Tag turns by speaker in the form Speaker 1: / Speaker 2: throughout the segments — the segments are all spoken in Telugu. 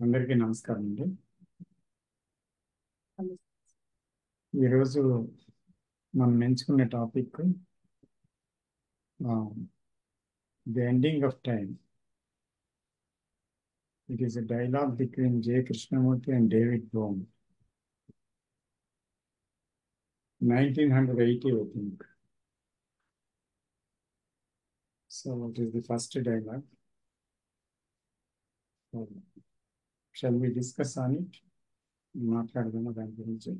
Speaker 1: అందరికీ నమస్కారం అండి. ఈరోజు మనం ఎంచుకునే topic the ending of time. It is a dialogue between J Krishnamurti and David Bohm, 1980, I think. So it is the first dialogue. So, shall we discuss on it? మాట్లాడదాము దాని గురించి.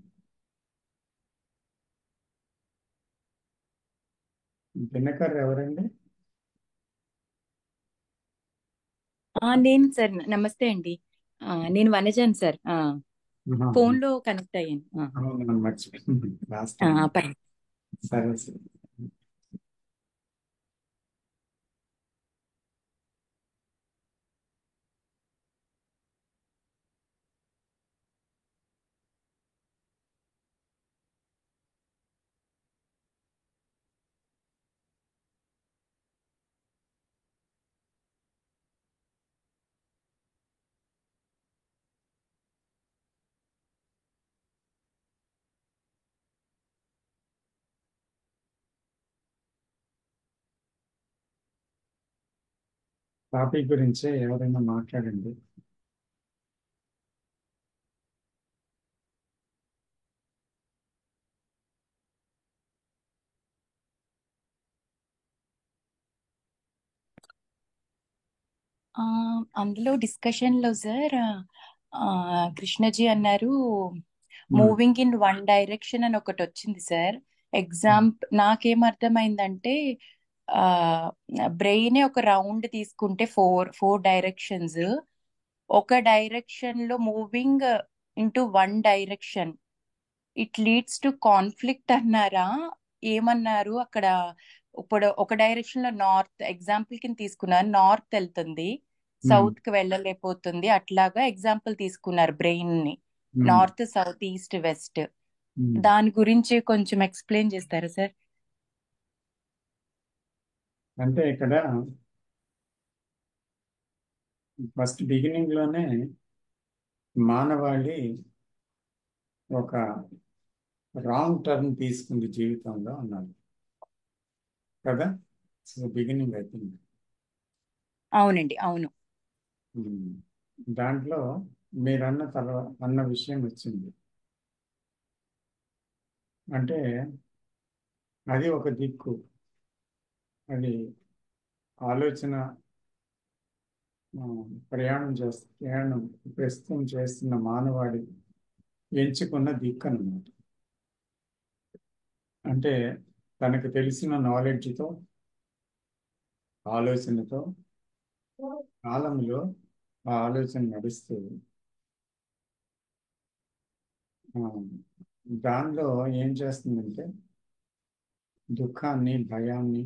Speaker 1: దినకర్ ఎవరండి?
Speaker 2: నేను సార్ నమస్తే అండి. నేను వనజాన్ సార్. ఫోన్ లో కనెక్ట్ అయ్యాను.
Speaker 1: అవును, మర్చిపోయింది లాస్ట్ టైం.
Speaker 2: పర్లేదు.
Speaker 1: సరే సరే. టాపిక్ గురించి ఎవరైనా మాట్లాడండి.
Speaker 2: ఆ, అందులో డిస్కషన్ లో సార్ కృష్ణజీ అన్నారు మూవింగ్ ఇన్ వన్ డైరెక్షన్ అని ఒకటి వచ్చింది సార్. నాకేం అర్థమైందంటే బ్రెయిన్ ఒక రౌండ్ తీసుకుంటే ఫోర్ ఫోర్ డైరెక్షన్స్, ఒక డైరెక్షన్ లో moving into one direction, it leads to conflict అన్నారా? ఏమన్నారు అక్కడ? ఇప్పుడు ఒక డైరెక్షన్ లో నార్త్ ఎగ్జాంపుల్ కింద తీసుకున్నారు, నార్త్ వెళ్తుంది, సౌత్ కి వెళ్ళలేకపోతుంది, అట్లాగా ఎగ్జాంపుల్ తీసుకున్నారు బ్రెయిన్ ని, నార్త్ సౌత్ ఈస్ట్ వెస్ట్. దాని గురించి కొంచెం ఎక్స్ప్లెయిన్ చేస్తారా సార్?
Speaker 1: అంటే ఇక్కడ ఫస్ట్ బిగినింగ్ లోనే మానవాళి ఒక రాంగ్ టర్న్ తీసుకుంది జీవితంలో అన్నారు కదా. So beginning I think.
Speaker 2: అవునండి, అవును.
Speaker 1: దాంట్లో మీరన్న అన్న విషయం వచ్చింది. అంటే అది ఒక దిక్కు, అది ఆలోచన ప్రయాణం ప్రస్తుతం చేస్తున్న మానవాడి ఎంచుకున్న దిక్కు అన్నమాట. అంటే తనకు తెలిసిన నాలెడ్జ్తో, ఆలోచనతో కాలంలో ఆ ఆలోచన నడుస్తూ దానిలో ఏం చేస్తుందంటే దుఃఖాన్ని, భయాన్ని,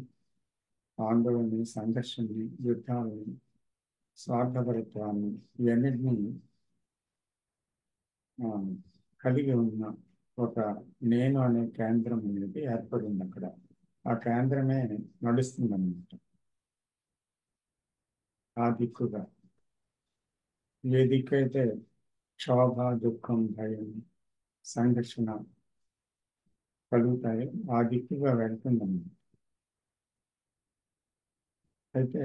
Speaker 1: ఆందోళనని, సంఘర్షణని, యుద్ధాలని, స్వార్థపరత్వాన్ని, ఇవన్నిటినీ కలిగి ఉన్న ఒక నేను అనే కేంద్రం అనేది ఏర్పడింది అక్కడ. ఆ కేంద్రమే నడుస్తుందన్నమాట ఆ దిక్కుగా. ఏ దిక్కు అయితే క్షోభ, దుఃఖం, భయం, సంఘర్షణ కలుగుతాయో ఆ దిక్కుగా వెళ్తుందన్నమాట. అయితే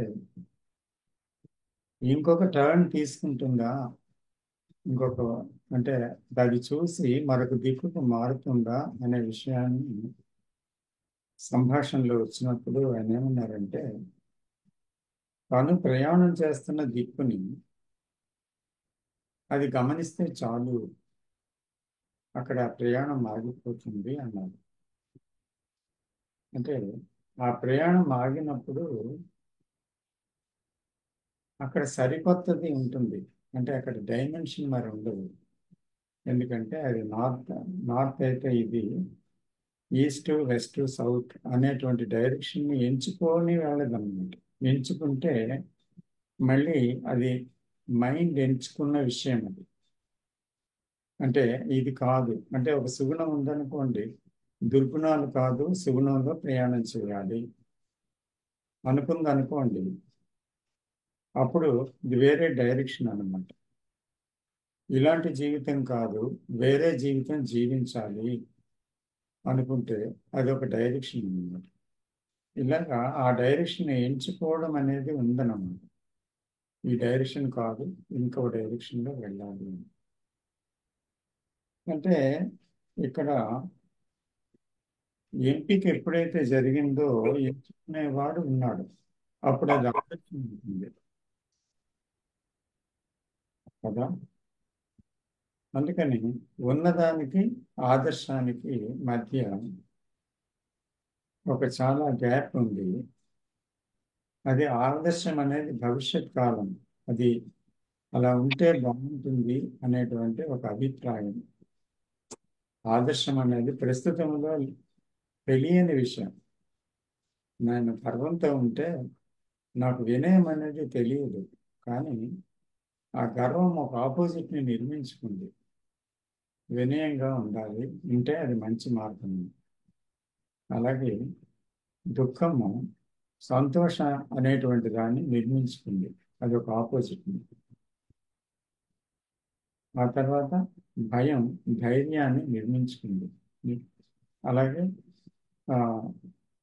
Speaker 1: ఇంకొక టర్న్ తీసుకుంటుందా, ఇంకొక అంటే అది చూసి మరొక దిక్కుకు మారుతుందా అనే విషయాన్ని సంభాషణలో వచ్చినప్పుడు ఆయన ఏమన్నారంటే, తాను ప్రయాణం చేస్తున్న దిక్కుని అది గమనిస్తే చాలు, అక్కడ ప్రయాణం ఆగిపోతుంది అన్నారు. అంటే ఆ ప్రయాణం ఆగినప్పుడు అక్కడ సరికొత్తది ఉంటుంది. అంటే అక్కడ డైమెన్షన్ మరి ఉండదు. ఎందుకంటే అది నార్త్ అయితే ఇది ఈస్ట్, వెస్ట్, సౌత్ అనేటువంటి డైరెక్షన్ని ఎంచుకొని వెళ్ళదన్నమాట. ఎంచుకుంటే మళ్ళీ అది మైండ్ ఎంచుకున్న విషయం అది. అంటే ఇది కాదు అంటే ఒక సుగుణం ఉందనుకోండి, దుర్గుణాలు కాదు సుగుణంలో ప్రయాణం చేయాలి అనుకుంది అనుకోండి, అప్పుడు ఇది వేరే డైరెక్షన్ అన్నమాట. ఇలాంటి జీవితం కాదు, వేరే జీవితం జీవించాలి అనుకుంటే అది ఒక డైరెక్షన్ అన్నమాట. ఇలాగా ఆ డైరెక్షన్ ఎంచుకోవడం అనేది ఉందన్నమాట. ఈ డైరెక్షన్ కాదు, ఇంకో డైరెక్షన్లో వెళ్ళాలి అని. అంటే ఇక్కడ ఎంపిక ఎప్పుడైతే జరిగిందో ఎంచుకునేవాడు ఉన్నాడు, అప్పుడు అది ఆలోచన ఉంటుంది కదా. అందుకని ఉన్నదానికి ఆదర్శానికి మధ్య ఒక చాలా గ్యాప్ ఉంది. అది ఆదర్శం అనేది భవిష్యత్ కాలం, అది అలా ఉంటే బాగుంటుంది అనేటువంటి ఒక అభిప్రాయం. ఆదర్శం అనేది ప్రస్తుతంలో తెలియని విషయం. నేను గర్వంతో ఉంటే నాకు వినయం అనేది తెలియదు, కానీ ఆ గర్వం ఒక ఆపోజిట్ని నిర్మించుకుంది. వినయంగా ఉండాలి ఉంటే అది మంచి మార్గం. అలాగే దుఃఖము సంతోష అనేటువంటి దాన్ని నిర్మించుకుంది, అది ఒక ఆపోజిట్. ఆ తర్వాత భయం ధైర్యాన్ని నిర్మించుకుంది. అలాగే ఆ,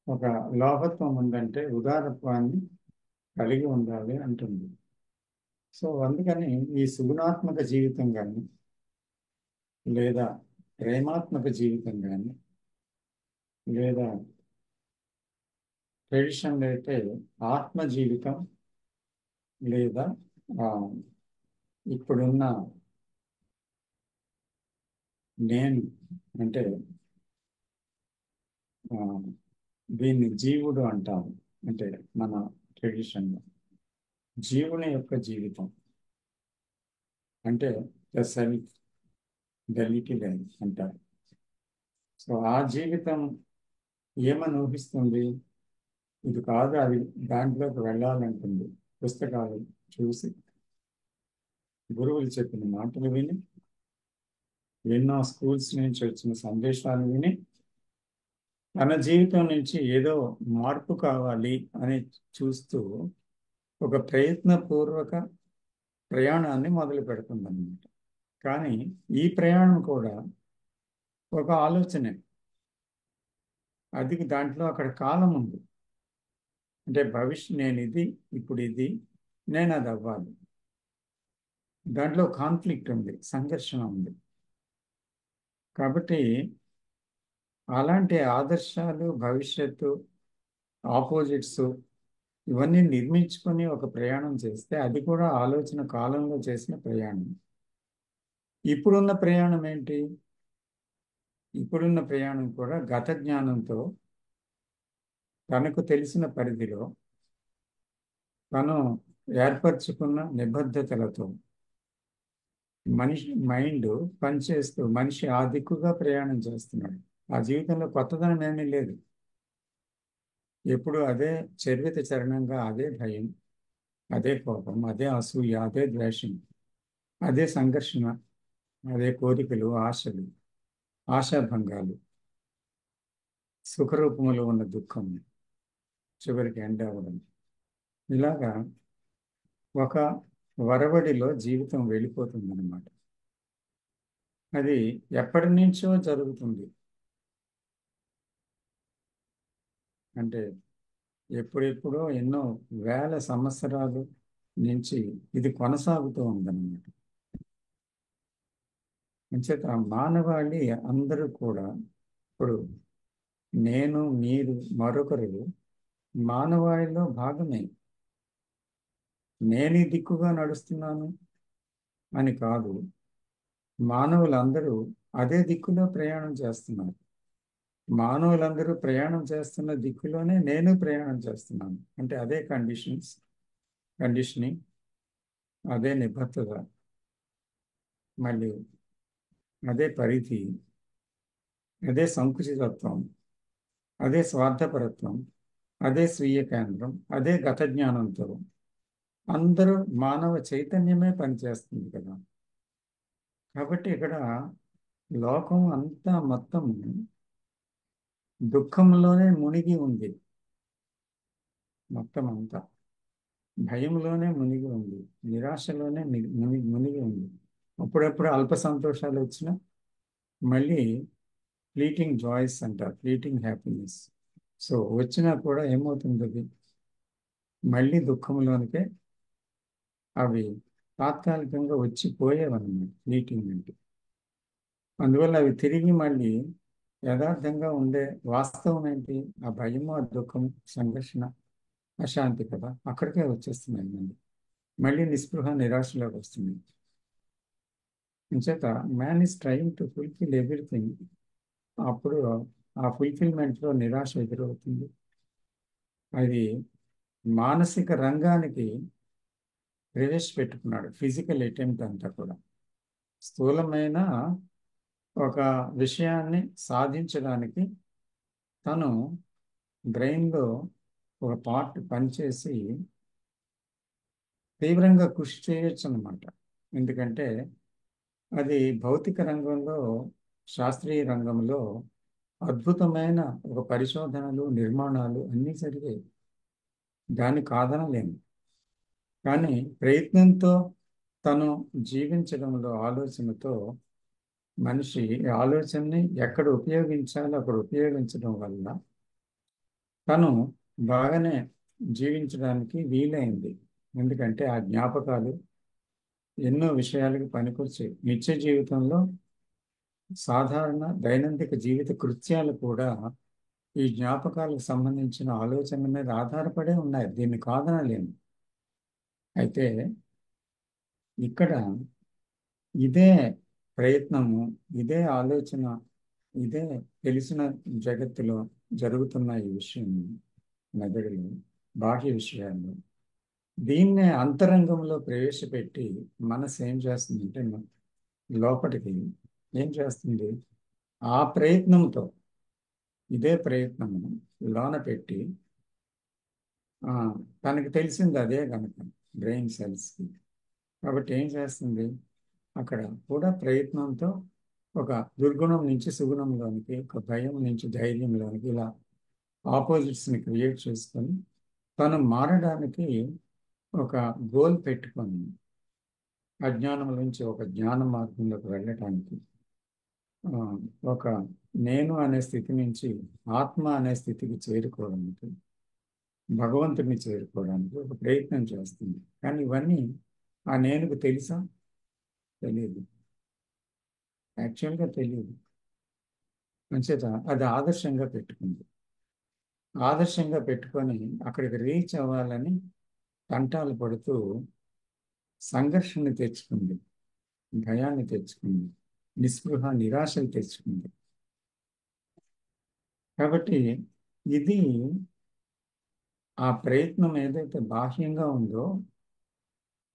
Speaker 1: ఒక లోభత్వం ఉందంటే ఉదారత్వాన్ని కలిగి ఉండాలి అంటుంది. సో అందుకని ఈ సుగుణాత్మక జీవితం కానీ లేదా ప్రేమాత్మక జీవితం కానీ లేదా ట్రెడిషనల్ అయితే ఆత్మ జీవితం లేదా ఆ, ఇప్పుడున్న నేను అంటే ఆ, దీన్ని జీవుడు అంటారు. అంటే మన ట్రెడిషన్లో జీవుని యొక్క జీవితం అంటే ద సెల్ఫ్, ద లిటిల్ అంటారు. సో ఆ జీవితం ఏమని ఊహిస్తుంది? ఇది కాదు, అది దాంట్లోకి వెళ్ళాలంటుంది. పుస్తకాలు చూసి, గురువులు చెప్పిన మాటలు విని, ఎన్నో స్కూల్స్ నుంచి వచ్చిన సందేశాలు విని, తన జీవితం నుంచి ఏదో మార్పు కావాలి అని చూస్తూ ఒక ప్రయత్నపూర్వక ప్రయాణాన్ని మొదలు పెడుతుందన్నమాట. కానీ ఈ ప్రయాణం కూడా ఒక ఆలోచనే. అది దాంట్లో అక్కడ కాలం ఉంది. అంటే నేను ఇది, ఇప్పుడు ఇది, నేను అది అవ్వాలి. దాంట్లో కాన్ఫ్లిక్ట్ ఉంది, సంఘర్షణ ఉంది. కాబట్టి అలాంటి ఆదర్శాలు, భవిష్యత్తు, ఆపోజిట్స్ ఇవన్నీ నిర్మించుకొని ఒక ప్రయాణం చేస్తే అది కూడా ఆలోచన కాలంలో చేసిన ప్రయాణం. ఇప్పుడున్న ప్రయాణం ఏంటి? ఇప్పుడున్న ప్రయాణం కూడా గత జ్ఞానంతో, తనకు తెలిసిన పరిధిలో తను ఏర్పరచుకున్న నిబద్ధతలతో మనిషి మైండ్ పనిచేస్తూ మనిషి ఆ దిక్కుగా ప్రయాణం చేస్తున్నాడు. ఆ జీవితంలో కొత్తదనం ఏమీ లేదు. ఎప్పుడు అదే చరిత చరణంగా, అదే భయం, అదే కోపం, అదే అసూయ, అదే ద్వేషం, అదే సంఘర్షణ, అదే కోరికలు, ఆశలు, ఆశాభంగాలు, సుఖరూపములో ఉన్న దుఃఖం, చివరికి ఎండ్ అవ్వడం. ఇలాగా ఒక వరవడిలో జీవితం వెళ్ళిపోతుందన్నమాట. అది ఎప్పటి నుంచో జరుగుతుంది. అంటే ఎప్పుడెప్పుడో ఎన్నో వేల సంవత్సరాలు నుంచి ఇది కొనసాగుతూ ఉందన్నమాట. అంచేత మానవాళి అందరూ కూడా ఇప్పుడు నేను, మీరు, మరొకరు మానవాళిలో భాగమే. నేను ఈ దిక్కుగా నడుస్తున్నాను అని కాదు, మానవులందరూ అదే దిక్కులో ప్రయాణం చేస్తున్నారు. మానవులందరూ ప్రయాణం చేస్తున్న దిక్కులోనే నేను ప్రయాణం చేస్తున్నాను. అంటే అదే కండిషనింగ్, అదే నిబద్ధత, మళ్ళీ అదే పరిధి, అదే సంకుచితత్వం, అదే స్వార్థపరత్వం, అదే స్వీయ కేంద్రం, అదే గత జ్ఞానంతో అందరూ మానవ చైతన్యమే పనిచేస్తుంది కదా. కాబట్టి ఇక్కడ లోకం అంతా మొత్తం దుఃఖంలోనే మునిగి ఉంది. మొత్తం అంతా భయంలోనే మునిగి ఉంది, నిరాశలోనే మునిగి ఉంది. అప్పుడప్పుడు అల్ప సంతోషాలు వచ్చినా మళ్ళీ ఫ్లీటింగ్ జాయ్స్ అంటారు, ఫ్లీటింగ్ హ్యాపీనెస్. సో వచ్చినా కూడా ఏమవుతుంది, అది మళ్ళీ దుఃఖంలోనికే అవి తాత్కాలికంగా వచ్చి పోయేవన్నమాట ఫ్లీటింగ్ అంటే. అందువల్ల అవి తిరిగి మళ్ళీ యథార్థంగా ఉండే వాస్తవం ఏంటి? ఆ భయము, ఆ దుఃఖము, సంఘర్షణ, అశాంతి కదా, అక్కడికే వచ్చేస్తున్నాయి మళ్ళీ. మళ్ళీ నిస్పృహ, నిరాశలోకి వస్తుంది. అంచేత man is trying to fulfil everything. అప్పుడు ఆ ఫుల్ఫిల్మెంట్లో నిరాశ ఎదురవుతుంది. అది మానసిక రంగానికి ప్రవేశపెట్టుకున్నాడు. ఫిజికల్ అటెంప్ట్ అంతా కూడా స్థూలమైన ఒక విషయాన్ని సాధించడానికి తను బ్రెయిన్లో ఒక పార్ట్ పనిచేసి తీవ్రంగా కృషి చేయొచ్చు అన్నమాట. ఎందుకంటే అది భౌతిక రంగంలో, శాస్త్రీయ రంగంలో అద్భుతమైన ఒక పరిశోధనలు, నిర్మాణాలు అన్నీ జరిగాయి. దాన్ని కాదనలేము. కానీ ప్రయత్నంతో తను జీవించడంలో, ఆలోచనతో మనిషి ఆలోచనని ఎక్కడ ఉపయోగించాలో అక్కడ ఉపయోగించడం వల్ల తను బాగానే జీవించడానికి వీలైంది. ఎందుకంటే ఆ జ్ఞాపకాలు ఎన్నో విషయాలకు పనికొచ్చాయి. నిత్య జీవితంలో సాధారణ దైనందిక జీవిత కృత్యాలు కూడా ఈ జ్ఞాపకాలకు సంబంధించిన ఆలోచనల మీద ఆధారపడే ఉన్నాయి. దీన్ని కాదనలేము. అయితే ఇక్కడ ఇదే ప్రయత్నము, ఇదే ఆలోచన, ఇదే తెలిసిన జగత్తులో జరుగుతున్న ఈ విషయం మెదడులో, బాహ్య విషయాల్లో దీన్నే అంతరంగంలో ప్రవేశపెట్టి మనసు ఏం చేస్తుందంటే లోపలికి ఏం చేస్తుంది, ఆ ప్రయత్నంతో ఇదే ప్రయత్నము లోన పెట్టి తనకి తెలిసింది అదే కనుక బ్రెయిన్ సెల్స్కి. కాబట్టి ఏం చేస్తుంది, అక్కడ కూడా ప్రయత్నంతో ఒక దుర్గుణం నుంచి సుగుణంలోనికి, ఒక భయం నుంచి ధైర్యంలోనికి, ఇలా ఆపోజిట్స్ని క్రియేట్ చేసుకొని తను మారడానికి ఒక గోల్ పెట్టుకొని అజ్ఞానం నుంచి ఒక జ్ఞాన మార్గంలోకి వెళ్ళటానికి, ఒక నేను అనే స్థితి నుంచి ఆత్మ అనే స్థితికి చేరుకోవడానికి, భగవంతుడిని చేరుకోవడానికి ఒక ప్రయత్నం చేస్తుంది. కానీ ఇవన్నీ ఆ నేనుకు తెలుసా? తెలియదు. యాక్చువల్గా తెలియదు. అంచేత అది ఆదర్శంగా పెట్టుకుంది. ఆదర్శంగా పెట్టుకొని అక్కడికి రీచ్ అవ్వాలని తంటాలు పడుతూ సంఘర్షణ తెచ్చుకుంది, భయాన్ని తెచ్చుకుంది, నిస్పృహ, నిరాశలు తెచ్చుకుంది. కాబట్టి ఇది ఆ ప్రయత్నం ఏదైతే బాహ్యంగా ఉందో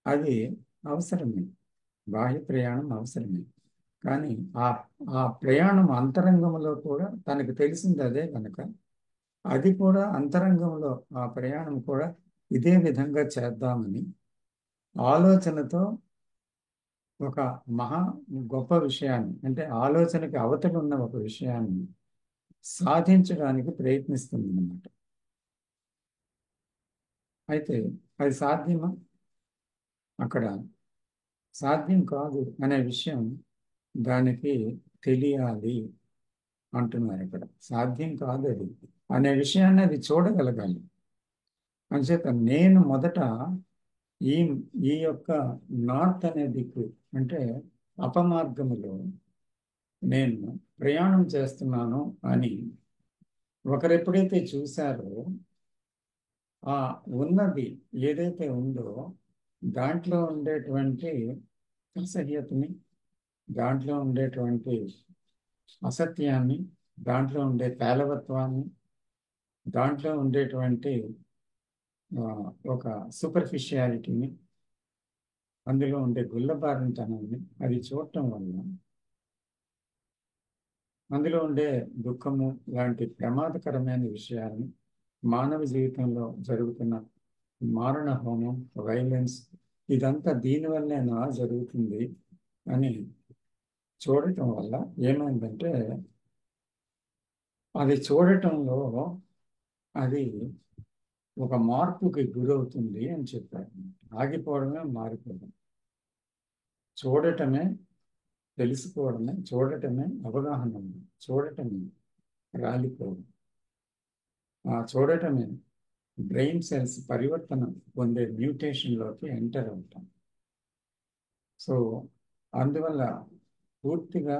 Speaker 1: అది అవసరమే, బాహ్య ప్రయాణం అవసరమే. కానీ ఆ ఆ ప్రయాణం అంతరంగంలో కూడా తనకు తెలిసింది అదే కనుక అది కూడా అంతరంగంలో ఆ ప్రయాణం కూడా ఇదే విధంగా చేద్దామని ఆలోచనతో ఒక మహా గొప్ప విషయాన్ని, అంటే ఆలోచనకి అవతల ఉన్న ఒక విషయాన్ని సాధించడానికి ప్రయత్నిస్తుంది అన్నమాట. అయితే అది సాధ్యమా? అక్కడ సాధ్యం కాదు అనే విషయం దానికి తెలియాలి అంటున్నారు. ఇక్కడ సాధ్యం కాదు అది అనే విషయాన్ని అది చూడగలగాలి. అంచేత నేను మొదట ఈ ఈ యొక్క నార్త్ అనే దిక్కు, అంటే అపమార్గములో నేను ప్రయాణం చేస్తున్నాను అని ఒకరు ఎప్పుడైతే చూశారో ఆ ఉన్నది ఏదైతే ఉందో దాంట్లో ఉండేటువంటి అసహ్యతని, దాంట్లో ఉండేటువంటి అసత్యాన్ని, దాంట్లో ఉండే పేలవత్వాన్ని, దాంట్లో ఉండేటువంటి ఒక సూపర్ఫిషియాలిటీని, అందులో ఉండే గుల్లబారినతనాన్ని అది చూడటం వల్ల అందులో ఉండే దుఃఖము లాంటి ప్రమాదకరమైన విషయాలను, మానవ జీవితంలో జరుగుతున్న మారణ హోమం, వైలెన్స్, ఇదంతా దీనివల్లేనా జరుగుతుంది అని చూడటం వల్ల ఏమైందంటే అది చూడటంలో అది ఒక మార్పుకి గురవుతుంది అని చెప్పారు. ఆగిపోవడమే మారిపోవడం. చూడటమే తెలుసుకోవడమే, చూడటమే అవగాహన ఉంది, చూడటమే రాలిపోవడం, ఆ చూడటమే బ్రెయిన్ సెల్స్ పరివర్తన పొందే మ్యూటేషన్లోకి ఎంటర్ అవుతాం. సో అందువల్ల పూర్తిగా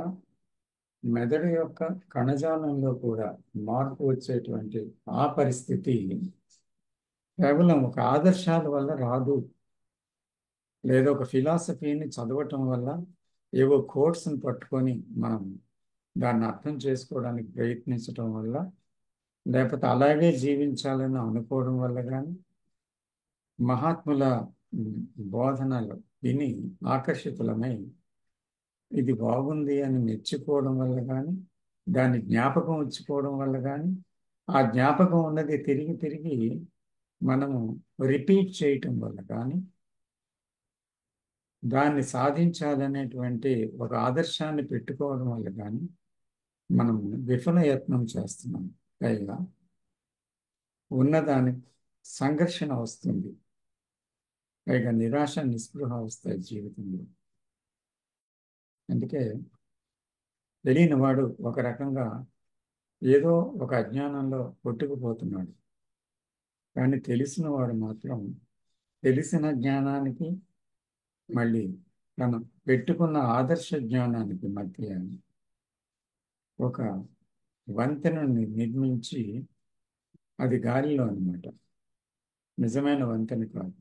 Speaker 1: మెదడు యొక్క కణజాలంలో కూడా మార్పు వచ్చేటువంటి ఆ పరిస్థితి కేవలం ఒక ఆదర్శాల వల్ల రాదు, లేదా ఒక ఫిలాసఫీని చదవటం వల్ల, ఏవో కోట్స్ని పట్టుకొని మనం దాన్ని అర్థం చేసుకోవడానికి ప్రయత్నించడం వల్ల, లేకపోతే అలాగే జీవించాలని అనుకోవడం వల్ల కానీ, మహాత్ముల ఉమ్, బోధనలు విని ఆకర్షితులమై ఇది బాగుంది అని మెచ్చుకోవడం వల్ల కానీ, దాన్ని జ్ఞాపకం ఉంచుకోవడం వల్ల కానీ, ఆ జ్ఞాపకం ఉన్నది తిరిగి తిరిగి మనము రిపీట్ చేయటం వల్ల కానీ, దాన్ని సాధించాలనేటువంటి ఒక ఆదర్శాన్ని పెట్టుకోవడం వల్ల కానీ మనం విఫల యత్నం చేస్తున్నాం. పైగా ఉన్నదాని సంఘర్షణ వస్తుంది, పైగా నిరాశ నిస్పృహ వస్తాయి జీవితంలో. అందుకే తెలియని వాడు ఒక రకంగా ఏదో ఒక అజ్ఞానంలో కొట్టుకుపోతున్నాడు, కానీ తెలిసిన వాడు మాత్రం తెలిసిన జ్ఞానానికి మళ్ళీ తను పెట్టుకున్న ఆదర్శ జ్ఞానానికి మధ్య ఒక వంతెనని నిర్మించి, అది గాలిలో అన్నమాట, నిజమైన వంతెన కాదు.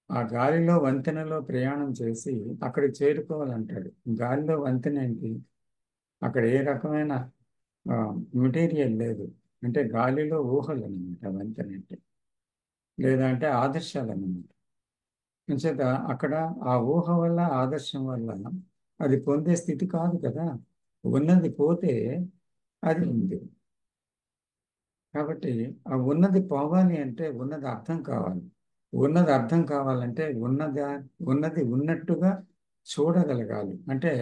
Speaker 1: ఆ గాలిలో వంతెనలో ప్రయాణం చేసి అక్కడికి చేరుకోవాలంటాడు. గాలిలో వంతెన ఏంటి? అక్కడ ఏ రకమైన మెటీరియల్ లేదు, అంటే గాలిలో ఊహలు అనమాట వంతెన అంటే, లేదా అంటే ఆదర్శాలు అన్నమాట. అంచేత అక్కడ ఆ ఊహ వల్ల, ఆదర్శం వల్ల అది పొందే స్థితి కాదు కదా. ఉన్నది పోతే అది ఉంది. కాబట్టి ఆ ఉన్నది పోవాలి అంటే ఉన్నది అర్థం కావాలి. ఉన్నది అర్థం కావాలంటే ఉన్నది ఉన్నట్టుగా చూడగలగాలి. అంటే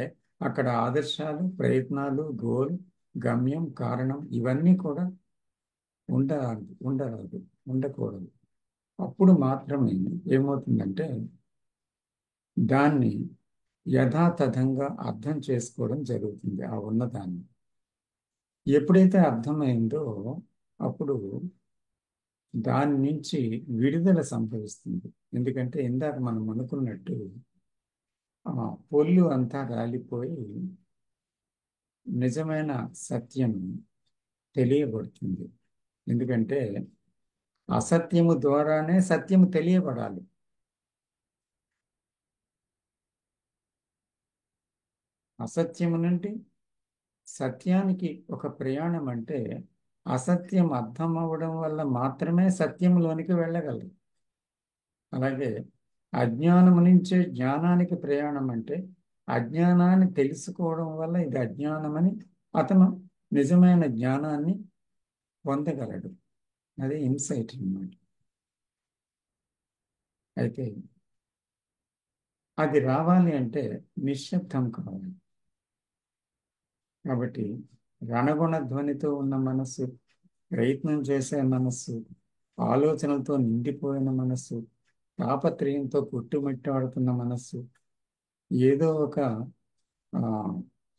Speaker 1: అక్కడ ఆదర్శాలు, ప్రయత్నాలు, గోల్, గమ్యం, కారణం ఇవన్నీ కూడా ఉండరాదు, ఉండకూడదు. అప్పుడు మాత్రమే ఏమవుతుందంటే దాన్ని యథాతథంగా అర్థం చేసుకోవడం జరుగుతుంది. ఆ ఉన్నదాన్ని ఎప్పుడైతే అర్థమైందో అప్పుడు దాని నుంచి విడుదల సంభవిస్తుంది. ఎందుకంటే ఇందాక మనం అనుకున్నట్టు పొల్లు అంతా రాలిపోయి నిజమైన సత్యం తెలియబడుతుంది. ఎందుకంటే అసత్యము ద్వారానే సత్యము తెలియబడాలి. అసత్యము నుండి సత్యానికి ఒక ప్రయాణం అంటే అసత్యం అర్థం అవ్వడం వల్ల మాత్రమే సత్యంలోనికి వెళ్ళగలరు. అలాగే అజ్ఞానము నుంచే జ్ఞానానికి ప్రయాణం అంటే అజ్ఞానాన్ని తెలుసుకోవడం వల్ల ఇది అజ్ఞానమని అతను నిజమైన జ్ఞానాన్ని పొందగలడు. అదే ఇన్సైట్ అన్నమాట. అయితే అది రావాలి అంటే నిశ్శబ్దం కావాలి. కాబట్టి రణగుణ ధ్వనితో ఉన్న మనస్సు, ప్రయత్నం చేసే మనస్సు, ఆలోచనలతో నిండిపోయిన మనస్సు, తాపత్రయంతో కొట్టుమిట్టాడుతున్న మనస్సు, ఏదో ఒక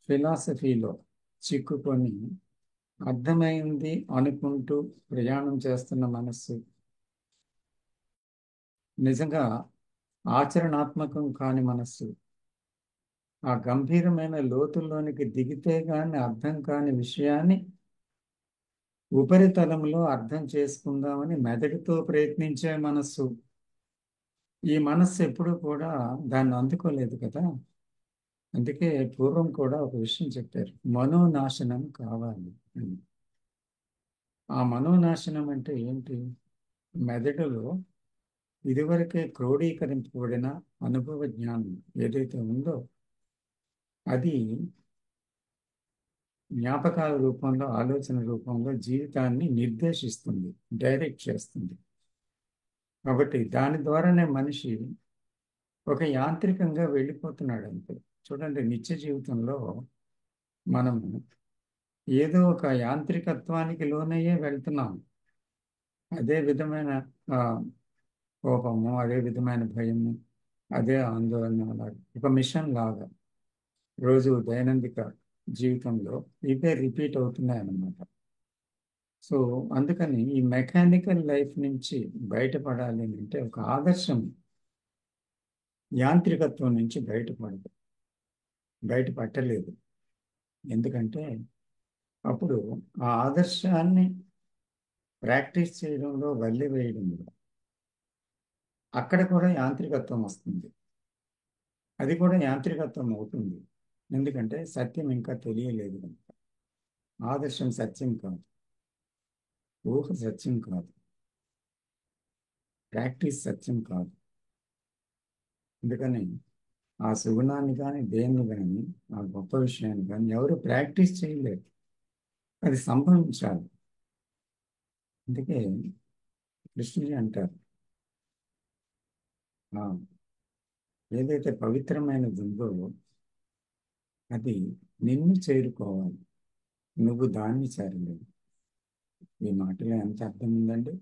Speaker 1: ఫిలాసఫీలో చిక్కుకొని అర్థమైంది అనుకుంటూ ప్రయాణం చేస్తున్న మనస్సు, నిజంగా ఆచరణాత్మకం కాని మనస్సు, ఆ గంభీరమైన లోతుల్లోనికి దిగితే కానీ అర్థం కాని విషయాన్ని ఉపరితలంలో అర్థం చేసుకుందామని మెదడుతో ప్రయత్నించే మనస్సు, ఈ మనస్సు ఎప్పుడూ కూడా దాన్ని అందుకోలేదు కదా. అందుకే పూర్వం కూడా ఒక విషయం చెప్పారు, మనోనాశనం కావాలి అని. ఆ మనోనాశనం అంటే ఏంటి? మెదడులో ఇదివరకే క్రోడీకరింపబడిన అనుభవ జ్ఞానం ఏదైతే ఉందో అది జ్ఞాపకాల రూపంలో, ఆలోచన రూపంలో జీవితాన్ని నిర్దేశిస్తుంది, డైరెక్ట్ చేస్తుంది. కాబట్టి దాని ద్వారానే మనిషి ఒక యాంత్రికంగా వెళ్ళిపోతున్నాడు అంతే. చూడండి, నిత్య జీవితంలో మనం ఏదో ఒక యాంత్రికత్వానికి లోనయ్యే వెళ్తున్నాం. అదే విధమైన ఆ, కోపము, అదే విధమైన భయము, అదే ఆందోళన లాగా ఒక మిషన్ లాగా రోజు దైనందిక జీవితంలో ఇవే రిపీట్ అవుతున్నాయి అన్నమాట. సో అందుకని ఈ మెకానికల్ లైఫ్ నుంచి బయటపడాలి అని అంటే ఒక ఆదర్శం యాంత్రికత్వం నుంచి బయటపట్టలేదు. ఎందుకంటే అప్పుడు ఆ ఆదర్శాన్ని ప్రాక్టీస్ చేయడంలో వల్లి వేయడంలో అక్కడ కూడా యాంత్రికత్వం వస్తుంది. అది కూడా యాంత్రికత్వం అవుతుంది. ఎందుకంటే సత్యం ఇంకా తెలియలేదు కనుక. ఆదర్శం సత్యం కాదు, ఊహ సత్యం కాదు, ప్రాక్టీస్ సత్యం కాదు. అందుకని ఆ సుగుణాన్ని కానీ దేన్ని కానీ ఆ గొప్ప విషయాన్ని కానీ ఎవరు ప్రాక్టీస్ చేయలేరు, అది సంభవించాలి. అందుకే కృష్ణుడు అంటారు, ఆ, ఏదైతే పవిత్రమైనది ఉందో అది నిన్ను చేరుకోవాలి, నువ్వు దాన్ని చేరలేవు. ఈ మాటలో ఎంత అర్థం ఉందండి?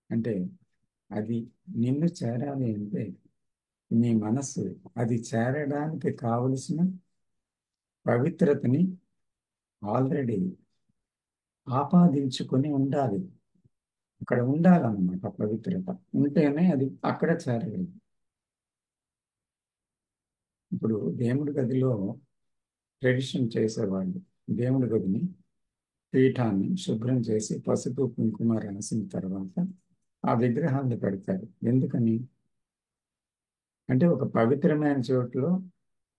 Speaker 1: అంటే అది నిన్ను చేరాలి అంటే నీ మనస్సు అది చేరడానికి కావలసిన పవిత్రతని ఆల్రెడీ ఆపాదించుకొని ఉండాలి. అక్కడ ఉండాలన్నమాట పవిత్రత. ఉంటేనే అది అక్కడ చేరగలదు. ఇప్పుడు దేవుడి గదిలో ట్రెడిషన్ చేసేవాళ్ళు దేవుడి గదిని పీఠాన్ని శుభ్రం చేసి పసుపు కుంకుమ రాసిన తర్వాత ఆ విగ్రహాన్ని పెడతారు. ఎందుకని అంటే ఒక పవిత్రమైన చోట్లో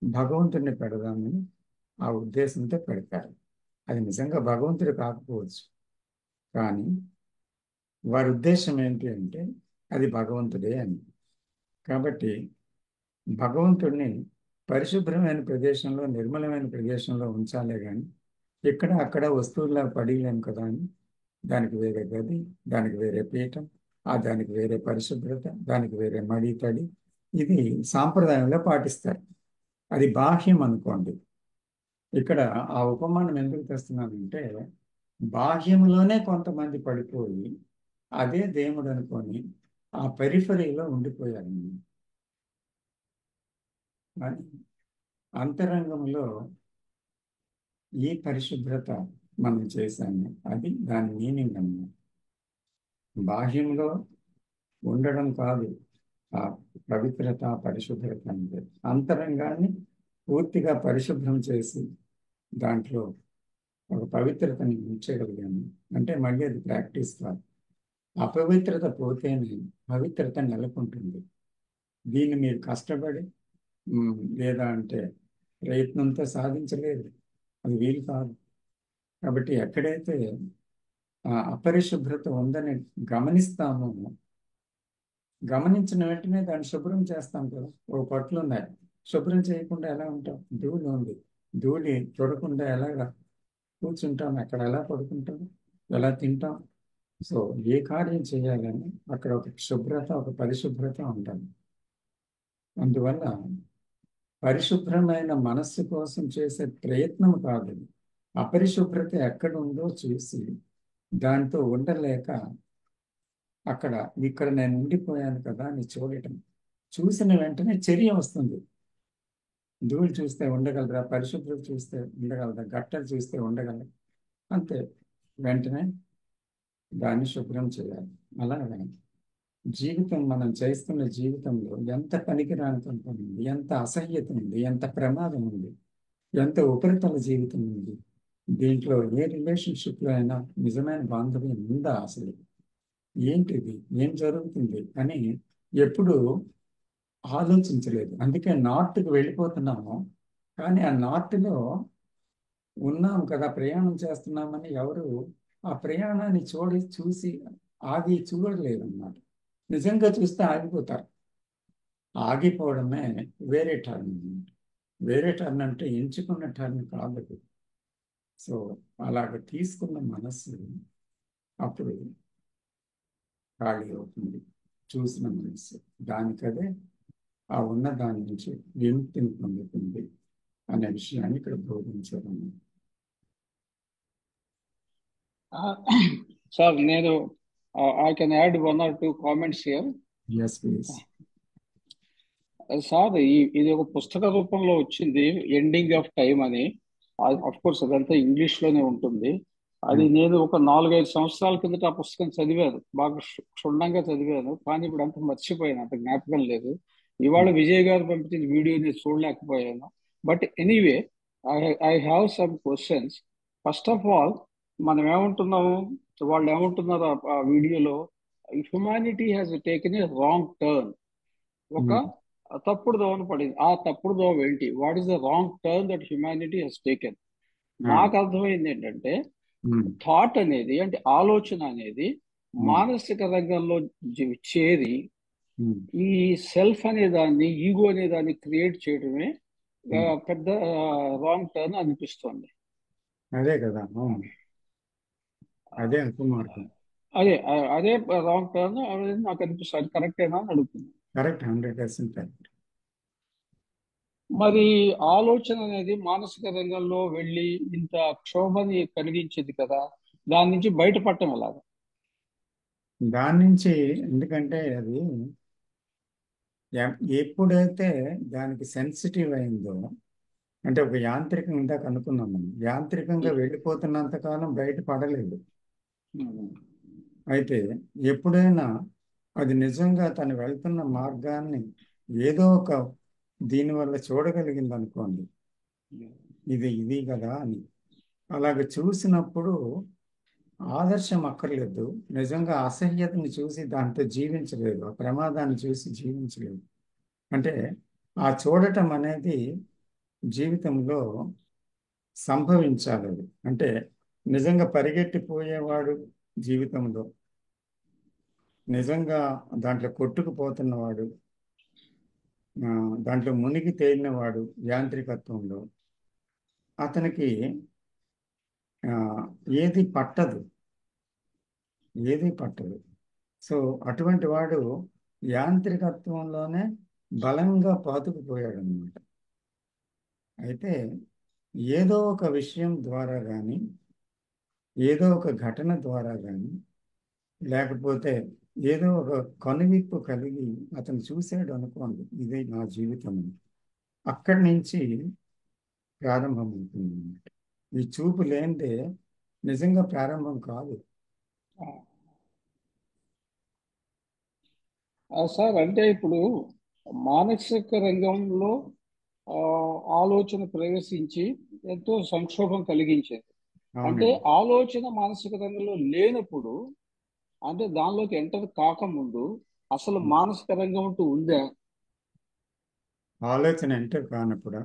Speaker 1: భగవంతుడిని పెడదామని ఆ ఉద్దేశంతో పెడతారు. అది నిజంగా భగవంతుడు కాకపోవచ్చు, కానీ వారి ఉద్దేశం ఏంటి అంటే అది భగవంతుడే అని. కాబట్టి భగవంతుడిని పరిశుభ్రమైన ప్రదేశంలో నిర్మలమైన ప్రదేశంలో ఉంచాలే కానీ ఇక్కడ అక్కడ వస్తువుల్లా పడిలేం కదా అని దానికి వేరే గది, దానికి వేరే పీఠం, ఆ దానికి వేరే పరిశుభ్రత, దానికి వేరే మడి తడి, ఇది సాంప్రదాయంలో పాటిస్తారు. అది బాహ్యం అనుకోండి. ఇక్కడ ఆ ఉపమానం ఎందుకు తెస్తున్నానంటే బాహ్యంలోనే కొంతమంది పడిపోయి అదే దేవుడు అనుకొని ఆ పెరిఫరీలో ఉండిపోయారు. కానీ అంతరంగంలో ఈ పరిశుభ్రత మనం చేశాము, అది దాని మీనింగ్ అన్నమాట. బాహ్యంలో ఉండడం కాదు ఆ పవిత్రత పరిశుభ్రత అంటే, అంతరంగాన్ని పూర్తిగా పరిశుభ్రం చేసి దాంట్లో ఒక పవిత్రతని ఉంచగలిగాను అంటే మళ్ళీ అది ప్రాక్టీస్ కాదు. అపవిత్రత పోతేనే పవిత్రత నెలకొంటుంది. దీన్ని మీరు కష్టపడి లేదా అంటే ప్రయత్నంతో సాధించలేదు, అది వీలు కాదు. కాబట్టి ఎక్కడైతే అపరిశుభ్రత ఉందని గమనిస్తామో, గమనించిన వెంటనే దాన్ని శుభ్రం చేస్తాం కదా. ఓ పట్లు ఉన్నాయి, శుభ్రం చేయకుండా ఎలా ఉంటాం? ధూళి ఉంది, ధూళి తొడకుండా ఎలా కూర్చుంటాం, అక్కడ ఎలా పడుకుంటాం, ఎలా తింటాం? సో ఏ కార్యం చేయాలని అక్కడ ఒక శుభ్రత ఒక పరిశుభ్రత ఉంటుంది. అందువల్ల పరిశుభ్రమైన మనస్సు కోసం చేసే ప్రయత్నం కాదు, అపరిశుభ్రత ఎక్కడ ఉందో చూసి దాంతో ఉండలేక అక్కడ ఇక్కడ నేను ఉండిపోయాను కదా అని చూడటం. చూసిన వెంటనే చర్య వస్తుంది. ధూళి చూస్తే ఉండగలరా? పరిశుభ్రత చూస్తే ఉండగలరా? గట్టలు చూస్తే ఉండగలరా? అంతే, వెంటనే దాన్ని శుభ్రం చేయాలి. అలాగే జీవితం, మనం చేస్తున్న జీవితంలో ఎంత పనికిరానితనం ఉంది, ఎంత అసహ్యత ఉంది, ఎంత ప్రమాదం ఉంది, ఎంత ఉపరితల జీవితం ఉంది. దీంట్లో ఏ రిలేషన్షిప్లో అయినా నిజమైన బాంధవ్యం ఉందా అసలు? ఏంటిది, ఏం జరుగుతుంది అని ఎప్పుడు ఆలోచించలేదు. అందుకే నార్త్కి వెళ్ళిపోతున్నాము, కానీ ఆ నార్త్లో ఉన్నాం కదా, ప్రయాణం చేస్తున్నామని ఎవరు ఆ ప్రయాణాన్ని చూసి ఆగి చూడలేదు అన్నమాట. నిజంగా చూస్తే ఆగిపోతారు. ఆగిపోవడమే వేరే టర్న్ అన్నమాట. వేరే టర్న్ అంటే ఎంచుకున్న టర్న్ కాదు. సో అలాగ తీసుకున్న మనస్సు అప్పుడు ఖాళీ అవుతుంది. చూసిన మనస్సు దానికదే ఆ ఉన్న దాని నుంచి విముక్తిని పొందుతుంది అనే విషయాన్ని ఇక్కడ బోధించడం.
Speaker 3: Sir, I can add one or two comments here.
Speaker 1: Yes, please.
Speaker 3: Sir ఇది ఒక పుస్తక రూపంలో వచ్చింది, ఎండింగ్ ఆఫ్ టైం అని. అఫ్ కోర్స్ అదంతా ఇంగ్లీష్ లోనే ఉంటుంది. అది
Speaker 1: ఉమ్,
Speaker 3: నేను ఒక 4-5 సంవత్సరాల కిందట ఆ పుస్తకం చదివాను, బాగా క్షుణ్ణంగా చదివాను. కానీ ఇప్పుడు అంత మర్చిపోయాను, అంత జ్ఞాపకం లేదు. ఇవాళ
Speaker 1: ఉమ్,
Speaker 3: విజయ్ గారు పంపించిన వీడియో నేను చూడలేకపోయాను. But anyway, I have some questions. First of all, మనం ఏమంటున్నాము, వాళ్ళు ఏమంటున్నారు ఆ వీడియోలో, humanity has taken a wrong turn, ఒక
Speaker 1: ఉమ్,
Speaker 3: తప్పుడు దోవన పడింది. ఆ తప్పుడు దోవ ఏంటి? What is the wrong turn that humanity has taken?
Speaker 1: ఆ,
Speaker 3: నాకు అర్థమైంది ఏంటంటే,
Speaker 1: ఉమ్,
Speaker 3: థాట్ అనేది, అంటే ఆలోచన అనేది
Speaker 1: ఉమ్,
Speaker 3: మానసిక రంగంలో చేరి
Speaker 1: ఉమ్,
Speaker 3: ఈ సెల్ఫ్ అనే దాన్ని, ఈగో అనే దాన్ని క్రియేట్ చేయడమే
Speaker 1: ఉమ్.
Speaker 3: పెద్ద రాంగ్ టర్న్ అనిపిస్తుంది.
Speaker 1: అదే కదా, అవును. అదే అంటున్నాడు.
Speaker 3: అదే రాంగ్ టర్న్ అనేది నాకు అనిపిస్తుంది. కరెక్టేనా అని అడుగుతున్నాను.
Speaker 1: Correct, 100% correct.
Speaker 3: మరి ఆలోచన అనేది మానసిక రంగంలో వెళ్ళి ఇంత క్షోభని కలిగించింది కదా, దాని నుంచి బయటపడటం ఎలాగా?
Speaker 1: దాని నుంచి, ఎందుకంటే అది ఎప్పుడైతే దానికి సెన్సిటివ్ అయిందో, అంటే ఒక యాంత్రికం ఇందాక అనుకున్నాం మనం, యాంత్రికంగా వెళ్ళిపోతున్నంత కాలం బయట పడలేదు.
Speaker 3: ఉమ్.
Speaker 1: అయితే ఎప్పుడైనా అది నిజంగా తను వెళ్తున్న మార్గాన్ని ఏదో ఒక దీనివల్ల చూడగలిగింది అనుకోండి, ఇది ఇది కదా అని, అలాగ చూసినప్పుడు ఆదర్శం అక్కర్లేదు, నిజంగా అసహ్యతని చూసి దాంతో జీవించలేదు, ఆ ప్రమాదాన్ని చూసి జీవించలేదు. అంటే ఆ చూడటం అనేది జీవితంలో సంభవించాలి. అది అంటే నిజంగా పరిగెట్టిపోయేవాడు జీవితంలో, నిజంగా దాంట్లో కొట్టుకుపోతున్నవాడు, ఆ, దాంట్లో మునిగి తేలినవాడు యాంత్రికత్వంలో, అతనికి ఆ, ఏది పట్టదు, ఏది పట్టదు. సో అటువంటి వాడు యాంత్రికత్వంలోనే బలంగా పాతుకుపోయాడు అనమాట. అయితే ఏదో ఒక విషయం ద్వారా కానీ, ఏదో ఒక ఘటన ద్వారా కానీ, లేకపోతే ఏదో ఒక కనువిప్పు కలిగి అతను చూశాడు అనుకోండి, ఇదే నా జీవితం అని. అక్కడి నుంచి ప్రారంభమవుతుంది అన్నమాట. ఈ చూపు లేనిదే నిజంగా ప్రారంభం కాదు.
Speaker 3: సార్, అంటే ఇప్పుడు మానసిక రంగంలో ఆ, ఆలోచన ప్రవేశించి ఎంతో సంక్షోభం కలిగించేది. అంటే
Speaker 1: అవునండి.
Speaker 3: ఆలోచన మానసిక రంగంలో లేనప్పుడు, అంటే దానిలోకి ఎంటర్ కాకముందు అసలు మానసిక రంగం అంటూ ఉందా?
Speaker 1: ఆలోచన ఎంటర్ కానప్పుడు,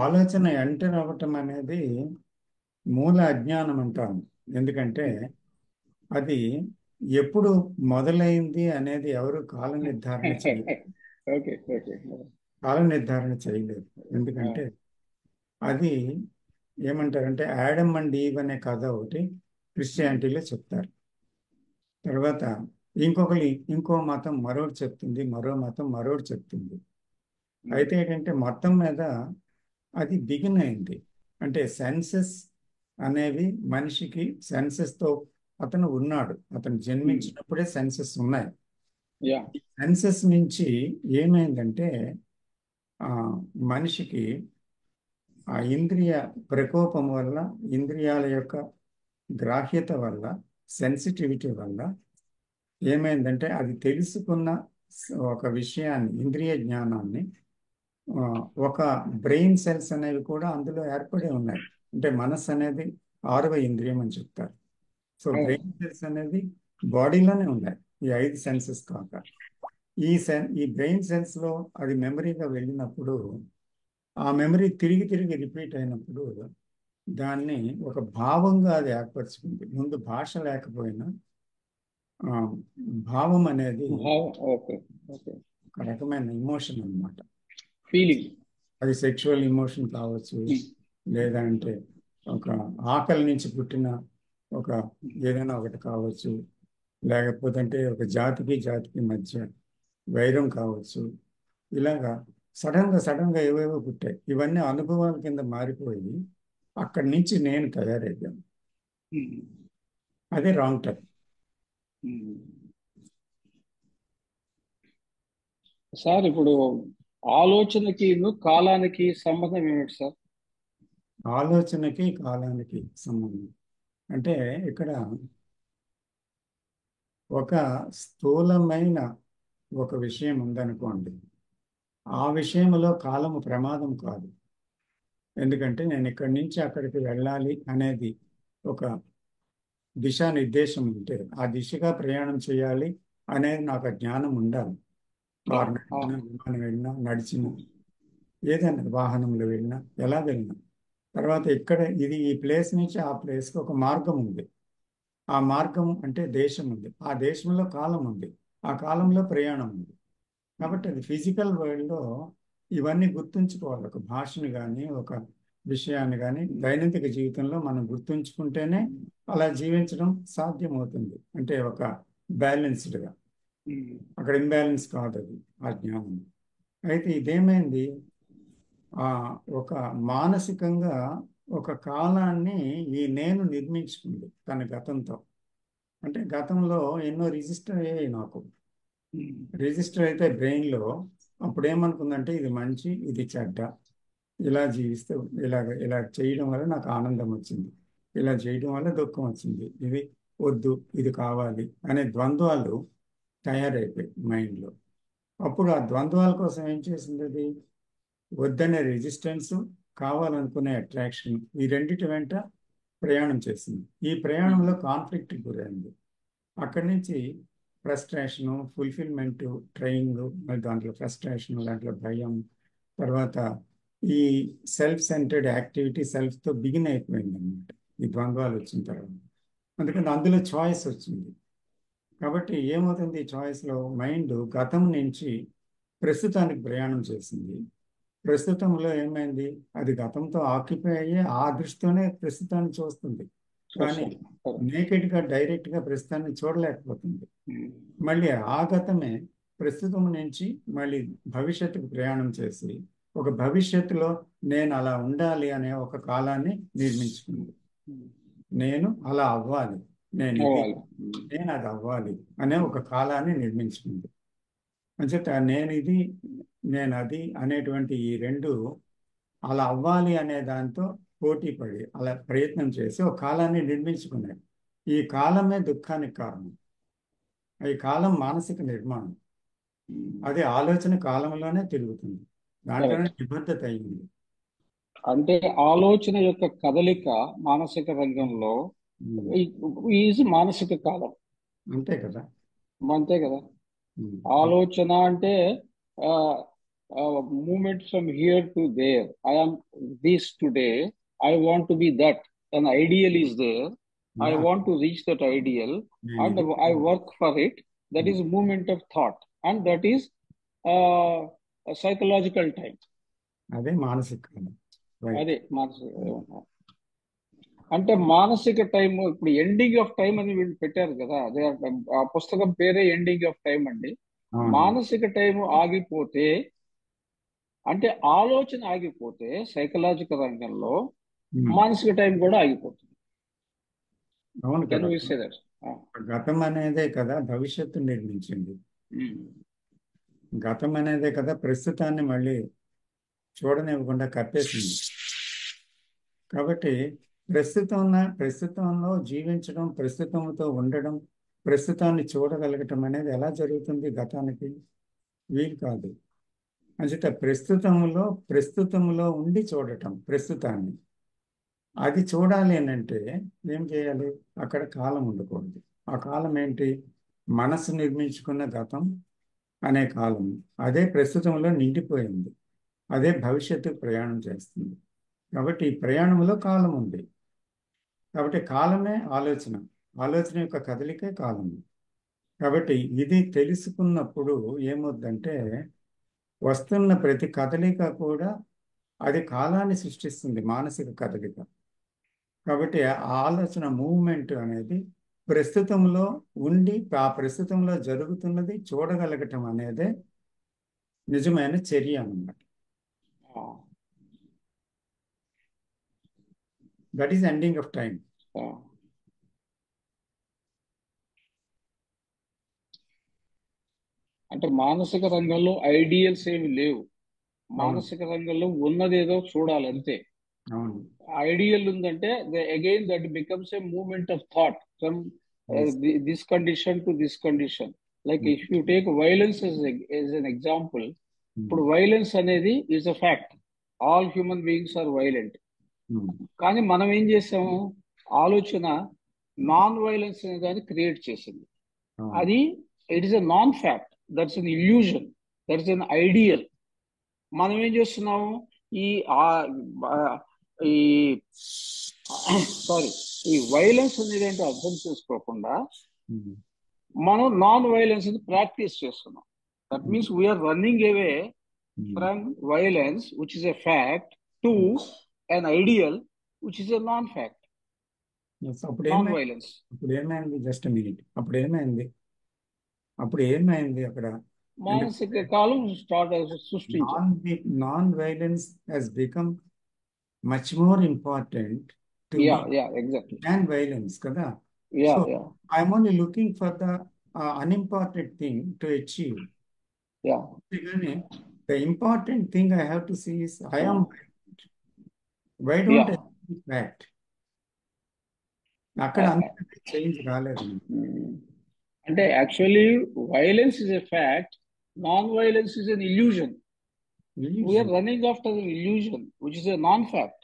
Speaker 1: ఆలోచన ఎంటర్ అవ్వటం అనేది మూల అజ్ఞానం అంటాము. ఎందుకంటే అది ఎప్పుడు మొదలైంది అనేది ఎవరు కాల నిర్ధారణ చేయలేరు.
Speaker 3: Okay, okay.
Speaker 1: కాల నిర్ధారణ చేయలేరు. ఎందుకంటే అది ఏమంటారంటే యాడమ్ అండ్ ఈవ్ అనే కథ ఒకటి క్రిస్టియానిటీలో చెప్తారు. తర్వాత ఇంకో మతం మరోటి చెప్తుంది, మరో మతం మరోటి చెప్తుంది. అయితే ఏంటంటే మొత్తం మీద అది బిగిన్ అయింది. అంటే సెన్సెస్ అనేవి మనిషికి సెన్సెస్తో అతను ఉన్నాడు, అతను జన్మించినప్పుడే సెన్సెస్ ఉన్నాయి.
Speaker 3: యా.
Speaker 1: సెన్సెస్ నుంచి ఏమైందంటే ఆ, మనిషికి ఆ ఇంద్రియ ప్రకోపం వల్ల, ఇంద్రియాల యొక్క గ్రాహ్యత వల్ల, సెన్సిటివిటీ వల్ల ఏమైందంటే అది తెలుసుకున్న ఒక విషయాన్ని, ఇంద్రియ జ్ఞానాన్ని, ఆ, ఒక బ్రెయిన్ సెల్స్ అనేవి కూడా అందులో ఏర్పడి ఉన్నాయి. అంటే మనస్సు అనేది ఆరవ ఇంద్రియం అని చెప్తారు. సో
Speaker 3: అవును.
Speaker 1: బ్రెయిన్ సెల్స్ అనేది బాడీలోనే ఉన్నాయి, ఈ 5 సెన్సెస్ కాక. ఈ బ్రెయిన్ సెల్స్ లో అది మెమరీగా వెళ్ళినప్పుడు, ఆ మెమరీ తిరిగి తిరిగి రిపీట్ అయినప్పుడు దాన్ని ఒక భావంగా అది ఏర్పరచుకుంది. ముందు భాష లేకపోయినా ఆ, భావం అనేది
Speaker 3: ఓకే, ఓకే.
Speaker 1: ఒక రకమైన ఇమోషన్ అన్నమాట.
Speaker 3: ఫీలింగ్.
Speaker 1: అది సెక్షువల్ ఇమోషన్ కావచ్చు, లేదంటే ఒక ఆకలి నుంచి పుట్టిన ఒక ఏదైనా ఒకటి కావచ్చు, లేకపోతే అంటే ఒక జాతికి జాతికి మధ్య వైరం కావచ్చు. ఇలాగా సడన్ గా ఏవేవో పుట్టాయి. ఇవన్నీ అనుభవాల కింద మారిపోయి అక్కడి నుంచి నేను తయారయ్యాను. అదే రాంగ్ టర్న్.
Speaker 3: సార్ ఇప్పుడు ఆలోచనకి కాలానికి సంబంధం ఏమిటి సార్?
Speaker 1: ఆలోచనకి కాలానికి సంబంధం అంటే ఇక్కడ ఒక స్థూలమైన ఒక విషయం ఉందనుకోండి, ఆ విషయంలో కాలము ప్రమాదం కాదు. ఎందుకంటే నేను ఇక్కడి నుంచి అక్కడికి వెళ్ళాలి అనేది ఒక దిశానిర్దేశం ఉంటే ఆ దిశగా ప్రయాణం చేయాలి అనేది నాకు ఆ జ్ఞానం ఉండాలి. కారు నడిపినా, విమానం వెళ్ళినా, నడిచినా, ఏదైనా వాహనంలో వెళ్ళినా, ఎలా వెళ్ళినా. తర్వాత ఇక్కడ ఇది ఈ ప్లేస్ నుంచి ఆ ప్లేస్కి ఒక మార్గం ఉంది. ఆ మార్గం అంటే దేశం ఉంది. ఆ దేశంలో కాలం ఉంది. ఆ కాలంలో ప్రయాణం ఉంది. కాబట్టి అది ఫిజికల్ వరల్డ్లో ఇవన్నీ గుర్తుంచుకోవాలి. ఒక భాషను కానీ ఒక విషయాన్ని కానీ దైనందిక జీవితంలో మనం గుర్తుంచుకుంటేనే అలా జీవించడం సాధ్యమవుతుంది. అంటే ఒక బ్యాలెన్స్డ్గా. అక్కడ ఇంబ్యాలెన్స్ కాదు అది, ఆ జ్ఞానం. అయితే ఇదేమైంది, ఆ ఒక మానసికంగా ఒక కాలాన్ని ఈ నేను నిర్మించుకుంది తన గతంతో. అంటే గతంలో ఎన్నో రిజిస్టర్ అయ్యాయి నాకు. రిజిస్టర్ అయితే బ్రెయిన్లో అప్పుడు ఏమనుకుందంటే ఇది మంచి, ఇది చెడ్డ, ఇలా జీవిస్తే ఇలా చేయడం వల్ల నాకు ఆనందం వచ్చింది, ఇలా చేయడం వల్ల దుఃఖం వచ్చింది, ఇది వద్దు ఇది కావాలి అనే ద్వంద్వాలు తయారైపోయాయి మైండ్లో. అప్పుడు ఆ ద్వంద్వాల కోసం ఏం చేసింది అది, వద్దనే రెసిస్టెన్స్, కావాలనుకునే అట్రాక్షన్, ఈ రెండిటి వెంట ప్రయాణం చేసింది. ఈ ప్రయాణంలో కాన్ఫ్లిక్ట్ గురైంది. అక్కడి నుంచి ఫ్రస్ట్రేషను, ఫుల్ఫిల్మెంటు, ట్రైనింగ్, మరి దాంట్లో ఫ్రస్ట్రేషన్, దాంట్లో భయం, తర్వాత ఈ సెల్ఫ్ సెంటర్డ్ యాక్టివిటీ సెల్ఫ్తో బిగిన్ అయిపోయింది అనమాట ఈ ద్వంద్వాలు వచ్చిన తర్వాత. అందుకని అందులో చాయిస్ వచ్చింది. కాబట్టి ఏమవుతుంది, ఈ చాయిస్లో మైండ్ గతం నుంచి ప్రస్తుతానికి ప్రయాణం చేసింది. ప్రస్తుతంలో ఏమైంది, అది గతంతో ఆక్యుపై అయ్యి ఆ దృష్టితోనే ప్రస్తుతాన్ని చూస్తుంది. కానీ నేకెడ్గా డైరెక్ట్గా ప్రస్తుతాన్ని చూడలేకపోతుంది. మళ్ళీ ఆ గతమే ప్రస్తుతం నుంచి మళ్ళీ భవిష్యత్తుకు ప్రయాణం చేసి ఒక భవిష్యత్తులో నేను అలా ఉండాలి అనే ఒక కాలాన్ని నిర్మించుకుంది. నేను అలా అవ్వాలి, నేను అది అవ్వాలి అనే ఒక కాలాన్ని నిర్మించుకుంది. అంచేత నేను అది అనేటువంటి ఈ రెండు అలా అవ్వాలి అనే దాంతో పోటీ పడి అలా ప్రయత్నం చేసి ఒక కాలాన్ని నిర్మించుకున్నాడు. ఈ కాలమే దుఃఖానికి కారణం. ఈ కాలం మానసిక నిర్మాణం. అది ఆలోచన కాలంలోనే తిరుగుతుంది, దాంట్లోనే నిబద్ధత అయింది.
Speaker 3: అంటే ఆలోచన యొక్క కదలిక మానసిక రంగంలో ఈజ్ మానసిక కాలం.
Speaker 1: అంతే కదా.
Speaker 3: అంతే కదా. ఆలోచన అంటే moment from here to there. I am this today, I want to be that. an ideal is there, I want to reach that ideal and I work for it. That is movement of thought and that is a psychological time.
Speaker 1: అదే మానసిక కాలం.
Speaker 3: అదే మానసిక. అంటే మానసిక టైం, ఇప్పుడు ఎండింగ్ ఆఫ్ టైం అని వీళ్ళు పెట్టారు కదా, అదే ఆ పుస్తకం పేరే ఎండింగ్ ఆఫ్ టైం అండి. మానసిక టైం ఆగిపోతే, అంటే ఆలోచన ఆగిపోతే సైకలాజికల్ రంగంలో మానసిక టైం కూడా ఆగిపోతుంది.
Speaker 1: అవును కదా. గతం అనేదే కదా భవిష్యత్తు నిర్మించింది. గతం అనేదే కదా ప్రస్తుతాన్ని మళ్ళీ చూడనివ్వకుండా కప్పేసింది. కాబట్టి ప్రస్తుతంలో జీవించడం, ప్రస్తుతంతో ఉండడం, ప్రస్తుతాన్ని చూడగలగటం అనేది ఎలా జరుగుతుంది గతానికి? వీలు కాదు. అంచేత ప్రస్తుతంలో ఉండి చూడటం ప్రస్తుతాన్ని, అది చూడాలి అని అంటే ఏం చేయాలి? అక్కడ కాలం ఉండకూడదు. ఆ కాలం ఏంటి? మనసు నిర్మించుకున్న గతం అనే కాలం అదే ప్రస్తుతంలో నిండిపోయింది, అదే భవిష్యత్తుకు ప్రయాణం చేస్తుంది. కాబట్టి ఈ ప్రయాణంలో కాలం ఉంది. కాబట్టి కాలమే ఆలోచన యొక్క కదలికే కాలము. కాబట్టి ఇది తెలుసుకున్నప్పుడు ఏమవుద్దంటే వస్తున్న ప్రతి కదలిక కూడా అది కాలాన్ని సృష్టిస్తుంది, మానసిక కదలిక. కాబట్టి ఆ ఆలోచన మూవ్మెంట్ అనేది ప్రస్తుతంలో ఉండి ఆ ప్రస్తుతంలో జరుగుతున్నది చూడగలగటం అనేదే నిజమైన చర్య అన్నమాట. That is ending of time.
Speaker 3: అంటే మానసిక రంగంలో ఐడియల్స్ ఏమి లేవు.
Speaker 1: అవును
Speaker 3: మానసిక రంగంలో ఉన్నదేదో చూడాలి అంతే.
Speaker 1: అవును
Speaker 3: ఐడియల్ ఉందంటే again that becomes a movement of thought from
Speaker 1: yes.
Speaker 3: This condition to this condition. Like if you take violence as an example, ఇప్పుడు వైలెన్స్ అనేది is a fact. All human beings are violent. కానీ మనం ఏం చేసాము, ఆలోచన నాన్ వైలెన్స్ అనే దాన్ని క్రియేట్ చేసింది.
Speaker 1: అవును
Speaker 3: అది it is a non fact, that's an illusion, that's an ideal. మనం ఏం చేస్తున్నాము, ఈ ఈ సారీ ఈ వైలెన్స్ అనేది ఏంటో అర్థం చేసుకోకుండా మనం నాన్ వైలెన్స్ ప్రాక్టీస్ చేస్తున్నాం. That means we are running away from violence which is a fact to an ideal which is a non-fact,
Speaker 1: అప్పుడు
Speaker 3: non-violence.
Speaker 1: ఏమైంది జస్ట్ మినిట్ అప్పుడు ఏమైంది అక్కడ
Speaker 3: మానసిక కాలం సృష్టించారు.
Speaker 1: Non violence has become much more important to me
Speaker 3: exactly
Speaker 1: than violence కదా. So I'm only looking for the unimportant thing to achieve. The important thing I have to see is I am violent. Why don't I see that? అక్కడ చేంజ్ రాలేదు.
Speaker 3: అంటే actually violence is a fact, non violence is an illusion. We are running after an illusion which is a non-fact.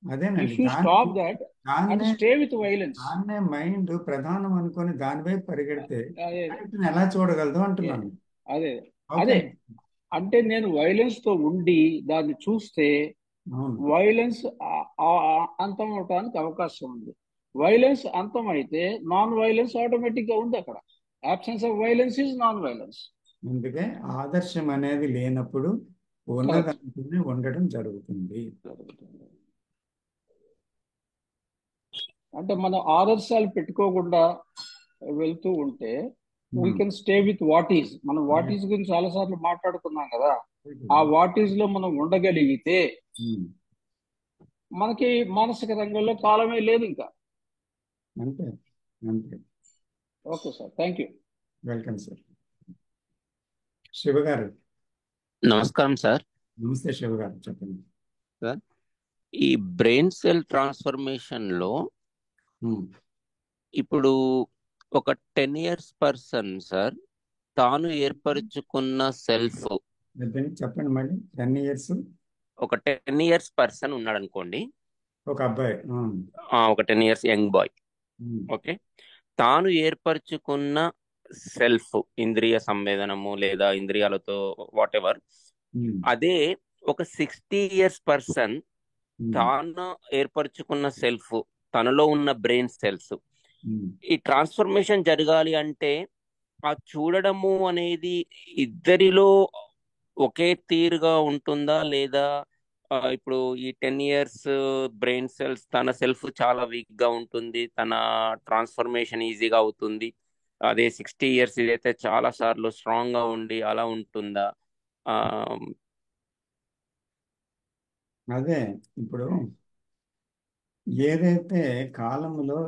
Speaker 1: అదేనండి,
Speaker 3: if you stop that and stay with violence,
Speaker 1: దాన్నే మైండ్ ప్రధానం అనుకొని దాని వైపు పరిగెడితే ఎలా చూడగలదు అంటున్నాను.
Speaker 3: అదే అదే అంటే నేను వైలెన్స్ తో ఉండి దాన్ని చూస్తే వైలెన్స్ అంతం అవడానికి అవకాశం ఉంది. వైలెన్స్ అంతం అయితే నాన్ వైలెన్స్ ఆటోమేటిక్ గా ఉంది అక్కడ. Absence of violence is non violence.
Speaker 1: అందుకే ఆదర్శం అనేది లేనప్పుడు ఉన్నదాంట్లోనే ఉండడం జరుగుతుంది.
Speaker 3: అంటే మనం ఆదర్శాలు పెట్టుకోకుండా వెళ్తూ ఉంటే we can stay with what is. మనం వాట్ ఈజ్ గురించి చాలా సార్లు మాట్లాడుకున్నాం కదా. ఆ వాట్ ఈజ్ లో మనం ఉండగలిగితే మనకి మానసిక రంగంలో కాలమే లేదు ఇంకా.
Speaker 1: అంతే అంతే.
Speaker 3: Okay sir, thank you.
Speaker 1: Welcome sir. Shiva గారు
Speaker 4: నమస్కారం సార్.
Speaker 1: నమస్తే శివ గారు, చెప్పండి
Speaker 4: సార్. ఈ బ్రెయిన్ సెల్ ట్రాన్స్ఫర్మేషన్ లో ఇప్పుడు ఒక 10 years పర్సన్ సార్ తాను ఏర్పరచుకున్న సెల్ఫ్,
Speaker 1: చెప్పండి మళ్ళీ. 10 years
Speaker 4: ఒక 10 years పర్సన్ ఉన్నాడు అనుకోండి,
Speaker 1: ఒక అబ్బాయి,
Speaker 4: ఒక 10 years యంగ్ బాయ్. ఓకే, తాను ఏర్పరచుకున్న సెల్ఫ్, ఇంద్రియ సంవేదనము లేదా ఇంద్రియాలతో వాట్ ఎవర్, అదే ఒక 60 years పర్సన్ తాను ఏర్పరచుకున్న సెల్ఫ్, తనలో ఉన్న బ్రెయిన్ సెల్స్. ఈ ట్రాన్స్ఫర్మేషన్ జరగాలి అంటే ఆ చూడడము అనేది ఇద్దరిలో ఒకే తీరుగా ఉంటుందా, లేదా ఇప్పుడు ఈ 10 years బ్రెయిన్ సెల్స్ తన సెల్ఫ్ చాలా వీక్ గా ఉంటుంది, తన ట్రాన్స్ఫర్మేషన్ ఈజీగా అవుతుంది, అదే 60 years ఇదైతే చాలా సార్లు స్ట్రాంగ్ గా ఉండి అలా ఉంటుందా?
Speaker 1: అదే ఇప్పుడు ఏదైతే కాలంలో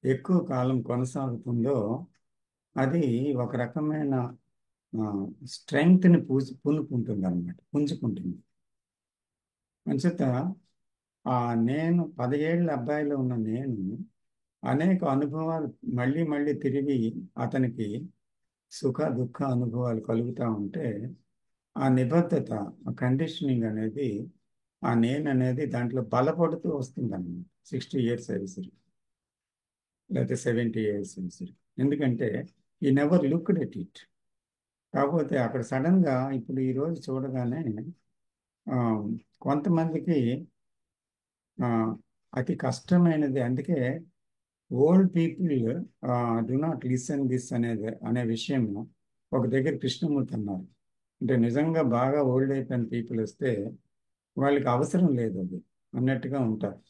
Speaker 1: ఎక్కువ కాలం కొనసాగుతుందో అది ఒక రకమైన స్ట్రెంగ్త్ని పుంజుకుంటుంది అనమాట, పుంజుకుంటుంది. అంచేత నేను 10 ఏళ్ళ అబ్బాయిలో ఉన్న నేను అనేక అనుభవాలు మళ్ళీ మళ్ళీ తిరిగి అతనికి సుఖ దుఃఖ అనుభవాలు కలుగుతూ ఉంటే ఆ నిబద్ధత, ఆ కండిషనింగ్ అనేది, ఆ నేను అనేది దాంట్లో బలపడుతూ వస్తుంది అన్నమాట. 60 years అయ్యేసరికి లేకపోతే 70 years అయ్యేసరికి. ఎందుకంటే ఈ నెవర్ లుక్డ్ ఎట్ ఇట్. కాకపోతే అక్కడ సడన్గా ఇప్పుడు ఈరోజు చూడగానే కొంతమందికి అతి కష్టమైనది. అందుకే old people do not listen this అనే విషయం ఒక దగ్గర కృష్ణమూర్తి అన్నారు. అంటే నిజంగా బాగా ఓల్డ్ అయిపోయిన పీపుల్ వస్తే వాళ్ళకి అవసరం లేదు అది అన్నట్టుగా ఉంటారు.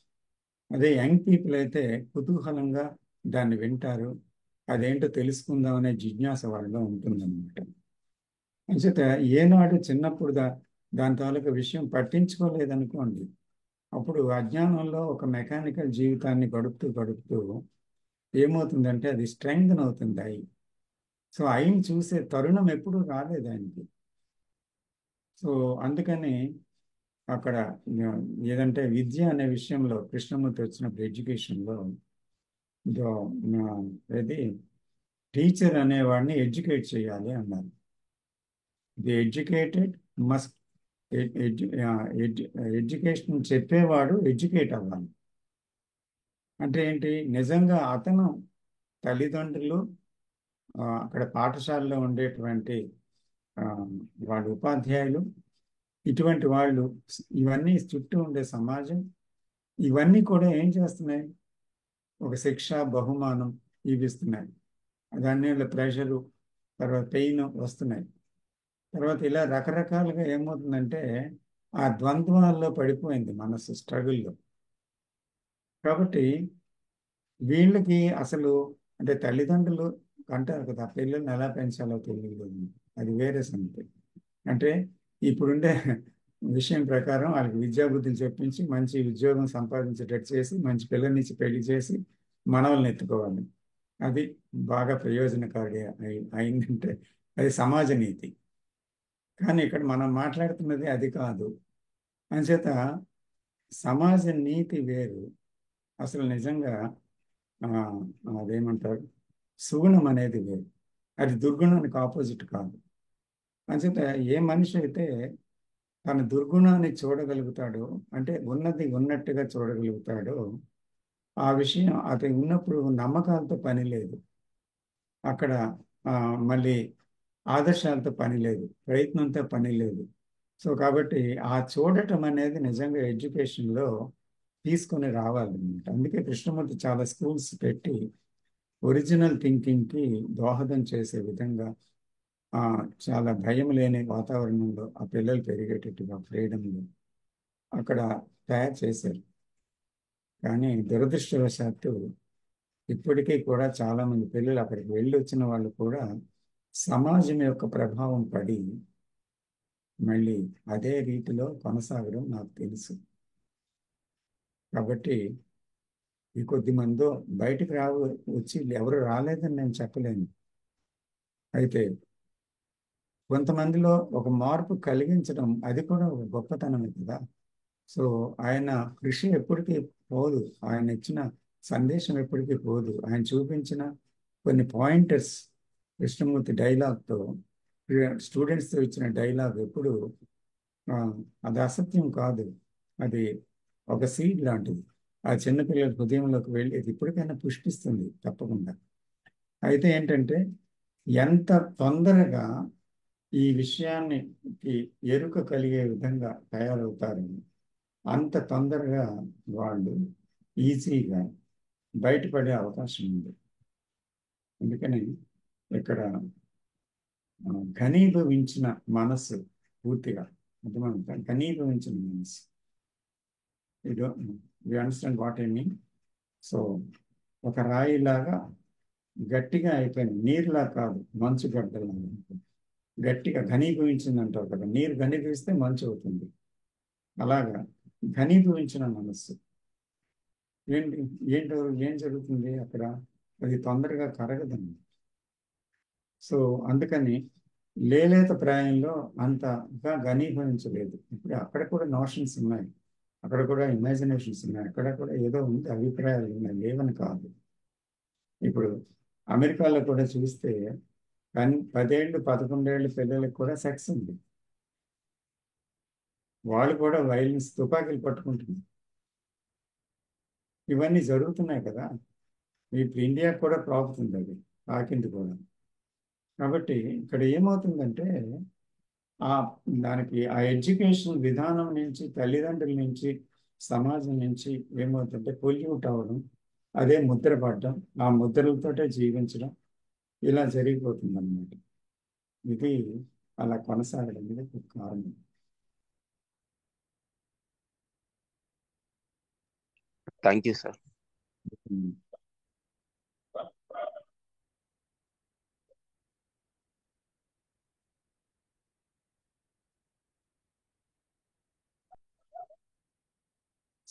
Speaker 1: అదే యంగ్ పీపుల్ అయితే కుతూహలంగా దాన్ని వింటారు, అదేంటో తెలుసుకుందాం అనే జిజ్ఞాస వాళ్ళలో ఉంటుందన్నమాట. అంచేత ఏనాడు చిన్నప్పుడు దాని తాలూకా విషయం పట్టించుకోలేదనుకోండి, అప్పుడు అజ్ఞానంలో ఒక మెకానికల్ జీవితాన్ని గడుపుతూ ఏమవుతుందంటే అది స్ట్రెంగ్త్ అవుతుంది. సో ఆయన చూసే తరుణం ఎప్పుడూ రాలేదు ఆయనకి. సో అందుకని అక్కడ ఆ, ఏదంటే విద్య అనే విషయంలో కృష్ణమూర్తి వచ్చినప్పుడు ఎడ్యుకేషన్లో ఏది టీచర్ అనేవాడిని ఎడ్యుకేట్ చేయాలి అన్నారు. ది ఎడ్యుకేటెడ్ మస్ట్ ఎడ్యుకేషన్ చెప్పేవాడు ఎడ్యుకేట్ అవ్వాలి. అంటే ఏంటి, నిజంగా అతను తల్లిదండ్రులు అక్కడ పాఠశాలలో ఉండేటువంటి ఆ, వాళ్ళ ఉపాధ్యాయులు, ఇటువంటి వాళ్ళు, ఇవన్నీ చుట్టూ ఉండే సమాజం, ఇవన్నీ కూడా ఏం చేస్తున్నాయి, ఒక శిక్ష బహుమానం ఇవి ఇస్తున్నాయి. దాని ప్రెషరు, తర్వాత పెయిన్ వస్తున్నాయి. తర్వాత ఇలా రకరకాలుగా ఏమవుతుందంటే ఆ ద్వంద్వాల్లో పడిపోయింది మనసు, స్ట్రగుల్లో. కాబట్టి వీళ్ళకి అసలు అంటే తల్లిదండ్రులు అంటారు కదా, పిల్లల్ని ఎలా పెంచాలో తెలియదు, అది వేరే సంగతి. అంటే ఇప్పుడుండే విషయం ప్రకారం వాళ్ళకి విద్యాబుద్ధులు చెప్పించి మంచి ఉద్యోగం సంపాదించేటట్టు చేసి మంచి పిల్లల్నిచ్చి పెళ్లి చేసి మనవల్ని ఎత్తుకోవాలి. అది బాగా ప్రయోజనకారి అయిందంటే అది సమాజ నీతి. కానీ ఇక్కడ మనం మాట్లాడుతున్నది అది కాదు. అంచేత సమాజ నీతి వేరు. అసలు నిజంగా ఆ, అదేమంటారు, సుగుణం అనేది వేరు. అది దుర్గుణానికి ఆపోజిట్ కాదు. అంచేత ఏ మనిషి అయితే తన దుర్గుణాన్ని చూడగలుగుతాడో, అంటే ఉన్నది ఉన్నట్టుగా చూడగలుగుతాడో, ఆ విషయం అతను ఉన్నప్పుడు నమ్మకాలతో పని లేదు అక్కడ. ఆ, మళ్ళీ ఆదర్శాలతో పని లేదు, ప్రయత్నంతో పని లేదు. సో కాబట్టి ఆ చూడటం అనేది నిజంగా ఎడ్యుకేషన్లో తీసుకొని రావాలన్నమాట. అందుకే కృష్ణమూర్తి చాలా స్కూల్స్ పెట్టి ఒరిజినల్ థింకింగ్కి దోహదం చేసే విధంగా ఆ, చాలా భయం లేని వాతావరణంలో ఆ పిల్లలు పెరిగేటట్టుగా ఫ్రీడంలో అక్కడ తయారు చేశారు. కానీ దురదృష్టవశాత్తు ఇప్పటికీ కూడా చాలామంది పిల్లలు అక్కడికి వెళ్ళి వచ్చిన వాళ్ళు కూడా సమాజం యొక్క ప్రభావం పడి మళ్ళీ అదే రీతిలో కొనసాగడం నాకు తెలుసు. కాబట్టి ఈ కొద్ది మందో బయటికి వచ్చి ఎవరు రాలేదని నేను చెప్పలేను. అయితే కొంతమందిలో ఒక మార్పు కలిగించడం అది కూడా ఒక గొప్పతనమే కదా. సో ఆయన కృషి ఎప్పటికీ పోదు, ఆయన ఇచ్చిన సందేశం ఎప్పటికీ పోదు. ఆయన చూపించిన కొన్ని పాయింటర్స్, కృష్ణమూర్తి డైలాగ్తో, స్టూడెంట్స్తో ఇచ్చిన డైలాగ్ ఎప్పుడు ఆ, అది అసత్యం కాదు. అది ఒక సీడ్ లాంటిది. ఆ చిన్నపిల్లల హృదయంలోకి వెళ్ళి అది ఇప్పటికైనా పుష్పిస్తుంది తప్పకుండా. అయితే ఏంటంటే ఎంత తొందరగా ఈ విషయాన్ని ఎరుక కలిగే విధంగా తయారవుతారని అంత తొందరగా వాళ్ళు ఈజీగా బయటపడే అవకాశం ఉంది. అందుకని ఇక్కడ ఘనీభవించిన మనస్సు, పూర్తిగా అర్థమవుతా, ఘనీభవించిన మనస్సు. ఇదో you understand what I mean. So ఒక రాయిలాగా గట్టిగా అయిపోయింది, నీరులా కాదు, మంచు గడ్డలాగా గట్టిగా ఘనీభవించింది అంటారు కదా, నీరు ఘనీభవిస్తే మంచు అవుతుంది. అలాగా ఘనీభవించిన మనస్సు ఏంటి ఏంటో ఏం జరుగుతుంది అక్కడ, అది తొందరగా కరగదండి. సో అందుకని లేలేత ప్రాయంలో అంతగా ఘనీభవించలేదు. ఇప్పుడు అక్కడ కూడా నోషన్స్ ఉన్నాయి, అక్కడ కూడా ఇమాజినేషన్స్ ఉన్నాయి, అక్కడ కూడా ఏదో ఉంది, అభిప్రాయాలు ఉన్నాయి, లేవని కాదు. ఇప్పుడు అమెరికాలో కూడా చూస్తే 10 ఏళ్ళు 11 ఏళ్ళు పిల్లలకు కూడా సెక్స్ ఉంది. వాళ్ళు కూడా వైలెన్స్, తుపాకీలు పట్టుకుంటున్నారు. ఇవన్నీ జరుగుతున్నాయి కదా. ఇప్పుడు ఇండియాకు కూడా ప్రాపుతుంది అది, తాకింది కూడా. కాబట్టి ఇక్కడ ఏమవుతుందంటే ఆ దానికి ఆ ఎడ్యుకేషన్ విధానం నుంచి, తల్లిదండ్రుల నుంచి, సమాజం నుంచి ఏమవుతుందంటే పొల్యూట్ అవ్వడం, అదే ముద్ర పడడం, ఆ ముద్రలతోటే జీవించడం, ఇలా జరిగిపోతుంది అన్నమాట. ఇది అలా కొనసాగడం మీద ఒక కారణం.
Speaker 4: Thank you sir.
Speaker 1: ఉమ్.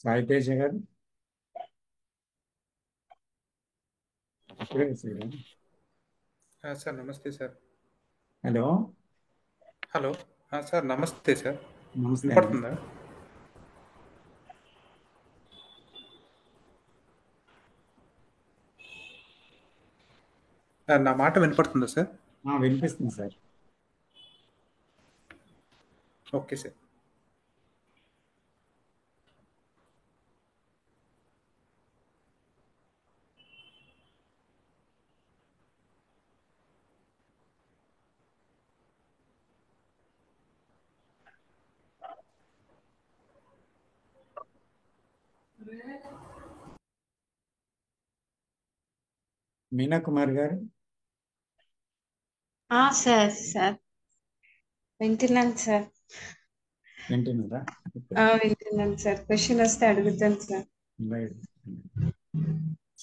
Speaker 1: సాయి తేజ గారు ఇప్పుడే వచ్చారా?
Speaker 5: సార్ నమస్తే సార్.
Speaker 1: Hello,
Speaker 5: hello. సార్ నమస్తే సార్.
Speaker 1: నమస్తే అండి.
Speaker 5: వినపడుతుందా? నా మాట వినపడుతుందా సార్?
Speaker 1: వినిపిస్తుంది sir.
Speaker 5: Okay sir.
Speaker 1: Meena Kumar గారు,
Speaker 6: సార్ సార్ వింటున్నాను సార్.
Speaker 1: వింటున్నారా?
Speaker 6: వింటున్నాను సార్. క్వశ్చన్ వస్తే అడుగుతాను సార్.
Speaker 1: రైట్.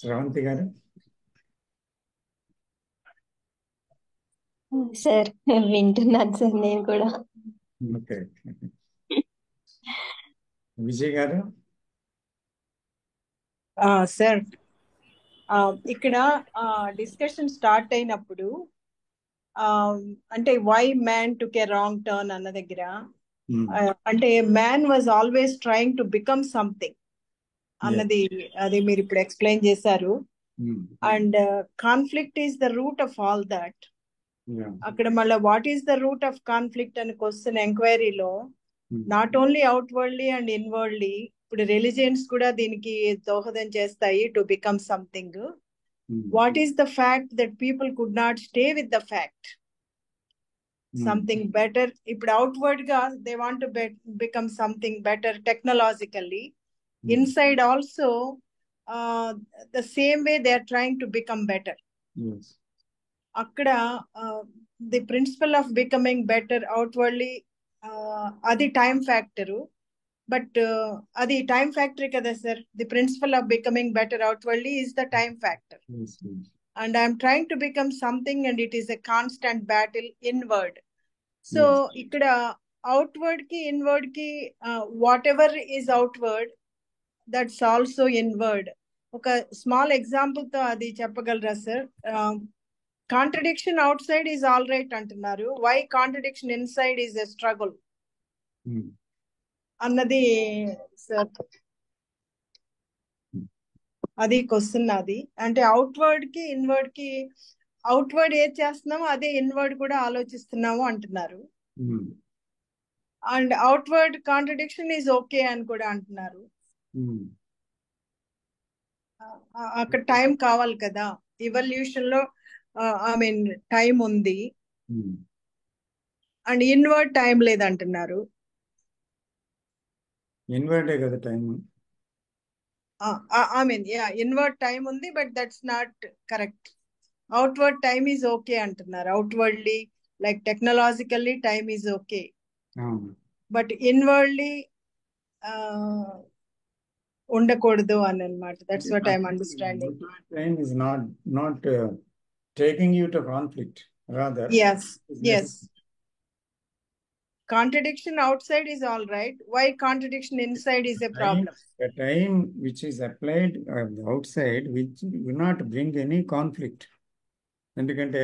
Speaker 1: శ్రవంతి గారు,
Speaker 7: సార్ వింటున్నాను సార్ నేను కూడా.
Speaker 1: ఓకే. విజయ్ గారు,
Speaker 8: సార్ ఇక్కడ డిస్కషన్ స్టార్ట్ అయినప్పుడు అంటే why man took a wrong turn అన్న దగ్గర అంటే man was always trying to become something అన్నది అది మీరు ఇప్పుడు ఎక్స్ప్లెయిన్ చేశారు. And conflict is the root of all that. అక్కడ మళ్ళీ what is the root of conflict అని క్వశ్చన్ ఎంక్వైరీలో not only outwardly and inwardly, ఇప్పుడు రిలీజియన్స్ కూడా దీనికి దోహదం చేస్తాయి to become something. What is the fact that people could not stay with the fact something better? ఇప్పుడు అవుట్వర్డ్ గా they want to become something better technologically, inside also the same way they are trying to become better. అక్కడ the principle of becoming better outwardly అది టైం ఫ్యాక్టరు. బట్ అది టైం ఫ్యాక్టరీ కదా సార్. The principle of becoming better outwardly is the time factor. And I'm trying to become something and it is a constant battle inward. So ఇక్కడ అవుట్వర్డ్ కి ఇన్వర్డ్ కి what ever is outward that's also inward. ఒక స్మాల్ ఎగ్జాంపుల్ తో అది చెప్పగలరా sir? Contradiction outside is all right అంటున్నారు, why contradiction inside is a struggle అన్నది సార్. అది క్వశ్చన్. అది అంటే అవుట్వర్డ్ కి ఇన్వర్డ్ కి, అవుట్వర్డ్ ఏది చేస్తున్నామో అదే ఇన్వర్డ్ కూడా ఆలోచిస్తున్నాము అంటున్నారు. And outward contradiction is okay అని కూడా అంటున్నారు. అక్కడ టైం కావాలి కదా, ఇవల్యూషన్ లో ఐ మీన్ టైం ఉంది అండ్ ఇన్వర్డ్ టైం లేదంటున్నారు.
Speaker 1: ఇన్వర్డే కదా time.
Speaker 8: I mean inward time ఉంది but that's not correct. Outward time is okay అంటున్నారు. Outwardly like technologically time is okay, but inwardly ఉండకూడదు అని అన్నమాట. That's what I'm understanding.
Speaker 1: Time is not taking you to conflict, rather.
Speaker 8: Yes. Contradiction outside is all right. Why contradiction inside is a problem?
Speaker 1: The time which is applied outside, which will not bring any conflict. Endukante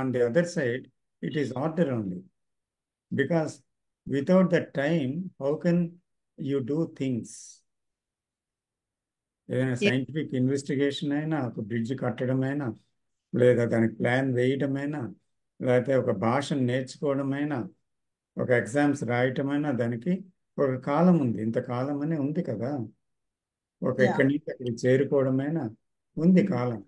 Speaker 1: on the other side, it is order only. Because without that time, how can you do things? ఏదైనా సైంటిఫిక్ ఇన్వెస్టిగేషన్ అయినా, ఒక బ్రిడ్జ్ కట్టడమైనా, లేదా దానికి ప్లాన్ వేయడమైనా, లేకపోతే ఒక భాషను నేర్చుకోవడమైనా, ఒక ఎగ్జామ్స్ రాయటమైనా, దానికి ఒక కాలం ఉంది. ఇంత కాలం అని ఉంది కదా. ఒక ఇక్కడి నుంచి అక్కడికి చేరుకోవడమైనా ఉంది కాలం.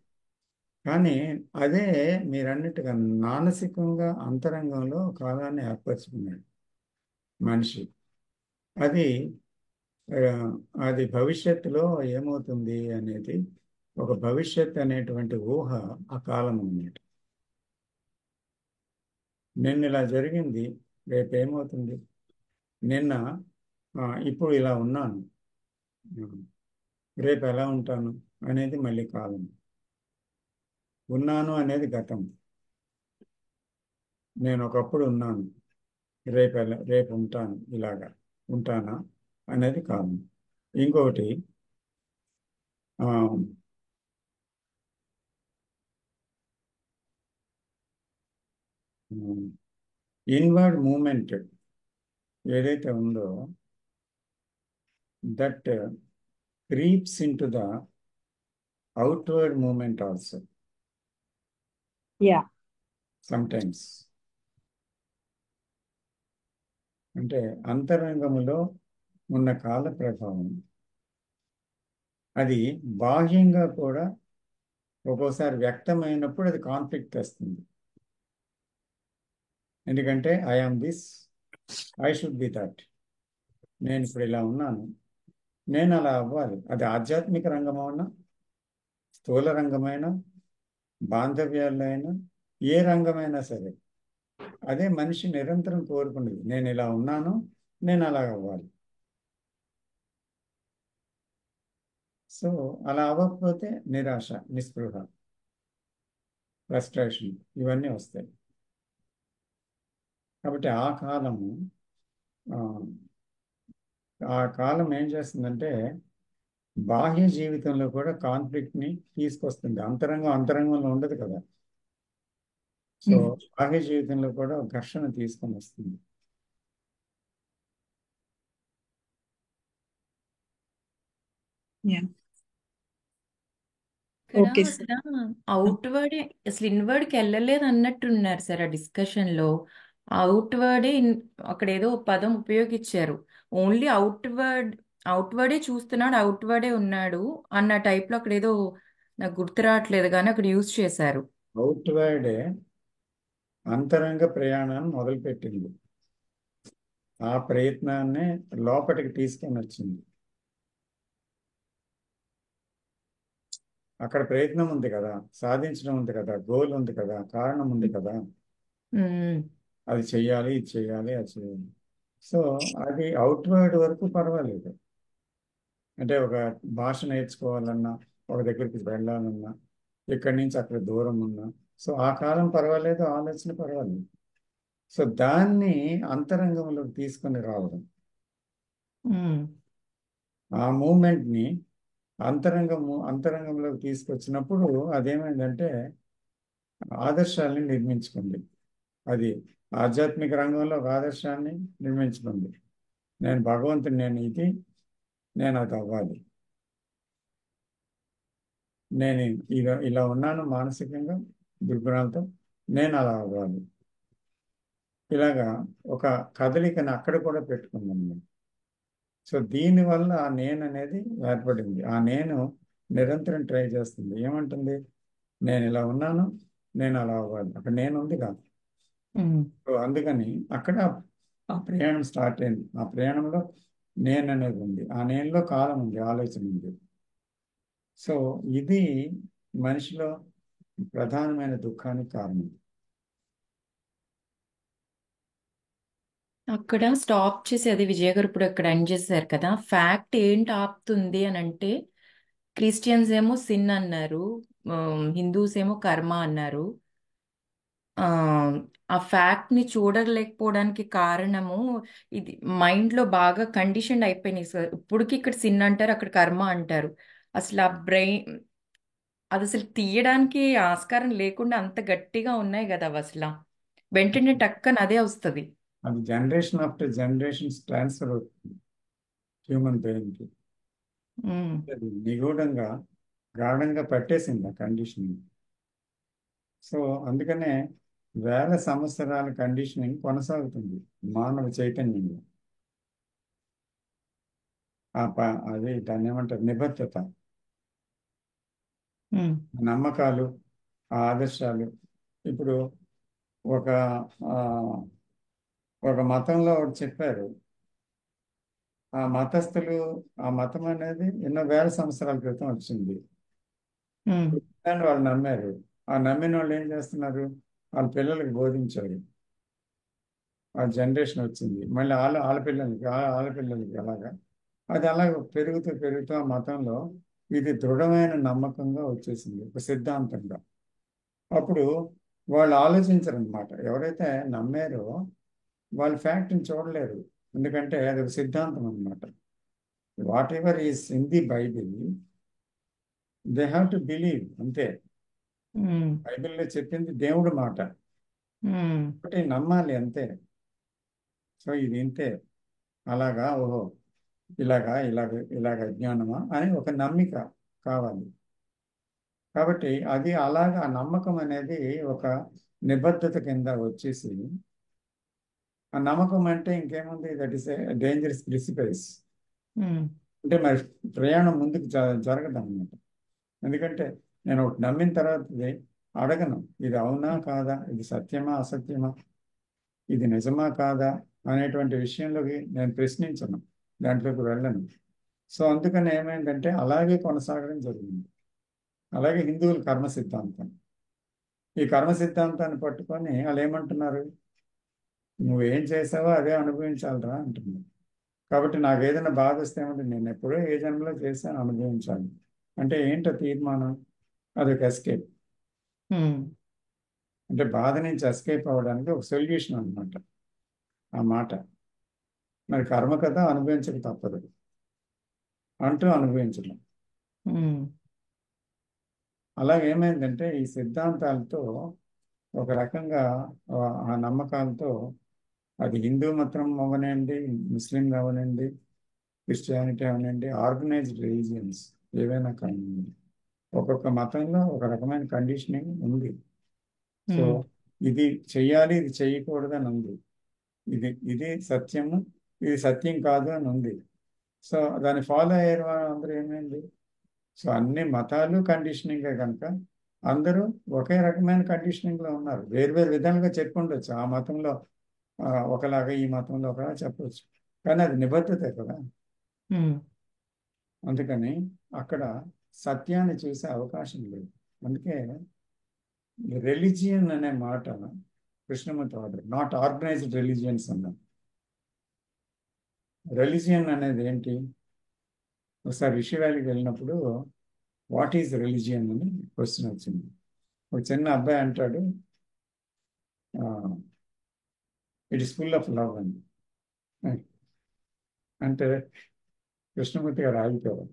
Speaker 1: కానీ అదే మీరు అన్నట్టుగా మానసికంగా అంతరంగంలో కాలాన్ని ఏర్పరచుకున్నాడు మనిషి. అది భవిష్యత్తులో ఏమవుతుంది అనేది ఒక భవిష్యత్ అనేటువంటి ఊహ ఆ కాలం అన్నమాట. నిన్న ఇలా జరిగింది, రేపు ఏమవుతుంది? నిన్న ఇప్పుడు ఇలా ఉన్నాను, రేపు ఎలా ఉంటాను అనేది మళ్ళీ కాలం. ఉన్నాను అనేది గతం. నేను ఒకప్పుడు ఉన్నాను, రేపు ఉంటాను, ఇలాగా ఉంటానా అనేది కాలం. ఇంకొకటి ఇన్వర్డ్ మూమెంట్ ఏదైతే ఉందో that creeps into the outward moment also
Speaker 8: yeah
Speaker 1: sometimes. అంటే అంతరంగములో ఉన్న కాల ప్రభావం అది బాహ్యంగా కూడా ఒక్కోసారి వ్యక్తమైనప్పుడు అది కాన్ఫ్లిక్ట్ వస్తుంది. ఎందుకంటే I am this, I should be that. నేను ఇప్పుడు ఇలా ఉన్నాను, నేను అలా అవ్వాలి. అది ఆధ్యాత్మిక రంగమైనా, స్థూల రంగమైనా, బాంధవ్యాల్లో అయినా, ఏ రంగమైనా సరే అదే మనిషి నిరంతరం కోరుకునేది. నేను ఇలా ఉన్నాను, నేను అలా అవ్వాలి. సో అలా అవ్వకపోతే నిరాశ, నిస్పృహ, ఫ్రస్ట్రేషన్ ఇవన్నీ వస్తాయి. కాబట్టి ఆ కాలం ఏం చేస్తుందంటే బాహ్య జీవితంలో కూడా కాన్ఫ్లిక్ట్ని తీసుకొస్తుంది. అంతరంగంలో ఉండదు కదా. సో బాహ్య జీవితంలో కూడా ఘర్షణ తీసుకొని వస్తుంది.
Speaker 8: యా
Speaker 2: ఇక్కడ
Speaker 8: ఓకే
Speaker 2: అసలు అవుట్వర్డ్ అసలు ఇన్వర్డ్కి వెళ్ళలేదు అన్నట్టున్నారు సార్ ఆ డిస్కషన్ లో. అవుట్వర్డే అక్కడ ఏదో పదం ఉపయోగించారు. ఓన్లీ అవుట్వర్డే చూస్తున్నాడు, అవుట్వర్డే ఉన్నాడు అన్న టైప్ లో అక్కడ ఏదో నాకు గుర్తు రావట్లేదు కానీ అక్కడ యూజ్ చేశారు.
Speaker 1: అవుట్వర్డే అంతరంగ ప్రయాణాన్ని మొదలుపెట్టింది. ఆ ప్రయత్నాన్ని లోపలికి తీసుకొని వచ్చింది. అక్కడ ప్రయత్నం ఉంది కదా, సాధించడం ఉంది కదా, గోల్ ఉంది కదా, కారణం ఉంది కదా. అది చెయ్యాలి, ఇది చెయ్యాలి, అది చేయాలి. సో అది అవుట్వర్డ్ వరకు పర్వాలేదు. అంటే ఒక భాష నేర్చుకోవాలన్నా, ఒక దగ్గరికి వెళ్ళాలన్నా, ఇక్కడి నుంచి అక్కడ దూరం ఉన్నా, సో ఆ కాలం పర్వాలేదు, ఆలోచన పర్వాలేదు. సో దాన్ని అంతరంగంలోకి తీసుకొని రావడం, ఆ మూమెంట్ని అంతరంగంలోకి తీసుకొచ్చినప్పుడు అదేమైందంటే ఆదర్శాలని నిర్మించుకుంది. అది ఆధ్యాత్మిక రంగంలో ఒక ఆదర్శాన్ని నిర్మించుకుంది. నేను భగవంతుని, నేను అది అవ్వాలి, నేను ఇలా ఉన్నాను మానసికంగా దుర్గుణాలతో, నేను అలా అవ్వాలి. ఇలాగా ఒక కదలికను అక్కడ కూడా పెట్టుకున్నాను. సో దీనివల్ల ఆ నేను అనేది ఏర్పడింది. ఆ నేను నిరంతరం ట్రై చేస్తుంది. ఏమంటుంది? నేను ఇలా ఉన్నాను, నేను అలా అవ్వాలి. అక్కడ నేను ఉందిగా. సో అందుకని అక్కడ ఆ ప్రయాణం స్టార్ట్ అయింది. ఆ ప్రయాణంలో నేను అనేది ఉంది, ఆ నేనులో కాలం ఉంది, ఆలోచన ఉంది. సో ఇది మనిషిలో ప్రధానమైన దుఃఖానికి కారణం.
Speaker 2: అక్కడ స్టాప్ చేసి అది విజయ్ గారు ఇప్పుడు ఇక్కడ ఎండ్ చేశారు కదా. ఫ్యాక్ట్ ఏంటి ఆపుతుంది అని అంటే క్రిస్టియన్స్ ఏమో సిన్ అన్నారు, హిందూస్ ఏమో కర్మ అన్నారు. ఆ ఫ్యాక్ట్ ని చూడలేకపోవడానికి కారణము ఇది మైండ్ లో బాగా కండిషన్ అయిపోయినాయి సార్. ఇప్పటికి ఇక్కడ సిన్ అంటారు, అక్కడ కర్మ అంటారు. అసలు ఆ బ్రెయిన్ అది అసలు తీయడానికి ఆస్కారం లేకుండా అంత గట్టిగా ఉన్నాయి కదా అవి. అసలు వెంటనే టక్కన అదే వస్తుంది.
Speaker 1: అది జనరేషన్ ఆఫ్టర్ జనరేషన్స్ ట్రాన్స్ఫర్ అవుతుంది హ్యూమన్ బ్రెయిన్కి. అది నిగూఢంగా గాఢంగా పట్టేసింది ఆ కండిషన్. సో అందుకనే వేల సంవత్సరాల కండిషనింగ్ కొనసాగుతుంది మానవ చైతన్యంలో. అది దాన్ని ఏమంటారు, నిబద్ధత, నమ్మకాలు, ఆ ఆదర్శాలు. ఇప్పుడు ఒక మతంలో ఒకటి చెప్పారు, ఆ మతస్థులు, ఆ మతం అనేది ఎన్నో వేల సంవత్సరాల క్రితం వచ్చింది, వాళ్ళు నమ్మారు. ఆ నమ్మిన వాళ్ళు ఏం చేస్తున్నారు? వాళ్ళ పిల్లలకు బోధించారు. ఆ జనరేషన్ వచ్చింది, మళ్ళీ ఆడపిల్లలకి అలాగా అది అలాగ పెరుగుతూ ఆ మతంలో ఇది దృఢమైన నమ్మకంగా వచ్చేసింది, ఒక సిద్ధాంతంగా. అప్పుడు వాళ్ళు ఆలోచించరనమాట. ఎవరైతే నమ్మారో వాళ్ళు ఫ్యాక్ట్ని చూడలేరు, ఎందుకంటే అది ఒక సిద్ధాంతం అనమాట. What ever is in the Bible they have to believe, అంతే. బైబిల్లో చెప్పింది దేవుడి మాట.
Speaker 2: ఉమ్,
Speaker 1: ఒకటి నమ్మాలి అంతే. సో ఇది ఇంతే, అలాగా, ఓహో ఇలాగ అజ్ఞానమా అని ఒక నమ్మిక కావాలి. కాబట్టి అది అలాగా ఆ నమ్మకం అనేది ఒక నిబద్ధత కింద వచ్చేసి, ఆ నమ్మకం అంటే ఇంకేముంది, దట్ ఈస్ ఏ డేంజరస్ ప్రిసిపైస్.
Speaker 2: ఉమ్,
Speaker 1: అంటే మరి ప్రయాణం ముందుకు జరగదు అనమాట. ఎందుకంటే నేను ఒకటి నమ్మిన తర్వాత ఇది అడగను, ఇది అవునా కాదా, ఇది సత్యమా అసత్యమా, ఇది నిజమా కాదా అనేటువంటి విషయంలోకి నేను ప్రశ్నించను, దాంట్లోకి వెళ్ళను. సో అందుకని ఏమైందంటే అలాగే కొనసాగడం జరిగింది. అలాగే హిందువుల కర్మ సిద్ధాంతం, ఈ కర్మ సిద్ధాంతాన్ని పట్టుకొని వాళ్ళు ఏమంటున్నారు, నువ్వేం చేసావో అదే అనుభవించాలిరా అంటున్నారు. కాబట్టి నాకు ఏదైనా బాధ వస్తే ఏమంటే నేను ఎప్పుడో ఏ జన్మలో చేశాను, అనుభవించాలి అంటే ఏంటో తీర్మానం, అదొక ఎస్కేప్.
Speaker 2: ఉమ్,
Speaker 1: అంటే బాధ నుంచి ఎస్కేప్ అవ్వడానికి ఒక సొల్యూషన్ అన్నమాట ఆ మాట. మరి కర్మ కదా, అనుభవించక తప్పదు అంటూ అనుభవించడం.
Speaker 2: ఉమ్,
Speaker 1: అలాగేమైందంటే ఈ సిద్ధాంతాలతో ఒక రకంగా ఆ నమ్మకాలతో, అది హిందూ మతం అవనండి, ముస్లిం అవనండి, క్రిస్టియానిటీ అవనండి, ఆర్గనైజ్డ్ రిలీజియన్స్ ఏవైనా కానీ, ఒక్కొక్క మతంలో ఒక రకమైన కండిషనింగ్ ఉంది. సో
Speaker 2: ఉమ్,
Speaker 1: ఇది చెయ్యాలి, ఇది చేయకూడదు అని ఉంది, ఇది సత్యము, ఇది సత్యం కాదు అని ఉంది. సో దాన్ని ఫాలో అయ్యే అందరూ ఏమైంది, సో అన్ని మతాలు కండిషనింగే కనుక అందరూ ఒకే రకమైన కండిషనింగ్లో ఉన్నారు. వేరు విధాలుగా చెప్పుండొచ్చు, ఆ మతంలో ఒకలాగా, ఈ మతంలో ఒకలాగా చెప్పవచ్చు, కానీ అది నిబద్ధతే కదా.
Speaker 2: ఉమ్,
Speaker 1: అందుకని అక్కడ సత్యాన్ని చూసే అవకాశం లేదు. అందుకే రిలీజియన్ అనే మాట కృష్ణమూర్తి వాడారు, నాట్ ఆర్గనైజ్డ్ రిలీజియన్స్ అన్నారు. రిలీజియన్ అనేది ఏంటి, ఒకసారి రిషి వ్యాలీకి వెళ్ళినప్పుడు వాట్ ఈజ్ రిలీజియన్ అని క్వశ్చన్ వచ్చింది. ఒక చిన్న అబ్బాయి అంటాడు, it is full of love అని. అంటే కృష్ణమూర్తి గారు ఆగిపోయారు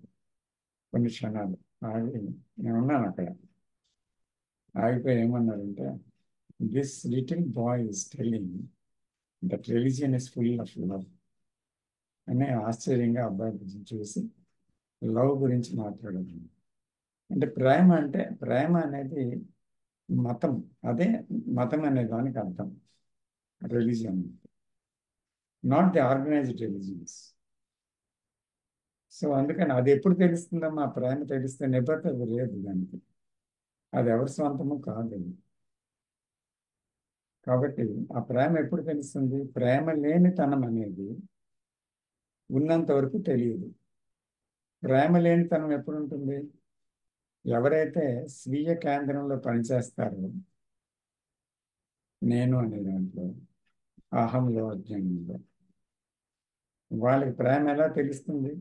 Speaker 1: కొన్ని క్షణాలు. ఆగి, నేను ఉన్నాను అక్కడ, ఆగిపోయి ఏమన్నారంటే, this little boy is telling that religion is full of love అని ఆశ్చర్యంగా అబ్బాయి గురించి చూసి లవ్ గురించి మాట్లాడారు. అంటే ప్రేమ అనేది మతం, అదే మతం అనే దానికి అర్థం religion, not the organised religions. So అందుకని అది ఎప్పుడు తెలుస్తుందమ్మా, ప్రేమ తెలిస్తే నిబద్ధత లేదు దానికి, అది ఎవరి స్వంతము కాదు. కాబట్టి ఆ ప్రేమ ఎప్పుడు తెలుస్తుంది, ప్రేమ లేనితనం అనేది ఉన్నంత వరకు తెలియదు. ప్రేమ లేనితనం ఎప్పుడు ఉంటుంది, ఎవరైతే స్వీయ కేంద్రంలో పనిచేస్తారో, నేను అనే దాంట్లో, అహంలో, అజ్ఞానంలో, వాళ్ళకి ప్రేమ ఎలా తెలుస్తుంది,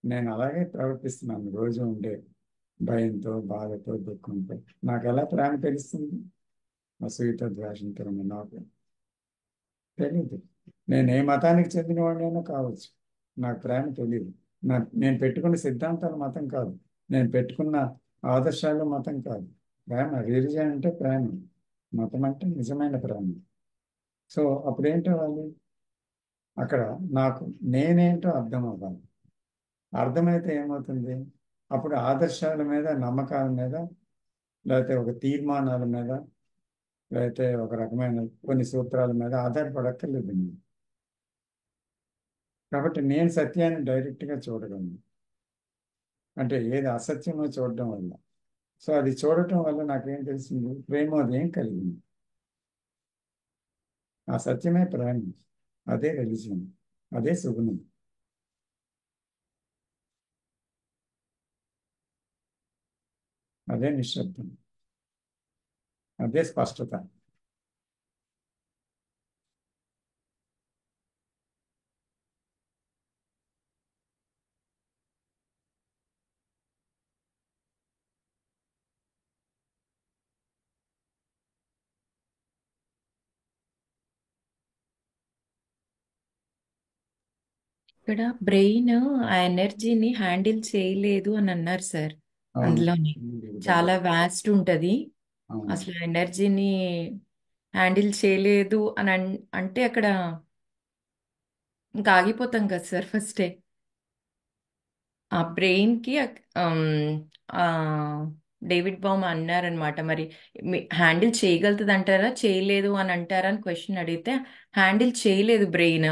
Speaker 1: నేను అలాగే ప్రవర్తిస్తున్నాను రోజు ఉండే భయంతో, బాధతో, దుఃఖంతో, నాకు ఎలా ప్రేమ తెలుస్తుంది, అసూయతో, ద్వేషంతో నాకు తెలియదు. నేను ఏ మతానికి చెందిన వాడినైనా కావచ్చు, నాకు ప్రేమ తెలియదు. నేను పెట్టుకున్న సిద్ధాంతాలు మతం కాదు, నేను పెట్టుకున్న ఆదర్శాలు మతం కాదు. ప్రేమ, రిలీజియన్ అంటే ప్రేమ, మతం అంటే నిజమైన ప్రేమ. సో అప్పుడు ఏంటో వాళ్ళు అక్కడ నాకు నేనేంటో అర్థం అవ్వాలి. అర్థమైతే ఏమవుతుంది, అప్పుడు ఆదర్శాల మీద, నమ్మకాల మీద, లేకపోతే ఒక తీర్మానాల మీద, లేకపోతే ఒక రకమైన కొన్ని సూత్రాల మీద ఆధారపడక్కర్లేదు నేను. కాబట్టి నేను సత్యాన్ని డైరెక్ట్గా చూడగలను, అంటే ఏది అసత్యమో చూడడం వల్ల. సో అది చూడటం వల్ల నాకేం తెలిసింది, ప్రేమోదయం కలిగింది. ఆ సత్యమే ప్రేమ, అదే రిలీజియన్, అదే సుగుణం. అదే నిశ్శబ్దం, అదే స్పష్టత.
Speaker 2: ఇక్కడ బ్రెయిన్ ఆ ఎనర్జీని హ్యాండిల్ చేయలేదు అని అన్నారు సార్.
Speaker 1: అవును,
Speaker 2: అందులోని చాలా వాస్ట్ ఉంటది.
Speaker 1: అవును.
Speaker 2: అసలు ఎనర్జీని
Speaker 9: హ్యాండిల్ చేయలేదు అని అంటే అక్కడ ఇంకా ఆగిపోతాం కదా సార్ ఫస్టే. ఆ బ్రెయిన్కి డేవిడ్ బామ్ అన్నారనమాట. మరి హ్యాండిల్ చేయగలుగుతుంది అంటారా చేయలేదు అని అంటారా అని క్వశ్చన్ అడిగితే హ్యాండిల్ చేయలేదు బ్రెయిన్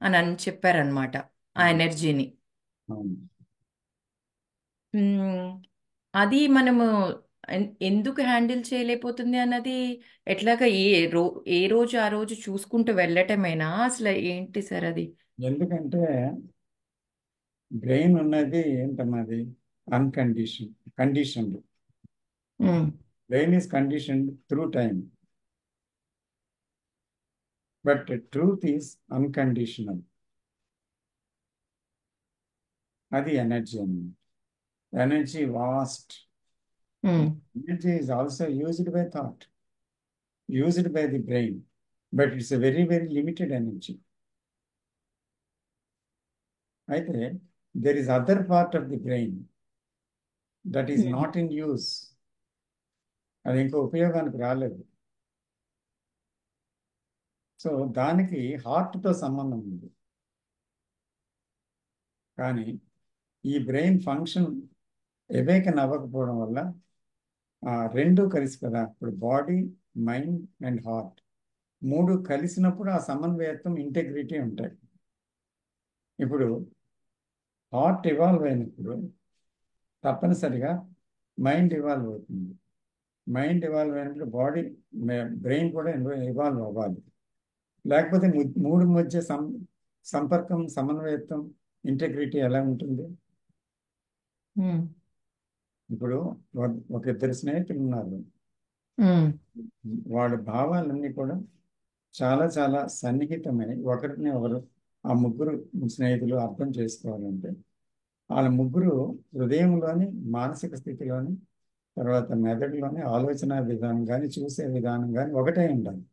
Speaker 9: అని చెప్పారనమాట ఆ ఎనర్జీని.
Speaker 1: అవును.
Speaker 9: అది మనము ఎందుకు హ్యాండిల్ చేయలేకపోతుంది అన్నది ఎట్లాగా ఏ రోజు ఆ రోజు చూసుకుంటూ వెళ్ళటమేనా అసలు ఏంటి సార్ అది?
Speaker 1: ఎందుకంటే బ్రెయిన్ ఉన్నది ఏంటన్నది conditioned. Brain is conditioned through time, but truth is unconditional. అది ఎనర్జీ అన్నమాట. Energy vast. Energy is also used by thought, used by the brain, but it's a very, very limited energy. అయితే there is other part of the brain that is not in use. అది ఇంకో ఉపయోగానికి రాలేదు. సో దానికి హార్ట్తో సంబంధం ఉంది. కానీ ఈ బ్రెయిన్ ఫంక్షన్ ఎవేకన్ అవ్వకపోవడం వల్ల రెండు కలిసి కదా, ఇప్పుడు బాడీ, మైండ్ అండ్ హార్ట్ మూడు కలిసినప్పుడు ఆ సమన్వయత్వం, ఇంటెగ్రిటీ ఉంటాయి. ఇప్పుడు హార్ట్ ఇవాల్వ్ అయినప్పుడు తప్పనిసరిగా మైండ్ ఇవాల్వ్ అవుతుంది. మైండ్ ఇవాల్వ్ అయినప్పుడు బాడీ, బ్రెయిన్ కూడా ఇవాల్వ్ అవ్వాలి. లేకపోతే మూడు మధ్య సంపర్కం, సమన్వయత్వం, ఇంటెగ్రిటీ ఎలా ఉంటుంది? ఇప్పుడు ఒక ఇద్దరు స్నేహితులు ఉన్నారు. వాళ్ళ భావాలన్నీ కూడా చాలా చాలా సన్నిహితమై ఒకరిని ఒకరు, ఆ ముగ్గురు స్నేహితులు అర్థం చేసుకోవాలంటే వాళ్ళ ముగ్గురు హృదయంలోని, మానసిక స్థితిలోని, తర్వాత మెదడులోని ఆలోచన విధానం కానీ, చూసే విధానం కానీ ఒకటే ఉండాలి.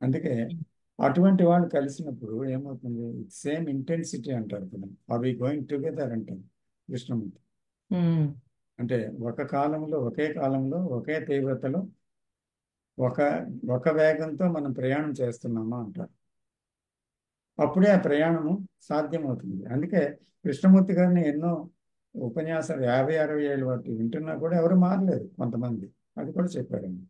Speaker 1: అందుకే అటువంటి వాళ్ళు కలిసినప్పుడు ఏమవుతుంది? సేమ్ ఇంటెన్సిటీ అంటారు కదా, అవి గోయింగ్ టుగెదర్ అంటారు కృష్ణమూర్తి. అంటే ఒకే కాలంలో ఒకే తీవ్రతలో ఒక వేగంతో మనం ప్రయాణం చేస్తున్నామా అంటారు. అప్పుడే ఆ ప్రయాణము సాధ్యమవుతుంది. అందుకే కృష్ణమూర్తి గారిని ఎన్నో ఉపన్యాసాలు 50-60 ఏళ్ళు వాటి వింటున్నా కూడా ఎవరు మారలేదు. కొంతమంది అది కూడా చెప్పారండి.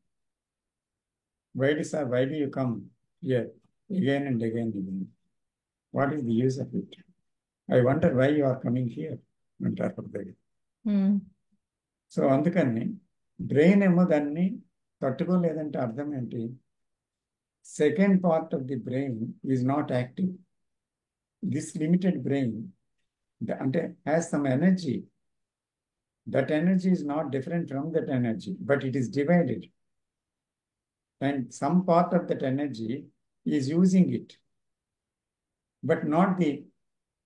Speaker 1: Why do you come here again and again? What is the use of it? I wonder why you are coming here అంటారు ఒక దగ్గర. సో అందుకని బ్రెయిన్ ఏమో దాన్ని తట్టుకోలేదంటే అర్థం ఏంటి? Second part of the brain is not active. This limited brain అంటే has some energy. That energy is not different from that energy, but it is divided, and some part of that energy is using it, but not the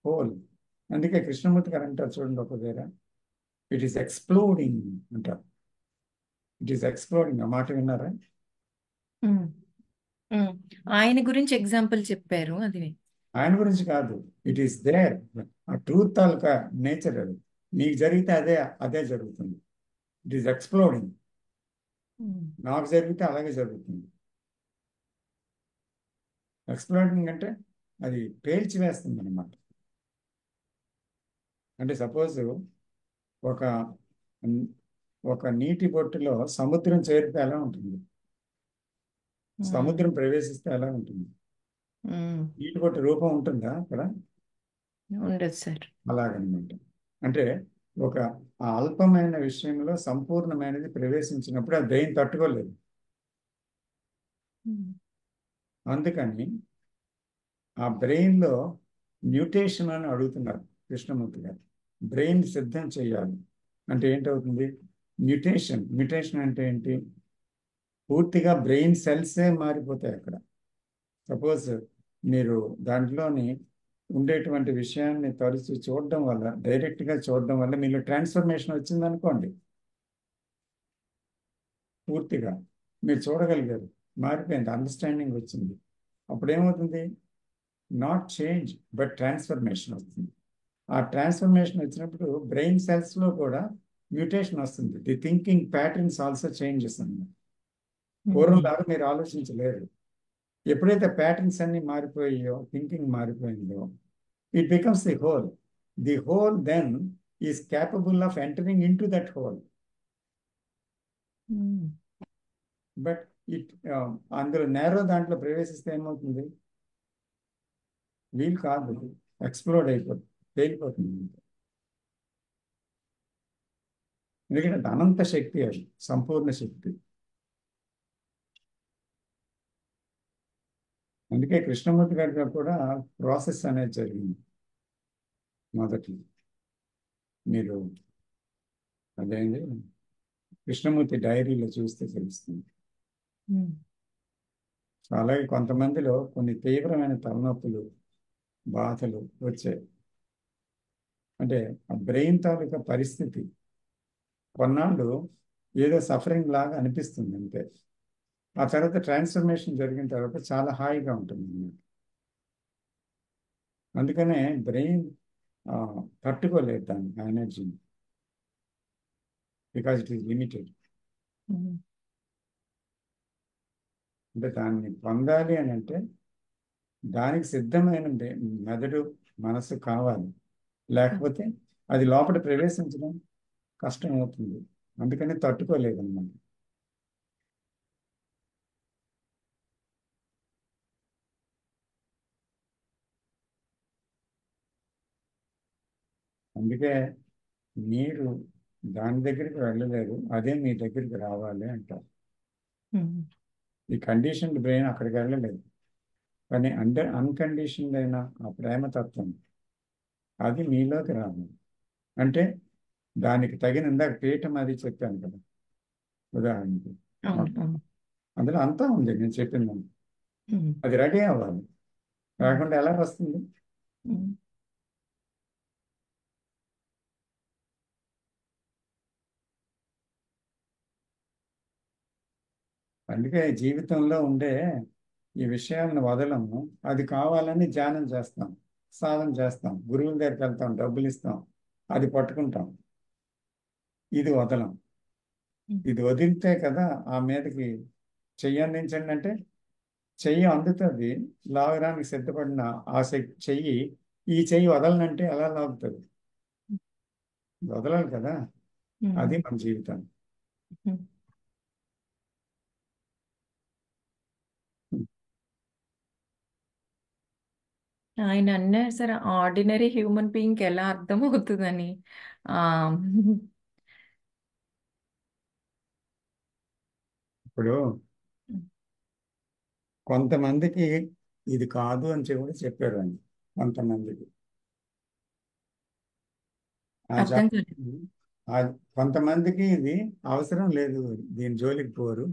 Speaker 1: whole. అందుకే కృష్ణమూర్తి గారు అంటారు చూడండి ఒక దగ్గర, ఇట్ ఈస్ ఎక్స్ప్లోడింగ్ అంటారు. It is exploding. ఆ మాట విన్నారా?
Speaker 9: ఆయన గురించి ఎగ్జాంపుల్ చెప్పారు. అది
Speaker 1: ఆయన గురించి కాదు, ఇట్ ఈస్ దేర్. ఆ ట్రూత్ తాలూకా నేచర్ అది. మీకు జరిగితే అదే జరుగుతుంది. It is exploding. నాకు జరిగితే అలాగే జరుగుతుంది. ఎక్స్ప్లోడింగ్ అంటే అది పేల్చి వేస్తుంది అనమాట. అంటే సపోజ్ ఒక నీటి బొట్టులో సముద్రం చేరితే ఎలా ఉంటుంది? సముద్రం ప్రవేశిస్తే ఎలా ఉంటుంది? నీటి బొట్టు రూపం ఉంటుందా అక్కడ?
Speaker 9: ఉండదు సార్.
Speaker 1: అలాగనమాట. అంటే ఒక అల్పమైన విషయంలో సంపూర్ణమైనది ప్రవేశించినప్పుడు ఆ బ్రెయిన్ తట్టుకోలేదు. అందుకని ఆ బ్రెయిన్లో మ్యూటేషన్ అని అడుగుతున్నారు కృష్ణమూర్తి గారు. బ్రెయిన్ సిద్ధం చేయాలి అంటే ఏంటవుతుంది? మ్యూటేషన్ అంటే ఏంటి? పూర్తిగా బ్రెయిన్ సెల్సే మారిపోతాయి అక్కడ. సపోజ్ మీరు దాంట్లోని ఉండేటువంటి విషయాన్ని తరచు చూడడం వల్ల, డైరెక్ట్గా చూడడం వల్ల మీలో ట్రాన్స్ఫర్మేషన్ వచ్చిందనుకోండి, పూర్తిగా మీరు చూడగలిగారు, మారిపోయింది, అండర్స్టాండింగ్ వచ్చింది. అప్పుడేమవుతుంది? నాట్ చేంజ్ బట్ ట్రాన్స్ఫర్మేషన్ వస్తుంది. ఆ ట్రాన్స్ఫర్మేషన్ వచ్చినప్పుడు బ్రెయిన్ సెల్స్లో కూడా మ్యూటేషన్ వస్తుంది. The thinking patterns also changes అన్నమాట. పూర్వంలాగా మీరు ఆలోచించలేరు. ఎప్పుడైతే ప్యాటర్న్స్ అన్ని మారిపోయాయో, థింకింగ్ మారిపోయిందో, it becomes the whole. The whole then is capable of entering in to that whole. But it అందులో నేరో దాంట్లో ప్రవేశిస్తే ఏమవుతుంది? వీలు కాదు, ఎక్స్ప్లోడ్ అయిపోతుంది, తేలిపోతుంది. ఎందుకంటే అది అనంత శక్తి, అది సంపూర్ణ శక్తి. అందుకే కృష్ణమూర్తి గారిలో కూడా ప్రాసెస్ అనేది జరిగింది. మొదటి మీరు అదేంటి కృష్ణమూర్తి డైరీలో చూస్తే తెలుస్తుంది. అలాగే కొంతమందిలో కొన్ని తీవ్రమైన తలనొప్పులు, బాధలు వచ్చాయి. అంటే ఆ బ్రెయిన్ తాలూకా పరిస్థితి కొన్నాళ్ళు ఏదో సఫరింగ్ లాగా అనిపిస్తుంది అంతే. ఆ తర్వాత ట్రాన్స్ఫర్మేషన్ జరిగిన తర్వాత చాలా హాయిగా ఉంటుంది అన్నమాట. అందుకనే బ్రెయిన్ తట్టుకోలేదు దాన్ని, ఆ ఎనర్జీని, బికాజ్ ఇట్ ఈస్ లిమిటెడ్. అంటే దాన్ని పొందాలి అని అంటే దానికి సిద్ధమైన మెదడు, మనసు కావాలి. లేకపోతే అది లోపల ప్రవేశించడం కష్టం అవుతుంది. అందుకని తట్టుకోలేదు అన్నమాట. అందుకే మీరు దాని దగ్గరికి వెళ్ళలేరు, అదే మీ దగ్గరికి రావాలి అంటారు. ఈ కండిషన్డ్ బ్రెయిన్ అక్కడికి వెళ్ళలేదు, కానీ అన్కండిషన్డ్ అయిన ఆ ప్రేమతత్వం అది మీలోకి రావాలి. అంటే దానికి తగిన, ఇందాక పీఠం అది చెప్పాను కదా ఉదాహరణకి, అందులో అంతా ఉంది నేను చెప్పిందని. అది రెడీ అవ్వాలి, రాకుండా ఎలా వస్తుంది? అందుకే జీవితంలో ఉండే ఈ విషయాలను వదలము. అది కావాలని ధ్యానం చేస్తాం, సాధన చేస్తాం, గురువుల దగ్గరికి వెళ్తాం, డబ్బులు ఇస్తాం, అది పట్టుకుంటాం. ఇది వదలం. ఇది వదిలితే కదా ఆ మీదకి చెయ్యి అందించండి అంటే చెయ్యి అందుతుంది. లాగడానికి సిద్ధపడిన ఆ చెయ్యి ఈ చెయ్యి వదలనంటే ఎలా లాగుతుంది? వదలాలి కదా. అది మన జీవితం.
Speaker 9: ఆయన అన్నారు సార్, ఆర్డినరీ హ్యూమన్ బీయింగ్ ఎలా అర్థమవుతుందని. ఆ,
Speaker 1: ఇప్పుడు కొంతమందికి ఇది కాదు అని కూడా చెప్పారు అండి. కొంతమందికి
Speaker 9: అర్థం కాలేదు.
Speaker 1: కొంతమందికి ఇది అవసరం లేదు, దీని జోలికి పోరు,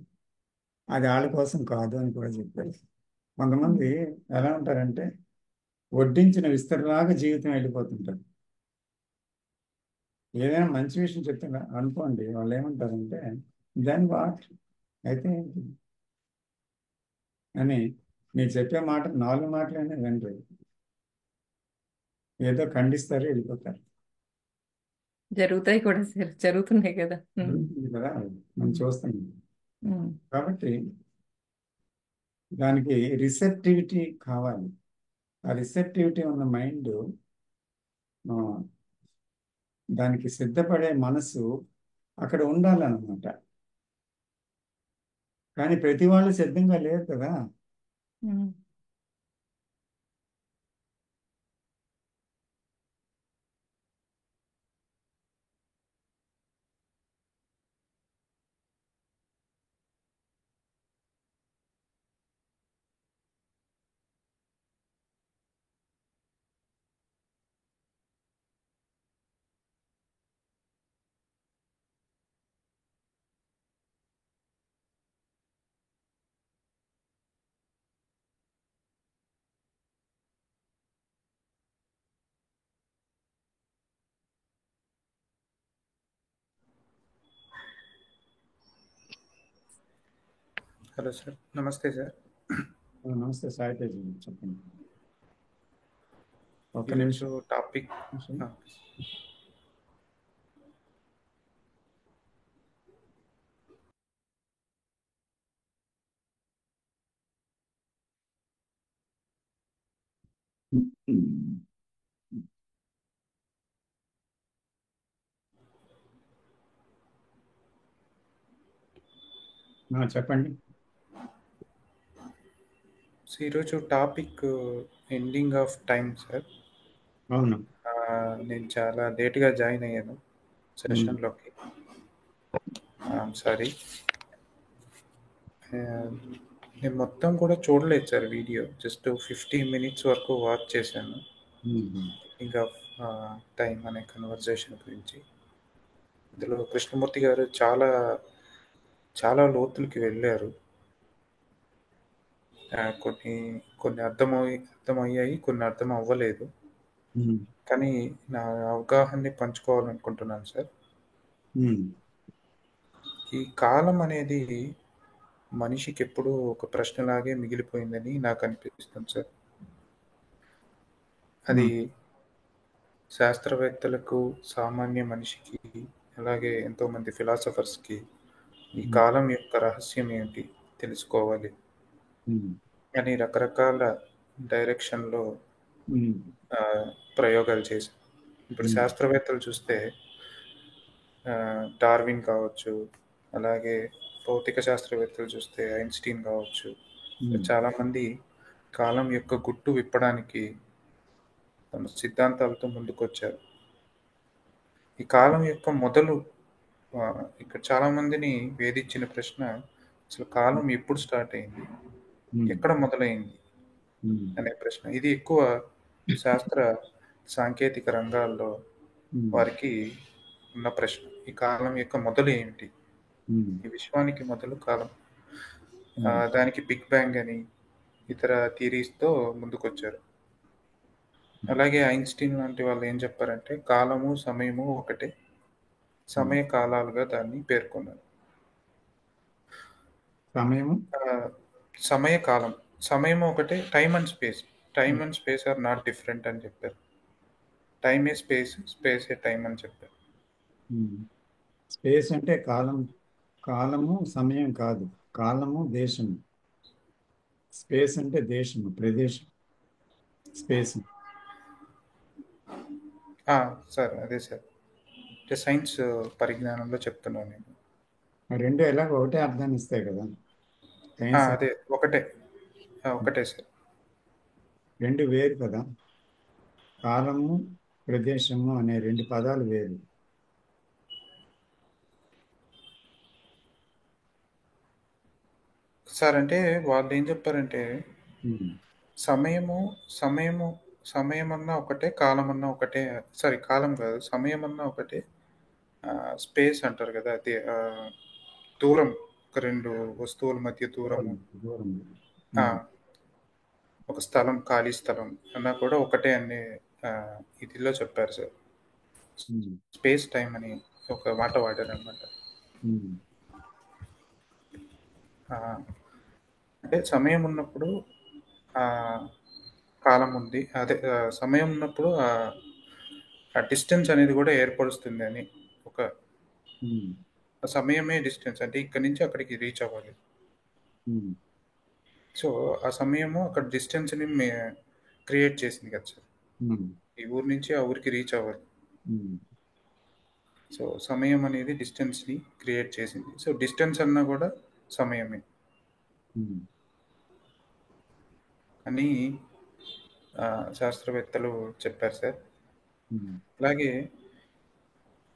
Speaker 1: అది వాళ్ళ కోసం కాదు అని కూడా చెప్పారు. కొంతమంది ఎలా ఉంటారంటే వడ్డించిన విస్తరలాగా జీవితం వెళ్ళిపోతుంటారు. ఏదైనా మంచి విషయం చెప్తున్నా అనుకోండి, వాళ్ళు ఏమంటారంటే దాని వాట్ అయితే ఏంటి అని మీరు చెప్పే మాట 4 మాటలైనా వినరు, ఏదో ఖండిస్తారు, వెళ్ళిపోతారు.
Speaker 9: జరుగుతాయి కూడా సార్, జరుగుతున్నాయి కదా.
Speaker 1: జరుగుతుంది కదా, మనం చూస్తున్నాం. కాబట్టి దానికి రిసెప్టివిటీ కావాలి. ఆ రిసెప్టివిటీ ఉన్న మైండ్, దానికి సిద్ధపడే మనసు అక్కడ ఉండాలన్నమాట. కానీ ప్రతి వాళ్ళు సిద్ధంగా లేరు కదా.
Speaker 5: హలో సార్, నమస్తే సార్.
Speaker 1: నమస్తే సాయి తేజ్, చెప్పండి. ఒక్క
Speaker 5: ఈరోజు
Speaker 1: నిమిషం.
Speaker 5: టాపిక్
Speaker 1: చెప్పండి.
Speaker 5: సో ఈరోజు topic ending of time sir.
Speaker 1: అవును.
Speaker 5: నేను చాలా లేట్గా జాయిన్ అయ్యాను సెషన్లోకి. సారీ. నేను మొత్తం కూడా చూడలేదు సార్ వీడియో. జస్ట్ 15 minutes వరకు వాచ్ చేశాను. ఎండింగ్ ఆఫ్ టైం అనే కన్వర్జేషన్ గురించి. ఇందులో కృష్ణమూర్తి గారు చాలా చాలా లోతులకి వెళ్ళారు. కొన్ని అర్థమయ్యాయి, కొన్ని అర్థం అవ్వలేదు. కానీ నా అవగాహనని పంచుకోవాలనుకుంటున్నాను సార్. ఈ కాలం అనేది మనిషికి ఎప్పుడూ ఒక ప్రశ్నలాగే మిగిలిపోయిందని నాకు అనిపిస్తుంది సార్. అది శాస్త్రవేత్తలకు, సామాన్య మనిషికి, అలాగే ఎంతోమంది ఫిలాసఫర్స్కి ఈ కాలం యొక్క రహస్యం ఏంటి తెలుసుకోవాలి అని రకరకాల డైరెక్షన్లో ప్రయోగాలు చేశారు. ఇప్పుడు శాస్త్రవేత్తలు చూస్తే డార్విన్ కావచ్చు, అలాగే భౌతిక శాస్త్రవేత్తలు చూస్తే ఐన్స్టీన్ కావచ్చు, చాలామంది కాలం యొక్క గుట్టు విప్పడానికి తమ సిద్ధాంతాలతో ముందుకొచ్చారు. ఈ కాలం యొక్క మొదలు ఇక్కడ చాలామందిని వేధించిన ప్రశ్న, అసలు కాలం ఎప్పుడు స్టార్ట్ అయింది, ఎక్కడ మొదలైంది అనే ప్రశ్న. ఇది ఎక్కువ శాస్త్ర సాంకేతిక రంగాల్లో వారికి ఉన్న ప్రశ్న. ఈ కాలం యొక్క మొదలు ఏమిటి, ఈ విశ్వానికి మొదలు కాలం. దానికి బిగ్ బ్యాంగ్ అని ఇతర థియరీస్తో ముందుకొచ్చారు. అలాగే ఐన్స్టీన్ లాంటి వాళ్ళు ఏం చెప్పారంటే కాలము సమయము ఒకటే, సమయ కాలాలుగా దాన్ని పేర్కొన్నారు. సమయ కాలం, సమయం ఒకటే, time and space are not different అని చెప్పారు. టైమ్ ఏ స్పేస్, స్పేస్ ఏ టైమ్ అని చెప్పారు.
Speaker 1: స్పేస్ అంటే కాలము సమయం కాదు, కాలము దేశము. స్పేస్ అంటే దేశము, ప్రదేశం. స్పేస్
Speaker 5: సార్ అదే సార్, అంటే సైన్స్ పరిజ్ఞానంలో చెప్తున్నాను నేను.
Speaker 1: రెండు ఎలాగ ఒకటే అర్థాన్ని ఇస్తాయి కదా.
Speaker 5: అదే ఒకటే సార్.
Speaker 1: రెండు వేరు కదా. కాలము ప్రదేశము అనే రెండు పదాలు వేరు.
Speaker 5: సార్ అంటే వాళ్ళు ఏం చెప్పారంటే సమయం అన్నా ఒకటే, కాలం అన్నా ఒకటే. సారీ, కాలం కాదు, సమయం అన్నా ఒకటే. స్పేస్ అంటారు కదా, అది దూరం, ఒక రెండు వస్తువుల మధ్య దూరము. ఒక స్థలం, ఖాళీ స్థలం అన్నా కూడా ఒకటే అనే ఇదిలో చెప్పారు సార్. స్పేస్ టైం అని ఒక మాట వాడారు అన్నమాట. అంటే సమయం ఉన్నప్పుడు కాలం ఉంది, అదే సమయం ఉన్నప్పుడు ఆ డిస్టెన్స్ అనేది కూడా ఏర్పరుస్తుంది అని. ఒక సమయమే డిస్టెన్స్, అంటే ఇక్కడి నుంచి అక్కడికి రీచ్ అవ్వాలి. సో ఆ సమయము అక్కడ డిస్టెన్స్ని క్రియేట్ చేసింది కదా సార్. ఈ ఊరి నుంచి ఆ ఊరికి రీచ్ అవ్వాలి. సో సమయం అనేది డిస్టెన్స్ని క్రియేట్ చేసింది. సో డిస్టెన్స్ అన్నా కూడా సమయమే అని శాస్త్రవేత్తలు చెప్పారు సార్. అలాగే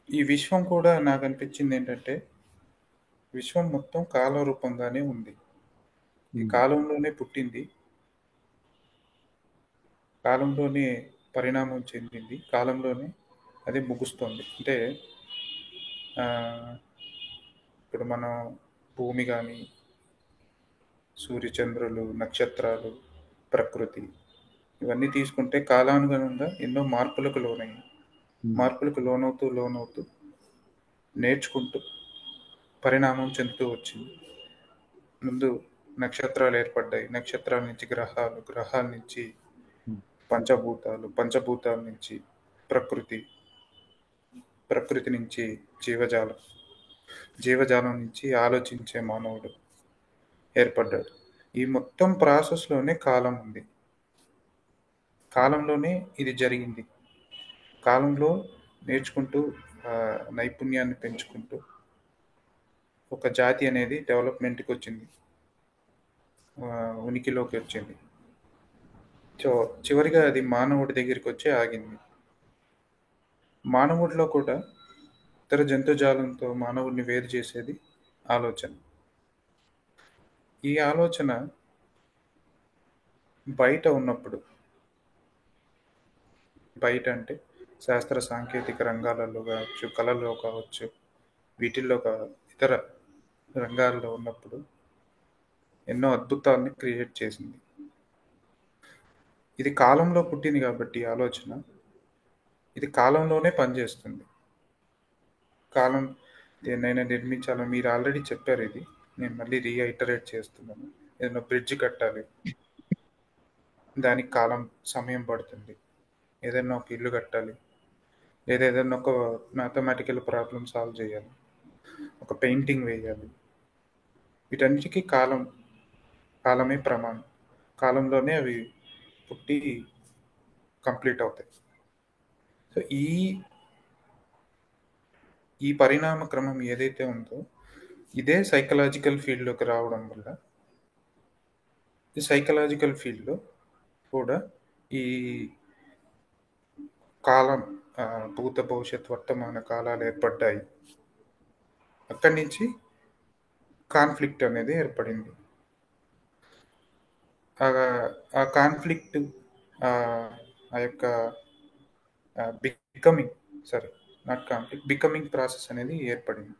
Speaker 5: ఈ విశ్వం కూడా నాకు అనిపించింది ఏంటంటే, విశ్వం మొత్తం కాలరూపంగానే ఉంది. ఈ కాలంలోనే పుట్టింది, కాలంలోనే పరిణామం చెందింది, కాలంలోనే అది ముగుస్తుంది. అంటే ఇప్పుడు మనం భూమి కానీ, సూర్యచంద్రులు, నక్షత్రాలు, ప్రకృతి, ఇవన్నీ తీసుకుంటే కాలానుగుణంగా ఎన్నో మార్పులకు లోనయ్యాయి. మార్పులకు లోనవుతూ నేర్చుకుంటూ పరిణామం చెందుతూ వచ్చింది. ముందు నక్షత్రాలు ఏర్పడ్డాయి, నక్షత్రాల నుంచి గ్రహాలు, గ్రహాల నుంచి పంచభూతాలు, పంచభూతాల నుంచి ప్రకృతి నుంచి జీవజాలం, జీవజాలం నుంచి ఆలోచించే మానవుడు ఏర్పడ్డాడు. ఈ మొత్తం ప్రాసెస్లోనే కాలం ఉంది. కాలంలోనే ఇది జరిగింది. కాలంలో నేర్చుకుంటూ నైపుణ్యాన్ని పెంచుకుంటూ ఒక జాతి అనేది డెవలప్మెంట్కి వచ్చింది, ఉనికిలోకి వచ్చింది. సో చివరిగా అది మానవుడి దగ్గరికి వచ్చి ఆగింది. మానవుడిలో కూడా ఇతర జంతుజాలంతో మానవుడిని వేరు చేసేది ఆలోచన. ఈ ఆలోచన బయట ఉన్నప్పుడు, బయట అంటే శాస్త్ర సాంకేతిక రంగాలలో కావచ్చు, కళల్లో కావచ్చు, వీటిల్లో ఇతర రంగాల్లో ఉన్నప్పుడు ఎన్నో అద్భుతాన్ని క్రియేట్ చేసింది. ఇది కాలంలో పుట్టింది కాబట్టి ఈ ఆలోచన ఇది కాలంలోనే పనిచేస్తుంది. కాలం దేన్నైనా నిర్మించాలని మీరు ఆల్రెడీ చెప్పారు, ఇది నేను మళ్ళీ రీఐటరేట్ చేస్తున్నాను. ఏదైనా బ్రిడ్జ్ కట్టాలి, దానికి కాలం సమయం పడుతుంది. ఏదైనా ఒక ఇల్లు కట్టాలి, లేదా ఏదైనా ఒక మ్యాథమెటికల్ ప్రాబ్లం సాల్వ్ చేయాలి, ఒక పెయింటింగ్ వేయాలి, వీటన్నిటికీ కాలమే ప్రమాణం. కాలంలోనే అవి పుట్టి కంప్లీట్ అవుతాయి. సో ఈ పరిణామ క్రమం ఏదైతే ఉందో ఇదే సైకలాజికల్ ఫీల్డ్లోకి రావడం వల్ల ఈ సైకలాజికల్ ఫీల్డ్లో కూడా ఈ కాలం, భూత భవిష్యత్ వర్తమాన కాలాలు ఏర్పడ్డాయి. అక్కడి నుంచి కాన్ఫ్లిక్ట్ అనేది ఏర్పడింది. ఆ కాన్ఫ్లిక్ట్, ఆ యొక్క బికమింగ్ ప్రాసెస్ అనేది ఏర్పడింది.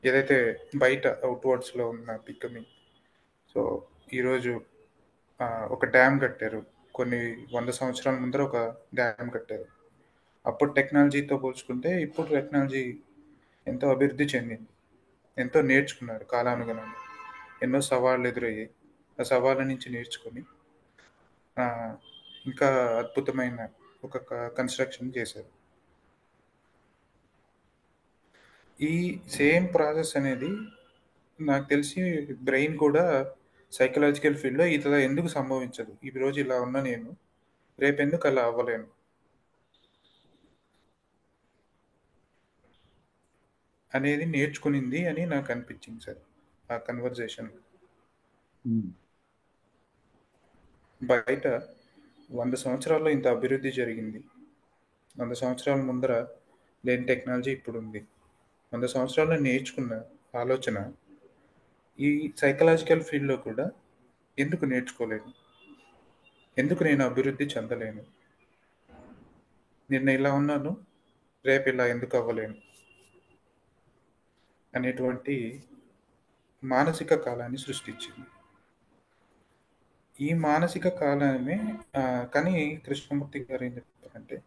Speaker 5: ఏదైతే బయట అవుట్వర్డ్స్లో ఉన్న బికమింగ్. సో ఈరోజు ఒక డ్యామ్ కట్టారు, కొన్ని 100 సంవత్సరాల ముందర ఒక డ్యామ్ కట్టారు. అప్పుడు టెక్నాలజీతో పోల్చుకుంటే ఇప్పుడు టెక్నాలజీ ఎంతో అభివృద్ధి చెందింది, ఎంతో నేర్చుకున్నారు. కాలానుగుణంగా ఎన్నో సవాళ్ళు ఎదురయ్యాయి. ఆ సవాళ్ళ నుంచి నేర్చుకొని ఇంకా అద్భుతమైన ఒక కన్స్ట్రక్షన్ చేశారు. ఈ సేమ్ ప్రాసెస్ అనేది నాకు తెలిసి బ్రెయిన్ కూడా సైకలాజికల్ ఫీల్డ్లో ఇట్లా ఎందుకు సంభవించదు, ఈ రోజు ఇలా ఉన్నా నేను రేపు ఎందుకు అలా అవ్వలేను అనేది నేర్చుకునింది అని నాకు అనిపించింది సార్ ఆ కన్వర్జేషన్. బయట 100 సంవత్సరాల్లో ఇంత అభివృద్ధి జరిగింది, 100 సంవత్సరాల ముందర లేని టెక్నాలజీ ఇప్పుడు ఉంది. 100 సంవత్సరాల్లో నేర్చుకున్న ఆలోచన ఈ సైకలాజికల్ ఫీల్డ్లో కూడా ఎందుకు నేర్చుకోలేను, ఎందుకు నేను అభివృద్ధి చెందలేను, నిన్న ఇలా ఉన్నాను రేపు ఇలా ఎందుకు అవ్వలేను అనేటువంటి మానసిక కాలాన్ని సృష్టించింది. ఈ మానసిక కాలమే కానీ కృష్ణమూర్తి గారు ఏం చెప్తారంటే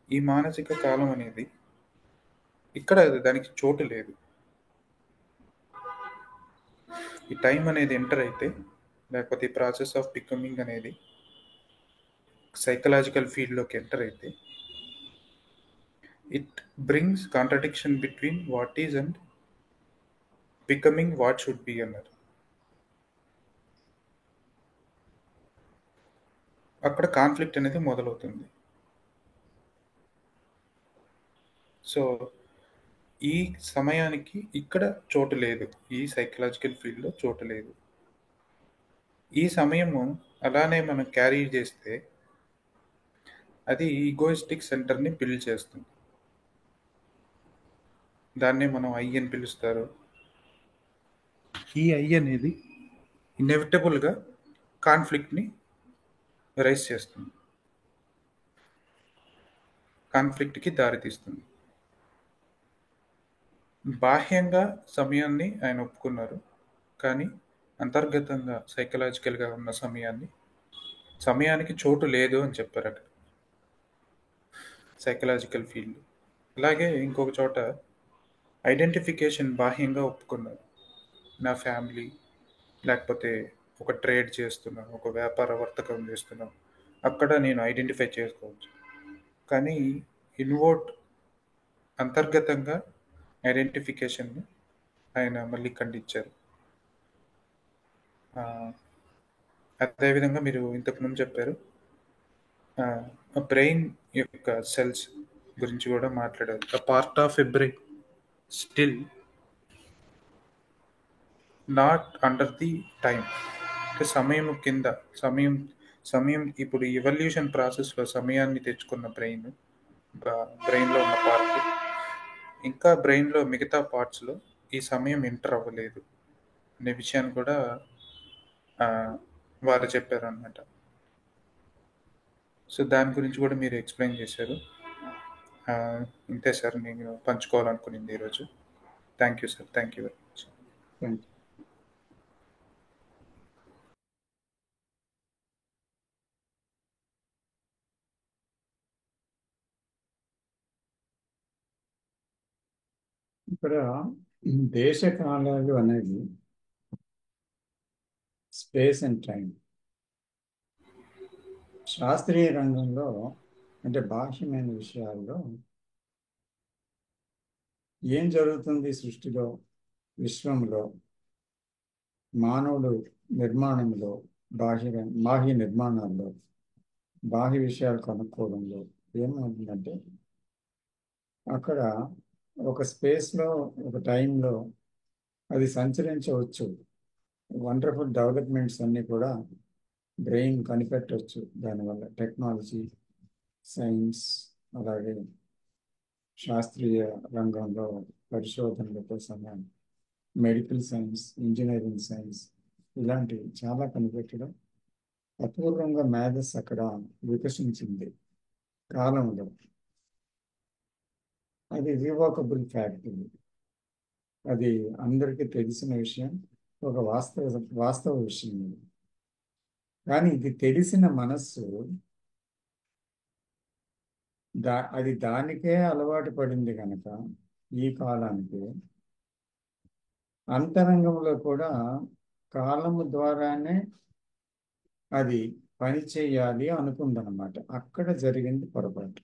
Speaker 5: ఈ మానసిక కాలం అనేది ఇక్కడ దానికి చోటు లేదు. ఈ టైం అనేది ఎంటర్ అయితే, లేకపోతే ఈ ప్రాసెస్ ఆఫ్ బికమింగ్ అనేది సైకలాజికల్ ఫీల్డ్లోకి ఎంటర్ అయితే, it brings contradiction between what is and becoming what should be అన్నారు. అక్కడ కాన్ఫ్లిక్ట్ అనేది మొదలవుతుంది. సో ఈ సమయానికి ఇక్కడ చోటు లేదు, ఈ సైకలాజికల్ ఫీల్డ్లో చోటు లేదు. ఈ సమయము అలానే మనం క్యారీ చేస్తే అది ఈగోయిస్టిక్ సెంటర్ని బిల్డ్ చేస్తుంది. దాన్నే మనం ఐ అని పిలుస్తారు. ఈ ఐ అనేది ఇన్ఎవిటబుల్గా కాన్ఫ్లిక్ట్ని రైజ్ చేస్తుంది, కాన్ఫ్లిక్ట్కి దారితీస్తుంది. బాహ్యంగా సమయాన్ని ఆయన ఒప్పుకున్నారు, కానీ అంతర్గతంగా సైకలాజికల్గా ఉన్న సమయానికి చోటు లేదు అని చెప్పారు అక్కడ సైకలాజికల్ ఫీల్డ్. అలాగే ఇంకొక చోట ఐడెంటిఫికేషన్ బాహ్యంగా ఒప్పుకున్నారు. నా ఫ్యామిలీ, లేకపోతే ఒక ట్రేడ్ చేస్తున్నాను, ఒక వ్యాపార వర్తకం చేస్తున్నాను, అక్కడ నేను ఐడెంటిఫై చేసుకోవచ్చు. కానీ ఇన్వర్ట్ అంతర్గతంగా ఐడెంటిఫికేషన్ని ఆయన మళ్ళీ ఖండించారు. అదేవిధంగా మీరు ఇంతకుముందు చెప్పారు బ్రెయిన్ యొక్క సెల్స్ గురించి కూడా మాట్లాడారు. A part of a brain still not under the time. అంటే సమయం కింద సమయం ఇప్పుడు ఎవల్యూషన్ ప్రాసెస్లో సమయాన్ని తెచ్చుకున్న బ్రెయిన్లో ఉన్న పార్ట్ ఇంకా బ్రెయిన్లో మిగతా పార్ట్స్లో ఈ సమయం ఎంటర్ అవ్వలేదు అనే విషయాన్ని కూడా ఆ, వారు చెప్పారు అనమాట. సో దాని గురించి కూడా మీరు ఎక్స్ప్లెయిన్ చేశారు. ఆ, ఇంతే సార్ నేను పంచుకోవాలనుకునింది ఈరోజు. Thank you sir. Thank you very much.
Speaker 1: Thank you. ఇక్కడ దేశ కాలాలు అనేది స్పేస్ అండ్ టైం శాస్త్రీయ రంగంలో అంటే బాహ్యమైన విషయాల్లో ఏం జరుగుతుంది సృష్టిలో, విశ్వంలో, మానవుడు నిర్మాణంలో, బాహ్య నిర్మాణాల్లో, బాహ్య విషయాలు కనుక్కోవడంలో ఏమవుతుందంటే అక్కడ ఒక స్పేస్లో ఒక టైంలో అది సంచరించవచ్చు. వండర్ఫుల్ డెవలప్మెంట్స్ అన్నీ కూడా బ్రెయిన్ కనిపెట్టవచ్చు. దానివల్ల టెక్నాలజీ, సైన్స్, అలాగే శాస్త్రీయ రంగంలో పరిశోధనలతో సహా మెడికల్ సైన్స్, ఇంజనీరింగ్ సైన్స్ ఇలాంటివి చాలా కనిపెట్టడం అపూర్వంగా మేధస్ అక్కడ వికసించింది కాలంలో. అది రివోకబుల్ ఫ్యాక్ట్. అది అందరికీ తెలిసిన విషయం, ఒక వాస్తవ విషయం ఇది. కానీ ఇది తెలిసిన మనస్సు అది దానికే అలవాటు పడింది కనుక ఈ కాలానికి అంతరంగంలో కూడా కాలము ద్వారానే అది పని చేయాలి అనుకుందనమాట. అక్కడ జరిగింది పొరపాటు.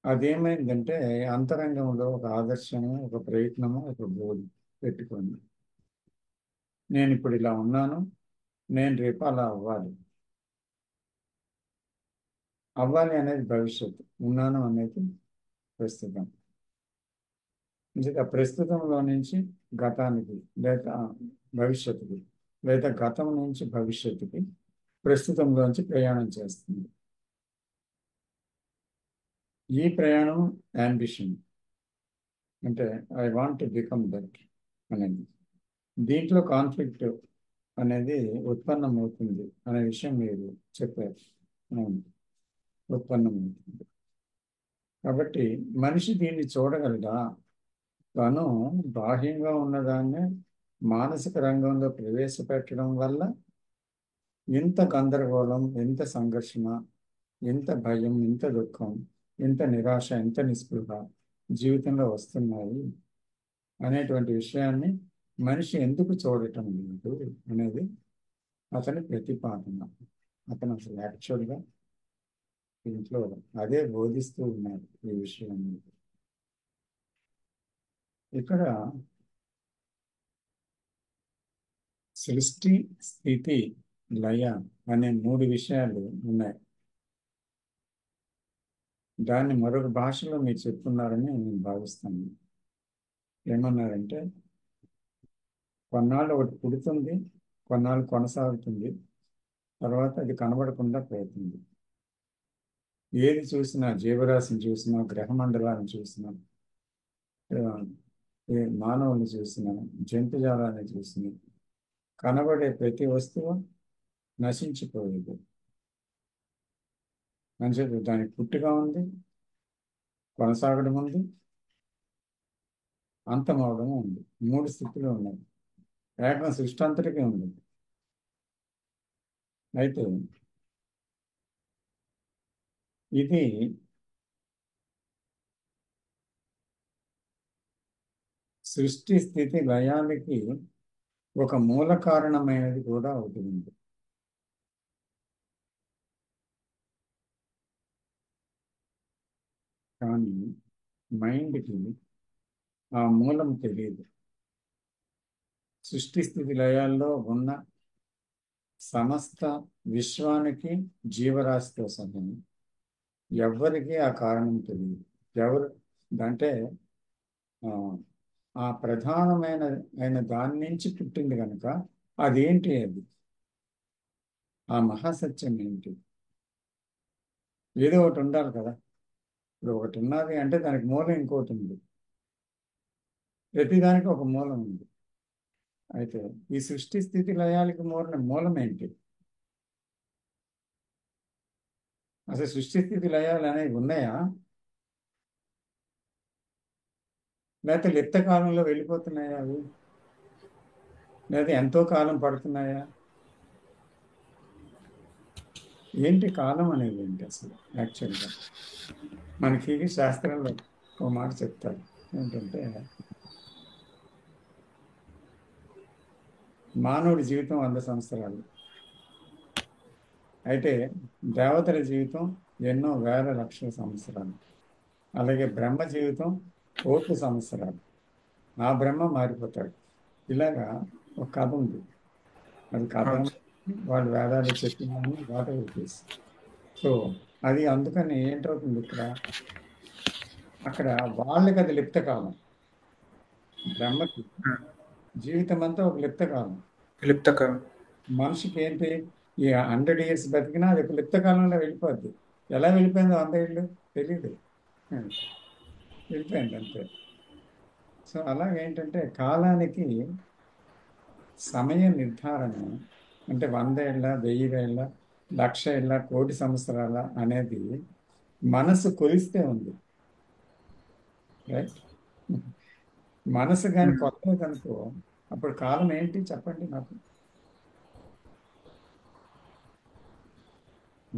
Speaker 1: అదేమైందంటే అంతరంగంలో ఒక ఆదర్శము, ఒక ప్రయత్నము, ఒక గోల్ పెట్టుకోండి. నేను ఇప్పుడు ఇలా ఉన్నాను, నేను రేపు అలా అవ్వాలి అనేది భవిష్యత్తు, ఉన్నాను అనేది ప్రస్తుతం. ప్రస్తుతంలో నుంచి గతానికి లేదా భవిష్యత్తుకి, లేదా గతం నుంచి భవిష్యత్తుకి ప్రస్తుతంలోంచి ప్రయాణం చేస్తుంది. ఈ ప్రయాణం యాంబిషన్, అంటే I want to become that అనేది. దీంట్లో కాన్ఫ్లిక్ట్ అనేది ఉత్పన్నమవుతుంది అనే విషయం మీరు చెప్పారు. ఉత్పన్నమవుతుంది. కాబట్టి మనిషి దీన్ని చూడగలడా? తను బాహ్యంగా ఉన్నదాన్ని మానసిక రంగంలో ప్రవేశపెట్టడం వల్ల ఎంత గందరగోళం, ఎంత సంఘర్షణ, ఎంత భయం, ఎంత దుఃఖం, ఎంత నిరాశ, ఎంత నిస్పృహ జీవితంలో వస్తున్నాయి అనేటువంటి విషయాన్ని మనిషి ఎందుకు చూడటం లేదు అనేది అతని ప్రతిపాదన. అతను అసలు యాక్చువల్గా ఇంట్లో అదే బోధిస్తూ ఉన్నారు ఈ విషయాన్ని. ఇక్కడ సృష్టి, స్థితి, లయ అనే 3 విషయాలు ఉన్నాయి. దాన్ని మరొక భాషలో మీరు చెప్తున్నారని నేను భావిస్తాను. ఏమన్నారంటే కొన్నాళ్ళు ఒకటి పుడుతుంది, కొన్నాళ్ళు కొనసాగుతుంది, తర్వాత అది కనబడకుండా పోతుంది. ఏది చూసినా, జీవరాశిని చూసినా, గ్రహమండలాన్ని చూసినా, మానవుని చూసినా, జంతుజాలాన్ని చూసినా కనబడే ప్రతి వస్తువు నశించిపోయేది. మంచిది, దానికి పుట్టుగా ఉంది, కొనసాగడం ఉంది, అంతమవడం ఉంది. 3 స్థితులు ఉన్నాయి. ఏకం సృష్టి అంతటికీ ఉంది. అయితే ఇది సృష్టి, స్థితి, లయానికి ఒక మూల కారణమైనది కూడా ఒకటి ఉంది. కానీ మైండ్కి ఆ మూలం తెలియదు. సృష్టి, స్థితి, లయాల్లో ఉన్న సమస్త విశ్వానికి జీవరాశితో సహా ఎవరికి ఆ కారణం తెలియదు. ఎవరు అంటే ఆ, ఆ ప్రధానమైన దాని నుంచి పుట్టింది కనుక అదేంటి అది, ఆ మహాసత్యం ఏంటి? ఏదో ఒకటి ఉండాలి కదా. ఇప్పుడు ఒకటి ఉన్నది అంటే దానికి మూలం ఇంకోటి ఉంది. ప్రతిదానికి ఒక మూలం ఉంది. అయితే ఈ సృష్టి స్థితి లయాలకి మూలం ఏంటి? అసలు సృష్టి స్థితి లయాలు అనేవి ఉన్నాయా, లేకపోతే లిప్త కాలంలో వెళ్ళిపోతున్నాయా అవి, లేకపోతే ఎంతో కాలం పడుతున్నాయా? ఏంటి కాలం అనేది ఏంటి అసలు? యాక్చువల్గా మనకి శాస్త్రంలో ఒక మాట చెప్తారు ఏంటంటే, మానవుడి జీవితం 100 సంవత్సరాలు, అయితే దేవతల జీవితం ఎన్నో వేల లక్షల సంవత్సరాలు, అలాగే బ్రహ్మ జీవితం కోట్ల సంవత్సరాలు. ఆ బ్రహ్మ మారిపోతాడు. ఇలాగా ఒక కథ ఉంది. అది కథ వాళ్ళు వేదాలు చెప్పిందని వాట చెప్పేసి. సో అది అందుకని ఏంటవుతుంది ఇక్కడ, అక్కడ వాళ్ళకి అది లిప్త కాలం, బ్రహ్మకి జీవితం అంతా ఒక లిప్త కాలం. మనిషికి ఏంటి, ఈ 100 years బతికినా అది ఒక లిప్త కాలంలో వెళ్ళిపోద్ది. ఎలా వెళ్ళిపోయిందో 100 ఏళ్ళు తెలియదు, వెళ్ళిపోయింది అంతే. సో అలాగేంటంటే కాలానికి సమయ నిర్ధారణ అంటే 100 ఏళ్ళ, 1000 ఏళ్ళ, 1,00,000 ఏళ్ళ, కోటి సంవత్సరాల అనేది మనసు కొలిస్తే ఉంది, రైట్? మనసు కానీ కొత్తదనుకో అప్పుడు కాలం ఏంటి చెప్పండి నాకు.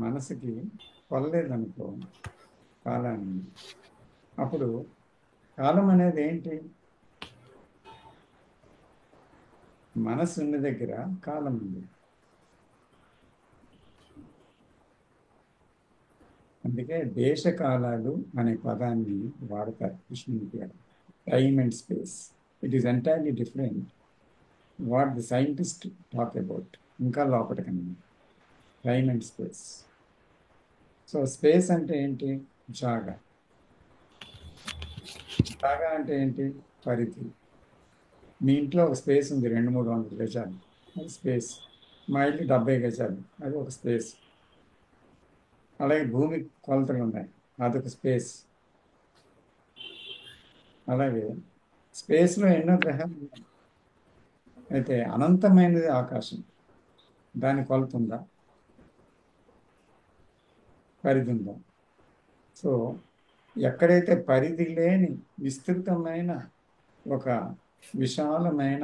Speaker 1: మనసుకి కొలలేదనుకో కాలాన్ని, అప్పుడు కాలం అనేది ఏంటి? మనసు ఉన్న దగ్గర కాలం ఉంది. అందుకే దేశకాలాలు అనే పదాన్ని వాడతారు కృష్ణునికి. Time and space, it is entirely different what the scientist talk about. ఇంకా లోపలికన్నా time and space. So space అంటే ఏంటి? జాగా. జాగా అంటే ఏంటి? పరిధి. మీ ఇంట్లో ఒక స్పేస్ ఉంది 200-300 గజాలు, అది స్పేస్. మా ఇల్లు 70 గజాలు, అది ఒక స్పేస్. అలాగే భూమి కొలతలు ఉన్నాయి, అదొక స్పేస్. అలాగే స్పేస్లో ఎన్నో గ్రహాలు ఉన్నాయి. అయితే అనంతమైనది ఆకాశం, దాని కొలత ఉందా? పరిధి ఉందా? సో ఎక్కడైతే పరిధి లేని విస్తృతమైన ఒక విశాలమైన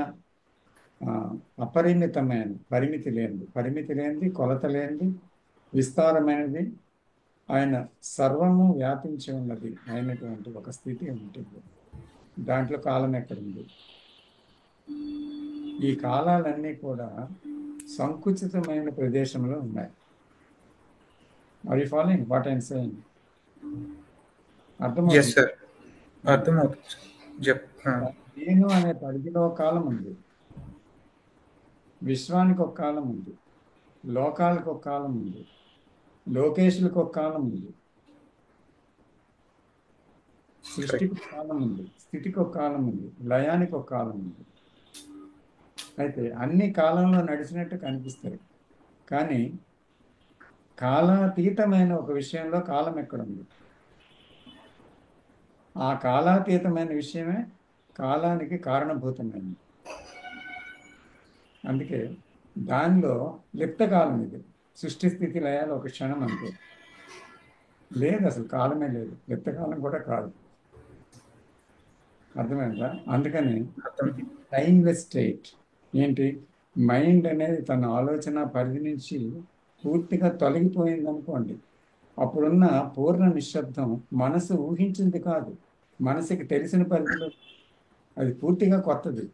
Speaker 1: అపరిమితమైన పరిమితి లేనిది కొలత లేనిది విస్తారమైనది ఆయన సర్వము వ్యాపించి ఉన్నది అయినటువంటి ఒక స్థితి ఉంటుంది. దాంట్లో కాలం ఎక్కడుంది? ఈ కాలాలన్నీ కూడా సంకుచితమైన ప్రదేశంలో ఉన్నాయి. Are you following what I'm saying?
Speaker 5: అర్థమవుతుంది.
Speaker 1: నేను అనే పరిధిలో కాలం ఉంది, విశ్వానికి ఒక కాలం ఉంది, లోకాలకు ఒక కాలం ఉంది, లోకేశులకు ఒక కాలం ఉంది, సృష్టికి ఒక కాలం ఉంది, స్థితికి ఒక కాలం ఉంది, లయానికి ఒక కాలం ఉంది. అయితే అన్ని కాలంలో నడిచినట్టు కనిపిస్తాయి, కానీ కాలాతీతమైన ఒక విషయంలో కాలం ఎక్కడుంది? ఆ కాలాతీతమైన విషయమే కాలానికి కారణభూతమైనది. అందుకే దానిలో లిప్త కాలం ఇది. సృష్టి స్థితి లయాలు ఒక క్షణం అంతే, లేదు అసలు కాలమే లేదు, లిప్త కాలం కూడా కాదు. అర్థమైందా? అందుకని టైమ్లెస్ స్టేట్. ఏంటి? మైండ్ అనేది తన ఆలోచన పరిధి నుంచి పూర్తిగా తొలగిపోయింది అనుకోండి, అప్పుడున్న పూర్ణ నిశ్శబ్దం మనసు ఊహించింది కాదు, మనసుకి తెలిసిన పరిధిలో, అది పూర్తిగా కొత్తది,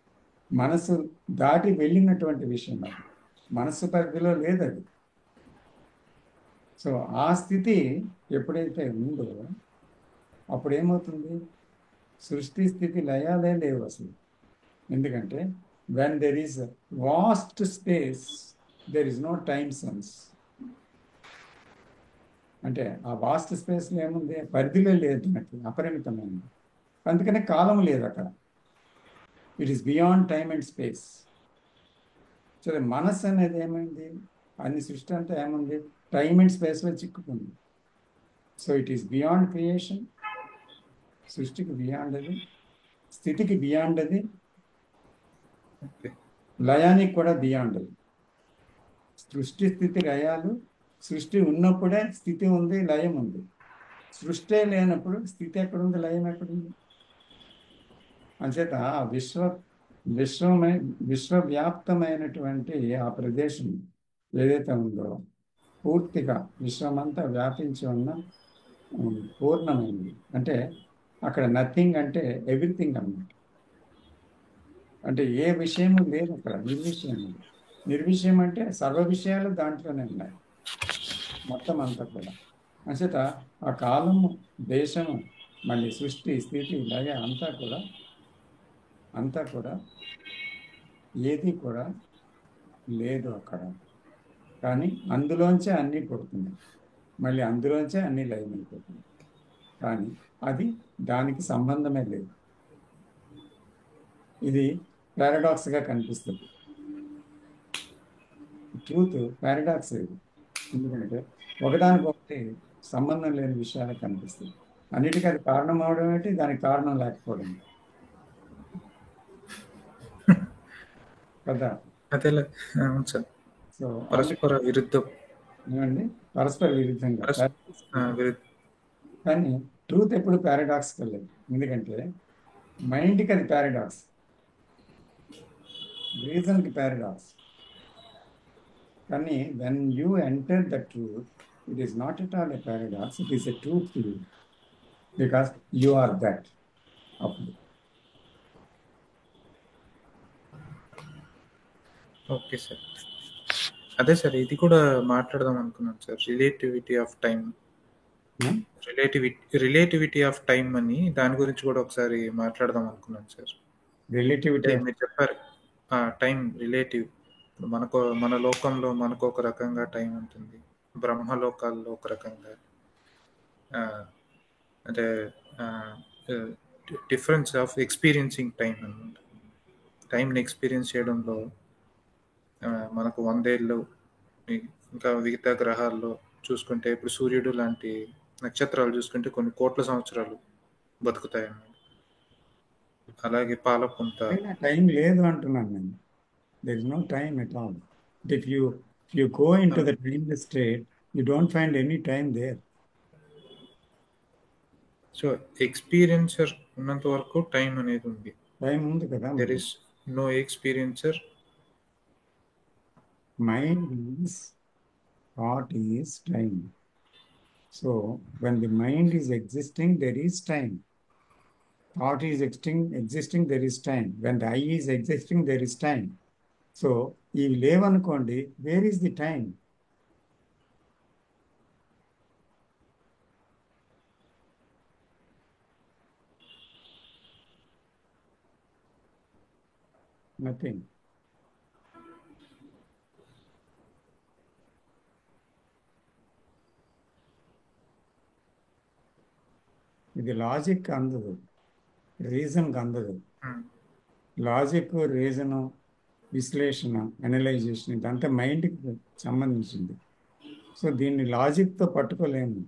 Speaker 1: మనసు దాటి వెళ్ళినటువంటి విషయం, అది మనస్సు పరిధిలో లేదు అది. సో ఆ స్థితి ఎప్పుడైతే ఉందో అప్పుడు ఏమవుతుంది? సృష్టి స్థితి లయాలే లేవు అసలు. ఎందుకంటే when there is vast space there is no time sense. అంటే ఆ వాస్ట్ స్పేస్లో ఏముంది, పరిధిలో లేదు, మనకి అపరిమితమైనది. అందుకనే కాలం లేదు అక్కడ. It is beyond time and space. సరే, మనస్సు అనేది ఏమైంది, అన్ని సృష్టి అంతా ఏముంది, టైమ్ అండ్ స్పేస్లో చిక్కుకుంది. So it is beyond creation, సృష్టికి బియాండ్ అది, స్థితికి బియాండ్ అది,
Speaker 5: ఓకే.
Speaker 1: లయానికి కూడా బియాండ్ అది. సృష్టి స్థితి లయాలు, సృష్టి ఉన్నప్పుడే స్థితి ఉంది, లయం ఉంది. సృష్టి లేనప్పుడు స్థితి ఎక్కడుంది, లయం ఎక్కడుంది? అంచేత ఆ విశ్వవ్యాప్తమైనటువంటి ఆ ప్రదేశం ఏదైతే ఉందో పూర్తిగా విశ్వమంతా వ్యాపించి ఉన్న పూర్ణమైంది. అంటే అక్కడ నథింగ్ అంటే ఎవ్రీథింగ్ అన్నమాట. అంటే ఏ విషయము లేదు అక్కడ, నిర్విషయం. నిర్విషయం అంటే సర్వ విషయాలు దాంట్లోనే ఉన్నాయి, మొత్తం అంతా కూడా. అంచేత ఆ కాలము, దేశము, మళ్ళీ సృష్టి, స్థితి, లయ అంతా కూడా ఏది కూడా లేదు అక్కడ. కానీ అందులోంచే అన్నీ పుడుతున్నాయి, మళ్ళీ అందులోంచే అన్నీ లయమైపోతున్నాయి. కానీ అది దానికి సంబంధమే లేదు. ఇది పారాడాక్స్గా కనిపిస్తుంది. ట్రూత్ పారాడాక్స్ ఇది. ఎందుకంటే ఒకదానికొకటి సంబంధం లేని విషయాలు కనిపిస్తుంది. అన్నిటికీ అది కారణం అవడం ఏంటి, దానికి కారణం లేకపోవడం కదా.
Speaker 5: అదేలే. అవును సార్.
Speaker 1: సో
Speaker 5: పరస్పర విరుద్ధం.
Speaker 1: ఏమండి, పరస్పర విరుద్ధంగా.
Speaker 5: విరుద్ధ.
Speaker 1: కానీ ట్రూత్ ఎప్పుడు పారాడాక్స్ లేదు. ఎందుకంటే మైండ్కి అది పారాడాక్స్, రీజన్కి పారాడాక్స్. కానీ when you enter the truth, it is not at all a paradox, it is a truth to you, because you are that. అప్పుడు
Speaker 5: ఓకే సార్. అదే సార్, ఇది కూడా మాట్లాడదాం అనుకున్నాను sir. Relativity of time, relativity of time అని, దాని గురించి కూడా ఒకసారి మాట్లాడదాం అనుకున్నాను సార్.
Speaker 1: రిలేటివిటీ
Speaker 5: మీరు చెప్పారు టైం రిలేటివ్. మన లోకంలో మనకు ఒక రకంగా టైం ఉంటుంది, బ్రహ్మలోకాల్లో ఒక రకంగా. అంటే డిఫరెన్స్ ఆఫ్ ఎక్స్పీరియన్సింగ్ టైం అన్నమాట. టైంని ఎక్స్పీరియన్స్ చేయడంలో మనకు 100 ఏళ్ళు, ఇంకా మిగతా గ్రహాల్లో చూసుకుంటే ఇప్పుడు సూర్యుడు లాంటి నక్షత్రాలు చూసుకుంటే కొన్ని కోట్ల సంవత్సరాలు బతుకుతాయి అన్నమాట. అలాగే పాలపుంత.
Speaker 1: టైం లేదు అంటున్నాను నేను. There is no time at all. If you go into the timeless state, you don't find any time there.
Speaker 5: So experiencer ఉన్నంత వరకు టైం అనేది ఉంది.
Speaker 1: టైం ఉంది కదా.
Speaker 5: There is no experiencer.
Speaker 1: Mind is, thought is time. So when the mind is existing, there is time. Thought is existing, there is time. When the I is existing, there is time. So if you live anukondi, where is the time? Nothing. ఇది లాజిక్ అందదు, రీజన్కి అందదు. లాజిక్, రీజను, విశ్లేషణ, అనలైజేషన్ ఇదంతా మైండ్కి సంబంధించింది. సో దీన్ని లాజిక్తో పట్టుకోలేము,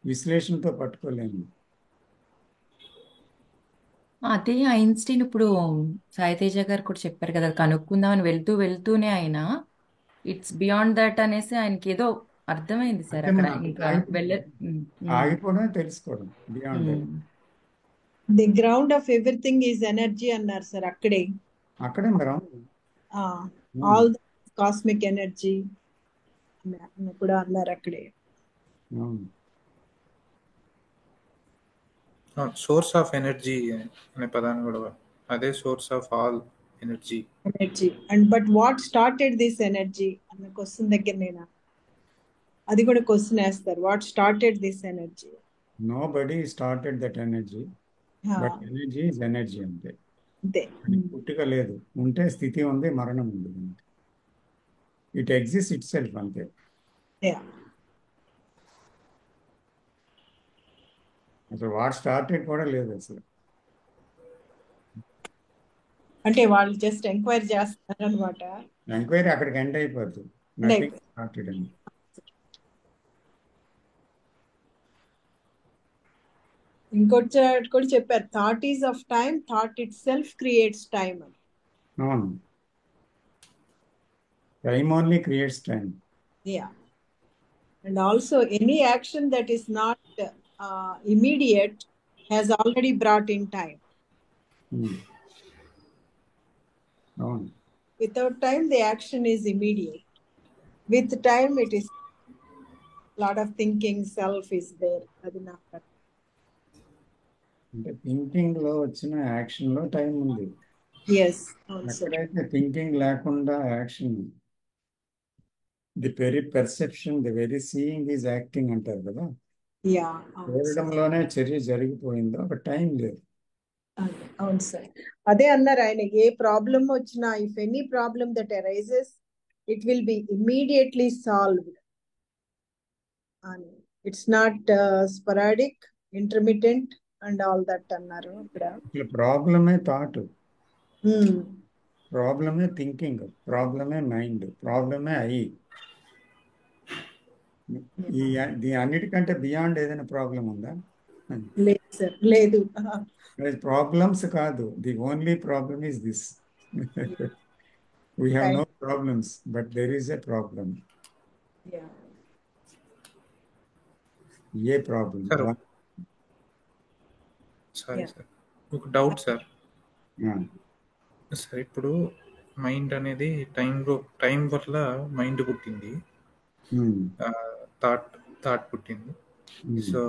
Speaker 1: విశ్లేషణతో పట్టుకోలేము.
Speaker 9: అదే ఐన్స్టీన్ ఇప్పుడు సాయితేజ గారు కూడా చెప్పారు కదా, కనుక్కుందామని వెళ్తూనే ఆయన ఇట్స్ బియాండ్ దట్ అనేసి ఆయనకి ఏదో అర్థమైంది సార్ అక్కడ. ఇంకా
Speaker 1: ఆగిపోవడమే తెలుసుకోవడం, beyond.
Speaker 8: The ground of everything is energy అన్నారు సార్. అక్కడే
Speaker 1: గ్రౌండ్,
Speaker 8: ఆల్ కాస్మిక్ ఎనర్జీ కూడా అన్నారు అక్కడే.
Speaker 5: సోర్స్ ఆఫ్ ఎనర్జీ అనే పదాన్ని కూడా, అదే source of all energy.
Speaker 8: And but what started this energy అన్న క్వశ్చన్ దగ్గర నేను అది కూడా క్వశ్చన్ వేస్తారు. What started this energy?
Speaker 1: Nobody started that energy, but energy is energy అంతే. పుట్టుక లేదు, ఉంటే స్థితి ఉంది, మరణం ఉంది. ఇట్ ఎగ్జిస్ట్ ఇట్ సెల్ఫ్ అంతే.
Speaker 8: Yeah.
Speaker 1: అసలు వాట్ స్టార్టెడ్ కూడా లేదు అసలు.
Speaker 8: అంటే వాళ్ళు జస్ట్ ఎంక్వైరీ చేస్తారు అనమాట.
Speaker 1: ఎంక్వైరీ అక్కడికి ఎండ్ అయిపోతుంది. నథింగ్ స్టార్టెడ్ అండి.
Speaker 8: ఇంకోటి కూడా చెప్పారు, thought is of time, thought it self creates time అని.
Speaker 1: అవును, time only creates time.
Speaker 8: Yeah. And also any action that is not immediate has already brought in time.
Speaker 1: అవును,
Speaker 8: Without time, the action is immediate. With time, it is lot of thinking, self is there. అది నాకు
Speaker 1: అంటే థింకింగ్ లో వచ్చిన యాక్షన్ లో టైం ఉంది.
Speaker 8: yes, అవును సార్.
Speaker 1: ఎక్కడైతే థింకింగ్ లేకుండా action, the very perception, the very seeing is acting అంటారు కదా.
Speaker 8: యా, అవును సార్.
Speaker 1: చూడడంలోనే చర్య జరిగిపోయిందో ఒక టైం లేదు.
Speaker 8: అవును సార్, అదే అన్నారు ఆయన, ఏ ప్రాబ్లం వచ్చినా, if any problem that arises it will be immediately solved అని. It's not sporadic, intermittent and all that అన్నారు ఇక్కడ.
Speaker 1: ప్రాబ్లమే థాట్, ప్రాబ్లమే థింకింగ్, ప్రాబ్లమే మైండ్, ప్రాబ్లమే ఐ. ఈ అన్నిటికంటే బియాండ్ ఏదైనా ప్రాబ్లం ఉందా?
Speaker 8: లేదు సార్, లేదు.
Speaker 1: ప్రాబ్లమ్స్ కాదు, the only problem is this. We have no problems, but there is a problem. ఏ ప్రాబ్లం?
Speaker 5: సారీ సార్, ఒక డౌట్ సార్. సార్ ఇప్పుడు మైండ్ అనేది టైం వల్ల మైండ్ పుట్టింది, థాట్ పుట్టింది. సో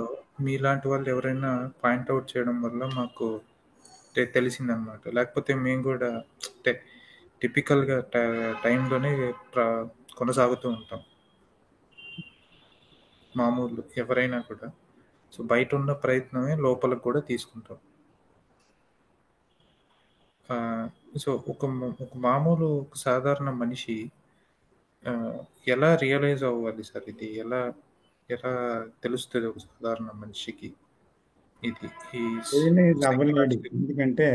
Speaker 5: మీలాంటి వాళ్ళు ఎవరైనా పాయింట్అవుట్ చేయడం వల్ల మాకు తెలిసిందనమాట. లేకపోతే మేము కూడా టిపికల్గా టైంలోనే కొనసాగుతూ ఉంటాం మామూలు ఎవరైనా కూడా. సో బయట ఉన్న ప్రయత్నమే లోపలికి కూడా తీసుకుంటాం. సో ఒక మామూలు సాధారణ మనిషి ఎలా రియలైజ్ అవ్వాలి సార్? ఇది ఎలా తెలుస్తుంది ఒక సాధారణ మనిషికి?
Speaker 1: అవ్వలేడు, ఎందుకంటే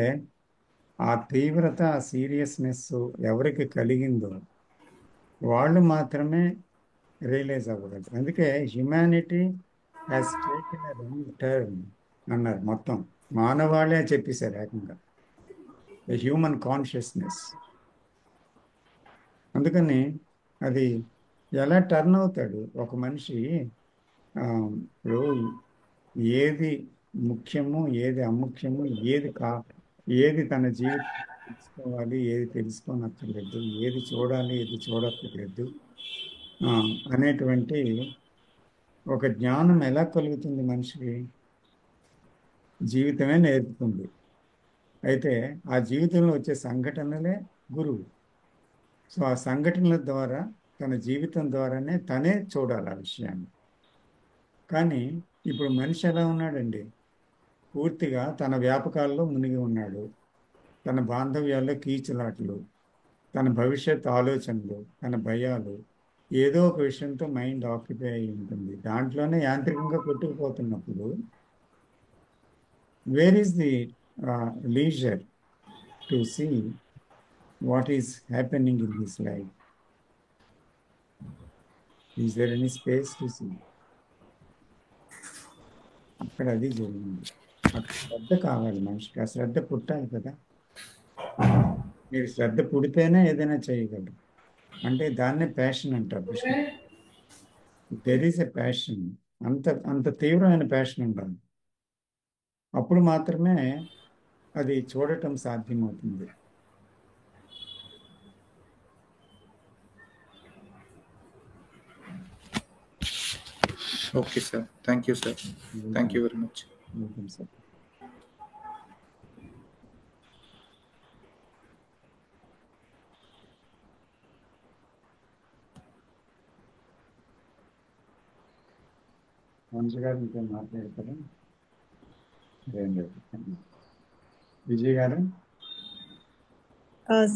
Speaker 1: ఆ తీవ్రత, ఆ సీరియస్నెస్ ఎవరికి కలిగిందో వాళ్ళు మాత్రమే రియలైజ్ అవ్వగలరు. అందుకే humanity has taken a wrong turn అన్నారు. మొత్తం మానవాళే చెప్పేశారు ఏకంగా, హ్యూమన్ కాన్షియస్నెస్. అందుకని అది ఎలా టర్న్ అవుతాడు ఒక మనిషి? ఇప్పుడు ఏది ముఖ్యము, ఏది అముఖ్యము, ఏది తన జీవితం తెలుసుకోవాలి, ఏది తెలుసుకోనక్కర్లేదు, ఏది చూడాలి, ఏది చూడక్కర్లేదు అనేటువంటి ఒక జ్ఞానం ఎలా కలుగుతుంది మనిషికి? జీవితమే నేర్పుతుంది. అయితే ఆ జీవితంలో వచ్చే సంఘటనలే గురువు. సో ఆ సంఘటనల ద్వారా, తన జీవితం ద్వారానే తనే చూడాలి ఆ విషయాన్ని. కానీ ఇప్పుడు మనిషి ఎలా ఉన్నాడండి? పూర్తిగా తన వ్యాపకాల్లో మునిగి ఉన్నాడు. తన బాంధవ్యాల్లో కీచులాటలు, తన భవిష్యత్ ఆలోచనలు, తన భయాలు, ఏదో ఒక విషయంతో మైండ్ ఆక్యుపై అయి ఉంటుంది. దాంట్లోనే యాంత్రికంగా కొట్టుకుపోతున్నప్పుడు where is the leisure to see what is happening in his life? Is there any space to see? అక్కడ అది జరిగింది. అక్కడ శ్రద్ధ కావాలి మనిషికి, ఆ శ్రద్ధ పుట్టాలి కదా. మీరు శ్రద్ధ పుడితేనే ఏదైనా చేయగలరు. అంటే దాన్నే ప్యాషన్ అంటారు. దెర్ ఈస్ ఎ ప్యాషన్, అంత తీవ్రమైన ప్యాషన్ ఉండాలి. అప్పుడు మాత్రమే అది చూడటం సాధ్యమవుతుంది.
Speaker 5: Okay sir, thank you sir, thank you very much.
Speaker 1: Welcome sir. వంశ గారు ఇంకా మాట్లాడతారా? విజయ్ గారు?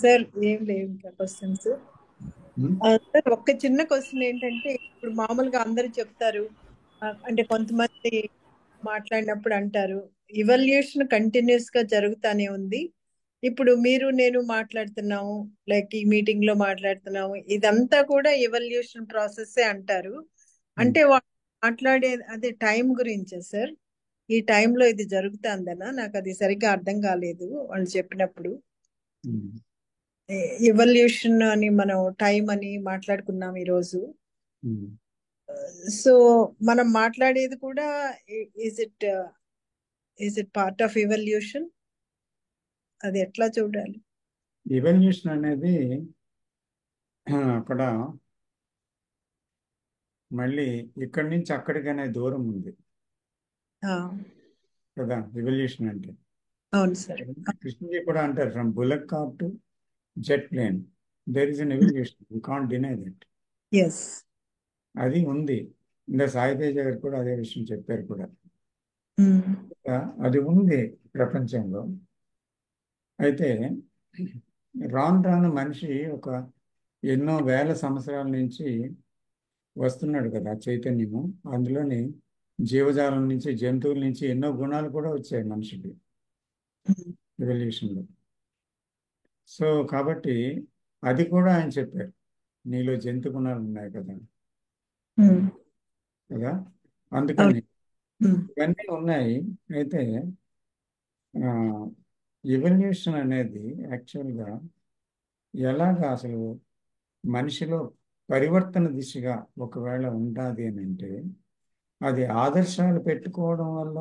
Speaker 8: సార్ ఏం లేవు ఇంకా క్వశ్చన్స్. సార్ ఒక్క చిన్న క్వశ్చన్ ఏంటంటే, ఇప్పుడు మామూలుగా అందరూ చెప్తారు, అంటే కొంతమంది మాట్లాడినప్పుడు అంటారు ఇవల్యూషన్ కంటిన్యూస్ గా జరుగుతానే ఉంది. ఇప్పుడు మీరు నేను మాట్లాడుతున్నాము, లైక్ ఈ మీటింగ్ లో మాట్లాడుతున్నాము, ఇదంతా కూడా ఇవల్యూషన్ ప్రాసెస్ అంటారు. అంటే వాళ్ళు మాట్లాడే అదే టైం గురించే సార్, ఈ టైంలో ఇది జరుగుతుందనా? నాకు అది సరిగ్గా అర్థం కాలేదు వాళ్ళు చెప్పినప్పుడు. ఇవల్యూషన్ అని మనం టైం అని మాట్లాడుకున్నాం ఈరోజు. సో మనం మాట్లాడేది కూడా is it part of evolution? అది ఎట్లా చూడాలి?
Speaker 1: ఇవల్యూషన్ అనేది అక్కడ మళ్ళీ ఇక్కడి నుంచి అక్కడికనే దూరం ఉంది కదా ఇవల్యూషన్ అంటే.
Speaker 8: అవును సార్.
Speaker 1: కృష్ణజీ కూడా అంటారు, from bullock cart to jet plane there is an evolution, you can't deny that.
Speaker 8: Yes,
Speaker 1: అది ఉంది. ఇంకా సాయి తేజ గారు కూడా అదే విషయం చెప్పారు కూడా. అది ఉంది ప్రపంచంలో. అయితే రాను రాను మనిషి ఒక ఎన్నో వేల సంవత్సరాల నుంచి వస్తున్నాడు కదా చైతన్యము. అందులోని జీవజాలం నుంచి, జంతువుల నుంచి ఎన్నో గుణాలు కూడా వచ్చాయి మనిషికి ఎవల్యూషన్లో. సో కాబట్టి అది కూడా ఆయన చెప్పారు, నీలో జంతు గుణాలు ఉన్నాయి కదా కదా. అందుకని ఇవన్నీ ఉన్నాయి. అయితే ఎవల్యూషన్ అనేది యాక్చువల్గా ఎలాగా అసలు మనిషిలో పరివర్తన దిశగా ఒకవేళ ఉంటుంది అని అంటే, అది ఆదర్శాలు పెట్టుకోవడం వల్ల,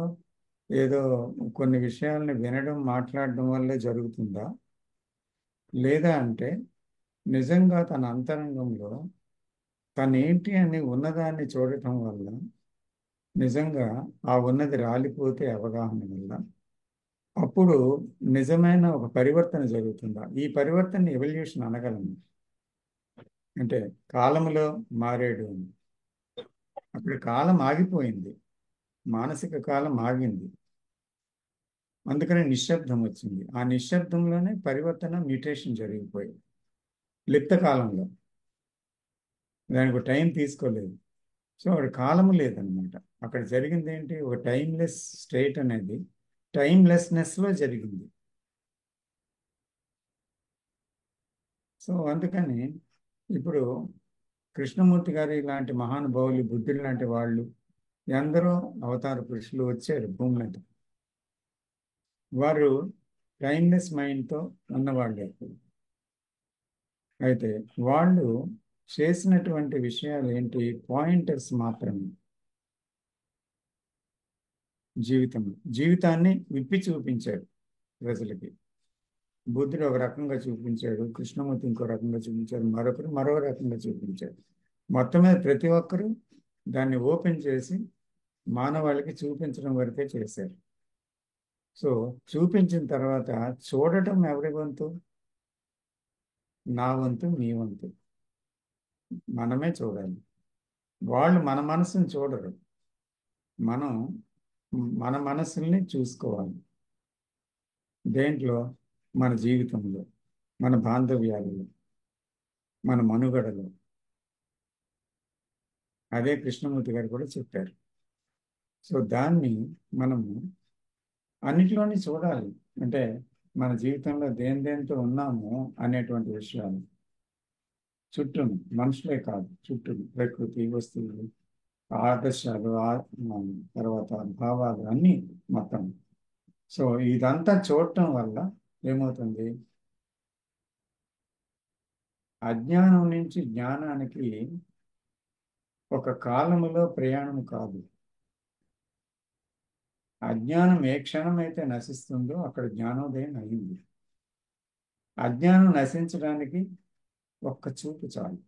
Speaker 1: ఏదో కొన్ని విషయాల్ని వినడం మాట్లాడడం వల్లే జరుగుతుందా, లేదా అంటే నిజంగా తన అంతరంగంలో తనేంటి అని ఉన్నదాన్ని చూడటం వల్ల, నిజంగా ఆ ఉన్నది రాలిపోతే అవగాహన వల్ల అప్పుడు నిజమైన ఒక పరివర్తన జరుగుతుందా? ఈ పరివర్తన ఎవల్యూషన్ అనగలము. అంటే కాలములో మారేడు అని. అక్కడ కాలం ఆగిపోయింది, మానసిక కాలం ఆగింది. అందుకనే నిశ్శబ్దం వచ్చింది. ఆ నిశ్శబ్దంలోనే పరివర్తన, మ్యూటేషన్ జరిగిపోయింది లిప్త కాలంలో. దానికి టైం తీసుకోలేదు. సో అక్కడ కాలము లేదనమాట. అక్కడ జరిగింది ఏంటి, ఒక టైమ్లెస్ స్టేట్ అనేది టైమ్లెస్నెస్లో జరిగింది. సో అందుకని ఇప్పుడు కృష్ణమూర్తి గారు ఇలాంటి మహానుభావులు, బుద్ధుడు లాంటి వాళ్ళు ఎందరో అవతార పురుషులు వచ్చారు భూమి మీద. వారు టైమ్లెస్ మైండ్తో ఉన్నవాళ్ళే. అయితే వాళ్ళు చేసినటువంటి విషయాలు ఏంటి, పాయింటర్స్ మాత్రమే. జీవితాన్ని విప్పి చూపించాడు ప్రజలకి. బుద్ధుడు ఒక రకంగా చూపించాడు, కృష్ణమూర్తి ఇంకో రకంగా చూపించాడు, మరొకరు మరో రకంగా చూపించాడు. మొత్తం మీద ప్రతి ఒక్కరూ దాన్ని ఓపెన్ చేసి మానవాళికి చూపించడం వరకే చేశారు. సో చూపించిన తర్వాత చూడటం ఎవరి వంతు? నా వంతు, మీ వంతు. మనమే చూడాలి. వాళ్ళు మన మనసుని చూడరు, మనం మన మనసుల్ని చూసుకోవాలి. దేంట్లో? మన జీవితంలో, మన బాంధవ్యాలలో, మన మనుగడలో. అదే కృష్ణమూర్తి గారు కూడా చెప్పారు. సో దాన్ని మనము అన్నిటిలోని చూడాలి. అంటే మన జీవితంలో దేంతో ఉన్నాము అనేటువంటి విషయాలు చుట్టూ, మనుషులే కాదు, చుట్టూ ప్రకృతి, వస్తువులు, ఆదర్శాలు, తర్వాత భావాలు అన్నీ మొత్తం. సో ఇదంతా చూడటం వల్ల ఏమవుతుంది, అజ్ఞానం నుంచి జ్ఞానానికి ఒక కాలములో ప్రయాణం కాదు. అజ్ఞానం ఏ క్షణమైతే నశిస్తుందో అక్కడ జ్ఞానోదయం అయింది. అజ్ఞానం నశించడానికి ఒక్క చూపు చాలు,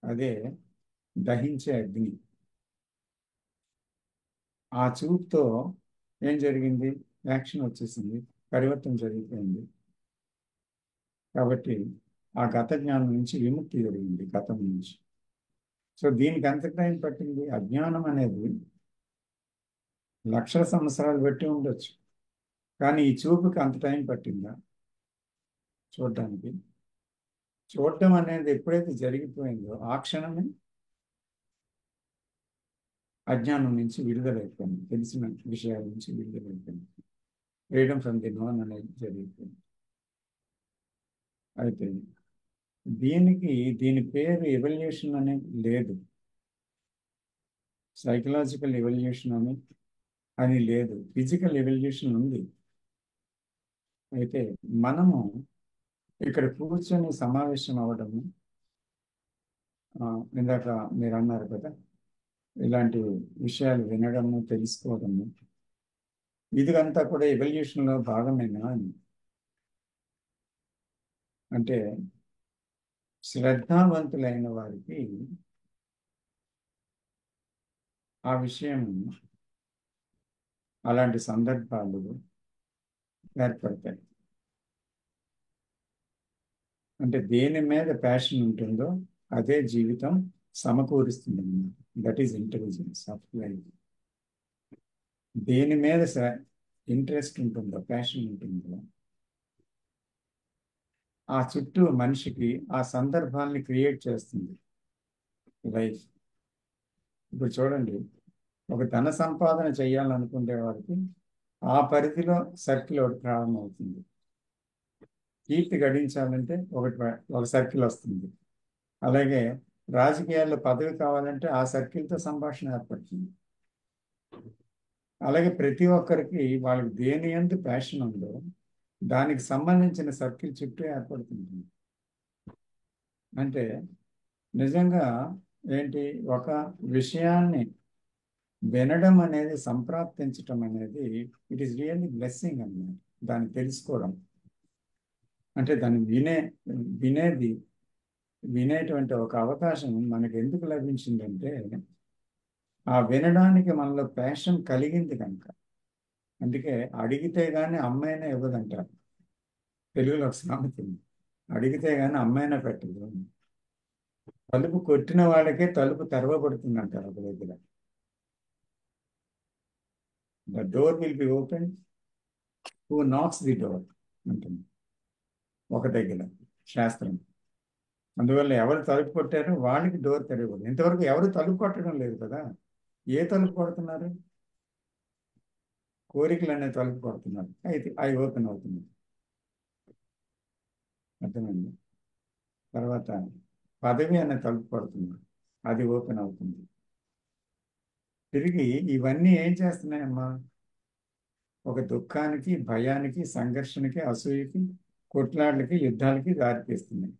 Speaker 1: అదే దహించే అగ్ని. ఆ చూపుతో ఏం జరిగింది, యాక్షన్ వచ్చేసింది, పరివర్తన జరిగిపోయింది. కాబట్టి ఆ గత జ్ఞానం నుంచి విముక్తి జరిగింది, గతం నుంచి. సో దీనికి ఎంత టైం పట్టింది? అజ్ఞానం అనేది లక్షల సంవత్సరాలు బట్టి ఉండొచ్చు, కానీ ఈ చూపుకి అంత టైం పట్టిందా చూడటానికి? చూడటం అనేది ఎప్పుడైతే జరిగిపోయిందో ఆ క్షణమే అజ్ఞానం నుంచి విడుదలైపోయింది, తెలిసిన విషయాల నుంచి విడుదలైపోయింది, ఫ్రీడమ్ ఫ్రమ్ ది నోన్ అనేది జరిగిపోయింది. అయితే దీని పేరు ఎవల్యూషన్ అనేది లేదు, సైకలాజికల్ ఎవల్యూషన్ అని లేదు, ఫిజికల్ ఎవల్యూషన్ ఉంది. అయితే మనము ఇక్కడ కూర్చొని సమావేశం అవ్వడము, ఇందాక మీరు అన్నారు కదా, ఇలాంటి విషయాలు వినడము, తెలుసుకోవడము, ఇదంతా కూడా ఎవల్యూషన్లో భాగమేనా అని. అంటే శ్రద్ధావంతులైన వారికి ఆ విషయం, అలాంటి సందర్భాలు ఏర్పడతాయి. అంటే దేని మీద ప్యాషన్ ఉంటుందో అదే జీవితం సమకూరుస్తుంది అన్నమాట. That is intelligence of life. దేని మీద ఇంట్రెస్ట్ ఉంటుందో, ప్యాషన్ ఉంటుందో, ఆ చుట్టూ మనిషికి ఆ సందర్భాల్ని క్రియేట్ చేస్తుంది లైఫ్. ఇప్పుడు చూడండి, ఒక ధన సంపాదన చేయాలనుకునే వారికి ఆ పరిధిలో సర్కిల్ ఒకటి ప్రారంభమవుతుంది. కీర్తి గడించాలంటే ఒక సర్కిల్ వస్తుంది. అలాగే రాజకీయాల్లో పదవి కావాలంటే ఆ సర్కిల్తో సంభాషణ ఏర్పడుతుంది. అలాగే ప్రతి ఒక్కరికి వాళ్ళకి దేని యందు ప్యాషన్ ఉందో దానికి సంబంధించిన సర్కిల్ చుట్టూ ఏర్పడుతుంది. అంటే నిజంగా ఏంటి, ఒక విషయాన్ని వినడం అనేది, సంప్రాప్తించటం అనేది, ఇట్ ఈస్ రియల్లీ బ్లెస్సింగ్ అన్నమాట. దాన్ని తెలుసుకోవడం అంటే, దాన్ని వినేటువంటి ఒక అవకాశం మనకు ఎందుకు లభించిందంటే, ఆ వినడానికి మనలో ప్యాషన్ కలిగింది కనుక. అందుకే అడిగితే గానీ అమ్మాయినా ఇవ్వదంటారు. తెలుగులో ఒక సామెత ఉంది, అడిగితే గానీ అమ్మాయినా పెట్టదు. తలుపు కొట్టిన వాళ్ళకే తలుపు తెరవబడుతుంది అంటారు ఒక దగ్గర. The door will be open who knocks the door అంటుంది ఒక దగ్గర శాస్త్రం. అందువల్ల ఎవరు తలుపు కొట్టారో వాళ్ళకి డోర్ తెరవబడింది. ఇంతవరకు ఎవరు తలుపు కొట్టడం లేదు కదా. ఏ తలుపు కొడుతున్నారు? కోరికలు అనే తలుపు కొడుతున్నారు. అయితే అవి ఓపెన్ అవుతుంది. అర్థమైంది. తర్వాత పదవి అనే తలుపు కొడుతున్నారు, అది ఓపెన్ అవుతుంది. తిరిగి ఇవన్నీ ఏం చేస్తున్నాయమ్మా? ఒక దుఃఖానికి, భయానికి, సంఘర్షణకి, అసూయకి, కొట్లాట్లకి, యుద్ధాలకి దారితీస్తున్నాయి.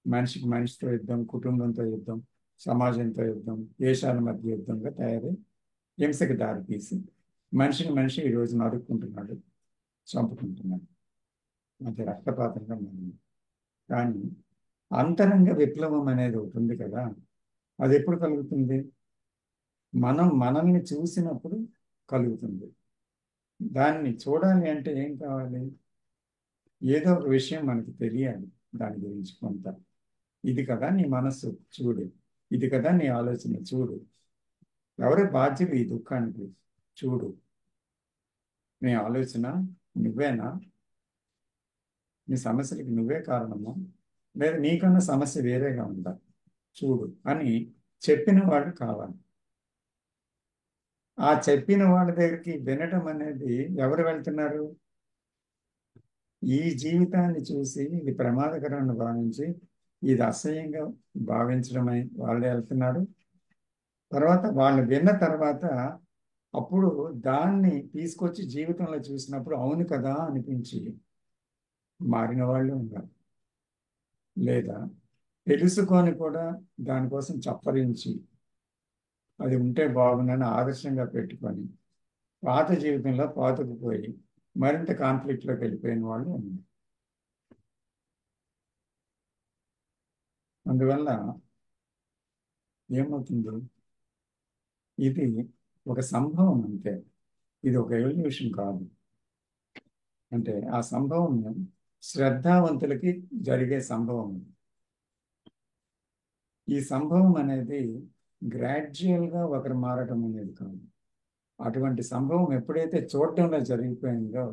Speaker 1: మనిషికి మనిషితో యుద్ధం, కుటుంబంతో యుద్ధం, సమాజంతో యుద్ధం, దేశాల మధ్య యుద్ధంగా తయారై హింసకి దారితీసి మనిషిని మనిషి ఈరోజు నరుక్కుంటున్నాడు, చంపుకుంటున్నాడు, అది రక్తపాతంగా మారింది. కానీ అంతరంగ విప్లవం అనేది ఒకటి ఉంది కదా, అది ఎప్పుడు కలుగుతుంది? మనం మనల్ని చూసినప్పుడు కలుగుతుంది. దాన్ని చూడాలి అంటే ఏం కావాలి? ఏదో ఒక విషయం మనకి తెలియాలి దాని గురించి కొంత. ఇది కదా నీ మనస్సు చూడు, ఇది కదా నీ ఆలోచన చూడు, ఎవరి బాధ్యులు ఈ దుఃఖానికి చూడు. నీ ఆలోచన నువ్వేనా? నీ సమస్యలకి నువ్వే కారణమా, లేదా నీకన్నా సమస్య వేరేగా ఉందా చూడు అని చెప్పిన వాడు కావాలి. ఆ చెప్పిన వాళ్ళ దగ్గరికి వినటం అనేది ఎవరు వెళ్తున్నారు? ఈ జీవితాన్ని చూసి ఇది ప్రమాదకరాన్ని భావించి ఇది అసహ్యంగా భావించడమై వాళ్ళే వెళ్తున్నారు. తర్వాత వాళ్ళు విన్న తర్వాత అప్పుడు దాన్ని తీసుకొచ్చి జీవితంలో చూసినప్పుడు అవును కదా అనిపించి మారిన వాళ్ళు ఉన్నారు. లేదా తెలుసుకొని కూడా దానికోసం చప్పరించి అది ఉంటే బాగుందని ఆదర్శంగా పెట్టుకొని పాత జీవితంలో పాతుకుపోయి మరింత కాన్ఫ్లిక్ట్లోకి వెళ్ళిపోయిన వాళ్ళు ఉన్నారు. అందువల్ల ఏమవుతుంది? ఇది ఒక సంభవం అంతే, ఇది ఒక ఎవల్యూషన్ కాదు. అంటే ఆ సంభవం శ్రద్ధావంతులకి జరిగే సంభవం. ఈ సంభవం అనేది గ్రాడ్యువల్గా ఒకరు మారటం అనేది కాదు. అటువంటి సంభవం ఎప్పుడైతే చూడటంలో జరిగిపోయిందో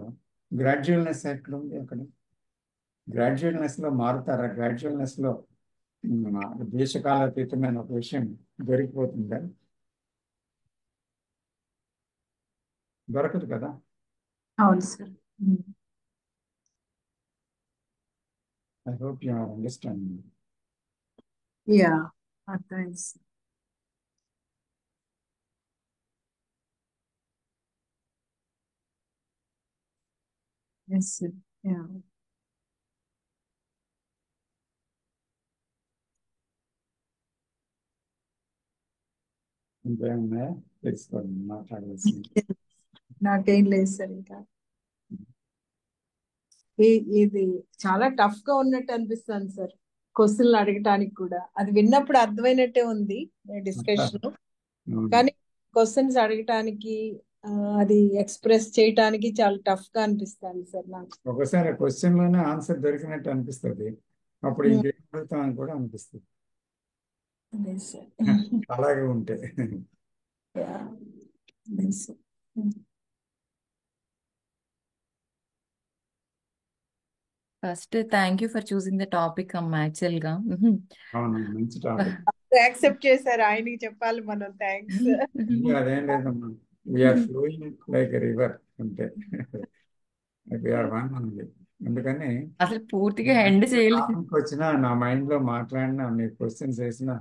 Speaker 1: గ్రాడ్యువల్నెస్ ఎక్కడ ఉంది? అక్కడ గ్రాడ్యువల్నెస్లో మారుతారా? గ్రాడ్యువల్నెస్లో దేశకాలాతీతమైన ఒక విషయం దొరికిపోతుందా? దొరకదు కదా.
Speaker 8: అవును sir.
Speaker 1: I hope you are understanding.
Speaker 8: Yeah, అర్థమైంది సార్. Yes sir. యా.
Speaker 1: ఇంకేమన్నా తెలుసుకోండి మాట్లాడవలసింది.
Speaker 8: నాకేం లేదు సార్ ఇంకా. ఇది చాలా టఫ్ గా ఉన్నట్టు అనిపిస్తుంది సార్, క్వశ్చన్లు అడగటానికి కూడా. అది విన్నప్పుడు అర్థమైనట్టే ఉంది డిస్కషన్, కానీ క్వశ్చన్స్ అడగటానికి అది ఎక్స్ప్రెస్ చేయటానికి చాలా టఫ్ గా అనిపిస్తుంది సార్ నాకు.
Speaker 1: ఒకసారి క్వశ్చన్ లోనే ఆన్సర్ దొరికినట్టు అనిపిస్తుంది, అప్పుడు ఇంకేం అడుగుతామని కూడా అనిపిస్తుంది.
Speaker 8: అదే సార్.
Speaker 1: అలాగే ఉంటే.
Speaker 8: యా, అదే sir.
Speaker 9: First thank you for choosing the topic అమ్మా. యాక్చువల్గా
Speaker 1: అవును, మంచి టాపిక్.
Speaker 8: యాక్సెప్ట్ చేశారు, ఆయనకి చెప్పాలి మనం థ్యాంక్స్.
Speaker 1: అదేం లేదమ్మా, వీఆర్ ఫ్లోయింగ్ లైక్ రివర్ అంతే. We are one only. అందుకని
Speaker 9: అసలు పూర్తిగా ఎండ్ చేయలేదు.
Speaker 1: టాపిక్ వచ్చినా నా మైండ్ లో మాట్లాడినా మీరు క్వశ్చన్స్ వేసినా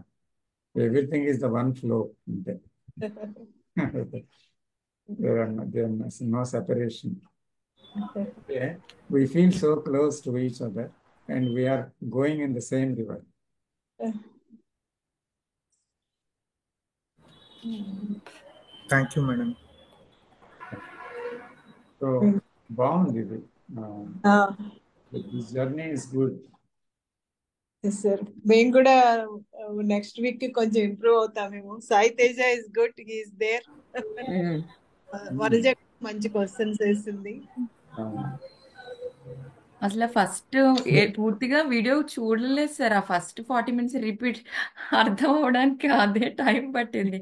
Speaker 1: everything is the one flow అంతే. No separation. We feel so close to each other and we are going in the same river.
Speaker 5: Thank you madam.
Speaker 1: So బాగుంది ఇది. This journey is good.
Speaker 8: Sir మేము కూడా నెక్స్ట్ వీక్ కొంచెం ఇంప్రూవ్ అవుతామేమో. Sai Teja is good, he's there. Vanaja మంచి క్వశ్చన్స్ వేసింది.
Speaker 9: అసలు ఫస్ట్ పూర్తిగా వీడియో చూడలేదు సార్. ఆ ఫస్ట్ 40 minutes రిపీట్ అర్థం అవడానికి అదే టైం పట్టింది.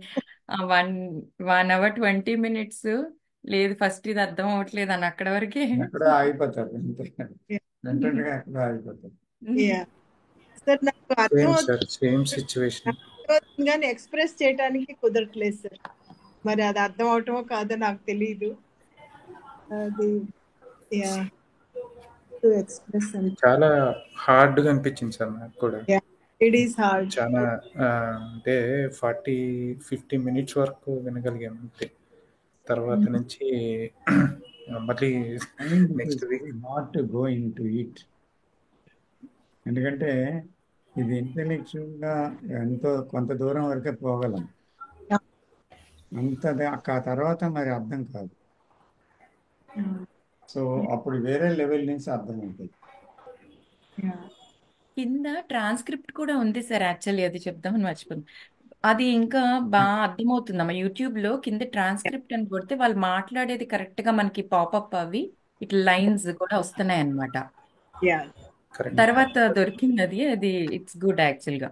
Speaker 9: 1 hour 20 minutes లేదు, ఫస్ట్ ఇది అర్థం అవ్వట్లేదు అని అక్కడ వరకే.
Speaker 1: ఎక్కడ ఆగిపోతారు అంతే, వెంటనే అక్కడ ఆగిపోతారు.
Speaker 8: సార్ నాకు అర్థం
Speaker 5: సేమ్ సిచ్యువేషన్,
Speaker 8: కానీ ఎక్స్ప్రెస్ చేయడానికి కుదరట్లేదు సార్. మరి అది అర్థం అవటమో కాదో నాకు తెలియదు. అది ఎక్స్ప్రెస్
Speaker 5: చాలా హార్డ్ గా అనిపించింది సార్ నాకు కూడా.
Speaker 8: It is hard.
Speaker 5: చాలా అంటే 40-50 minutes వరకు వినగలిగాను అంతే. తర్వాత నుంచి మళ్ళీ next week
Speaker 1: not go in to it. ఎందుకంటే ఇది ఇంటెలెక్చువల్ గా ఎంతో కొంత దూరం వరకే పోగలం, అంత ఆ తర్వాత మరి అర్థం కాదు. సో అప్పుడు వేరే లెవెల్ నుంచి అర్థం అవుతుంది.
Speaker 9: కింద ట్రాన్స్క్రిప్ట్ కూడా ఉంది సార్. యాక్చువల్లీ అది చెప్దామని మర్చిపోయింది. అది ఇంకా బాగా అర్థమవుతుందమ్మా. యూట్యూబ్ లో కింద ట్రాన్స్క్రిప్ట్ అని కొడితే వాళ్ళు మాట్లాడేది కరెక్ట్ గా మనకి పాపప్ అవి ఇట్లా లైన్స్ కూడా వస్తున్నాయి అన్నమాట. తర్వాత దొరికింది అది. అది ఇట్స్ గుడ్ యాక్చువల్ గా.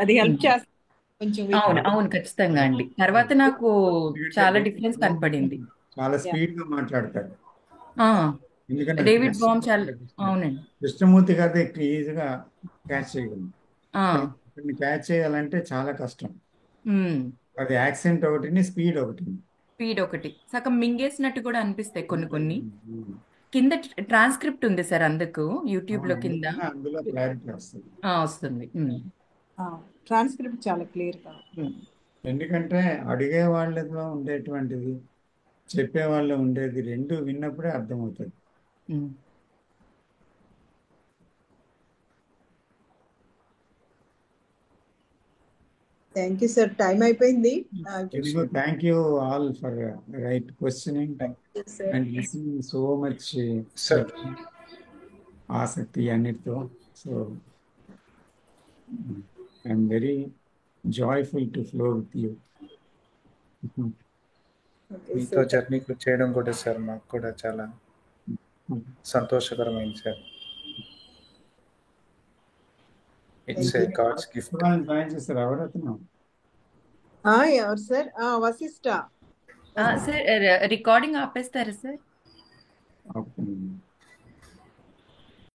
Speaker 8: అది హెల్ప్ చేస్తుంది కొంచెం.
Speaker 9: అవును అవును, ఖచ్చితంగా అండి. తర్వాత నాకు చాలా డిఫరెన్స్ కనపడింది.
Speaker 1: చాలా స్పీడ్ గా మాట్లాడతారు. ఎందుకంటే
Speaker 9: డేవిడ్ బామ్ చాలా, అవునండి,
Speaker 1: కృష్ణమూర్తి గారి ఈజీగా క్యాచ్ చేయగలరు. క్యాచ్ చేయాలంటే చాలా కష్టం. అది యాక్సెంట్ ఒకటి, స్పీడ్ ఒకటి,
Speaker 9: సగం మింగేసినట్టు కూడా అనిపిస్తాయి కొన్ని. కింద ట్రాన్స్క్రిప్ట్ ఉంది సార్, అందుకు యూట్యూబ్ లో కింద
Speaker 1: అందులో క్లారిటీ
Speaker 9: వస్తుంది.
Speaker 8: ట్రాన్స్క్రిప్ట్ చాలా క్లియర్ గా.
Speaker 1: ఎందుకంటే అడిగే వాళ్ళలో ఉండేటువంటిది, చెప్పే వాళ్ళు ఉండేది రెండు విన్నప్పుడే అర్థమవుతుంది.
Speaker 8: థ్యాంక్ యూ సార్, టైం అయిపోయింది.
Speaker 1: Thank you all for right questioning and listening so much ఆసక్తి అన్నిటితో. So I'm very joyful to flow with you.
Speaker 5: మీతో జర్నీ చేయడం కూడా సార్ మాకు కూడా చాలా సంతోషకరమైంది sir. It's a God's gift.
Speaker 1: Join చేస్తారు ఎవరైనా?
Speaker 8: ఎవరు సార్? వశిష్ట
Speaker 9: సార్ రికార్డింగ్ ఆపేస్తారా సార్?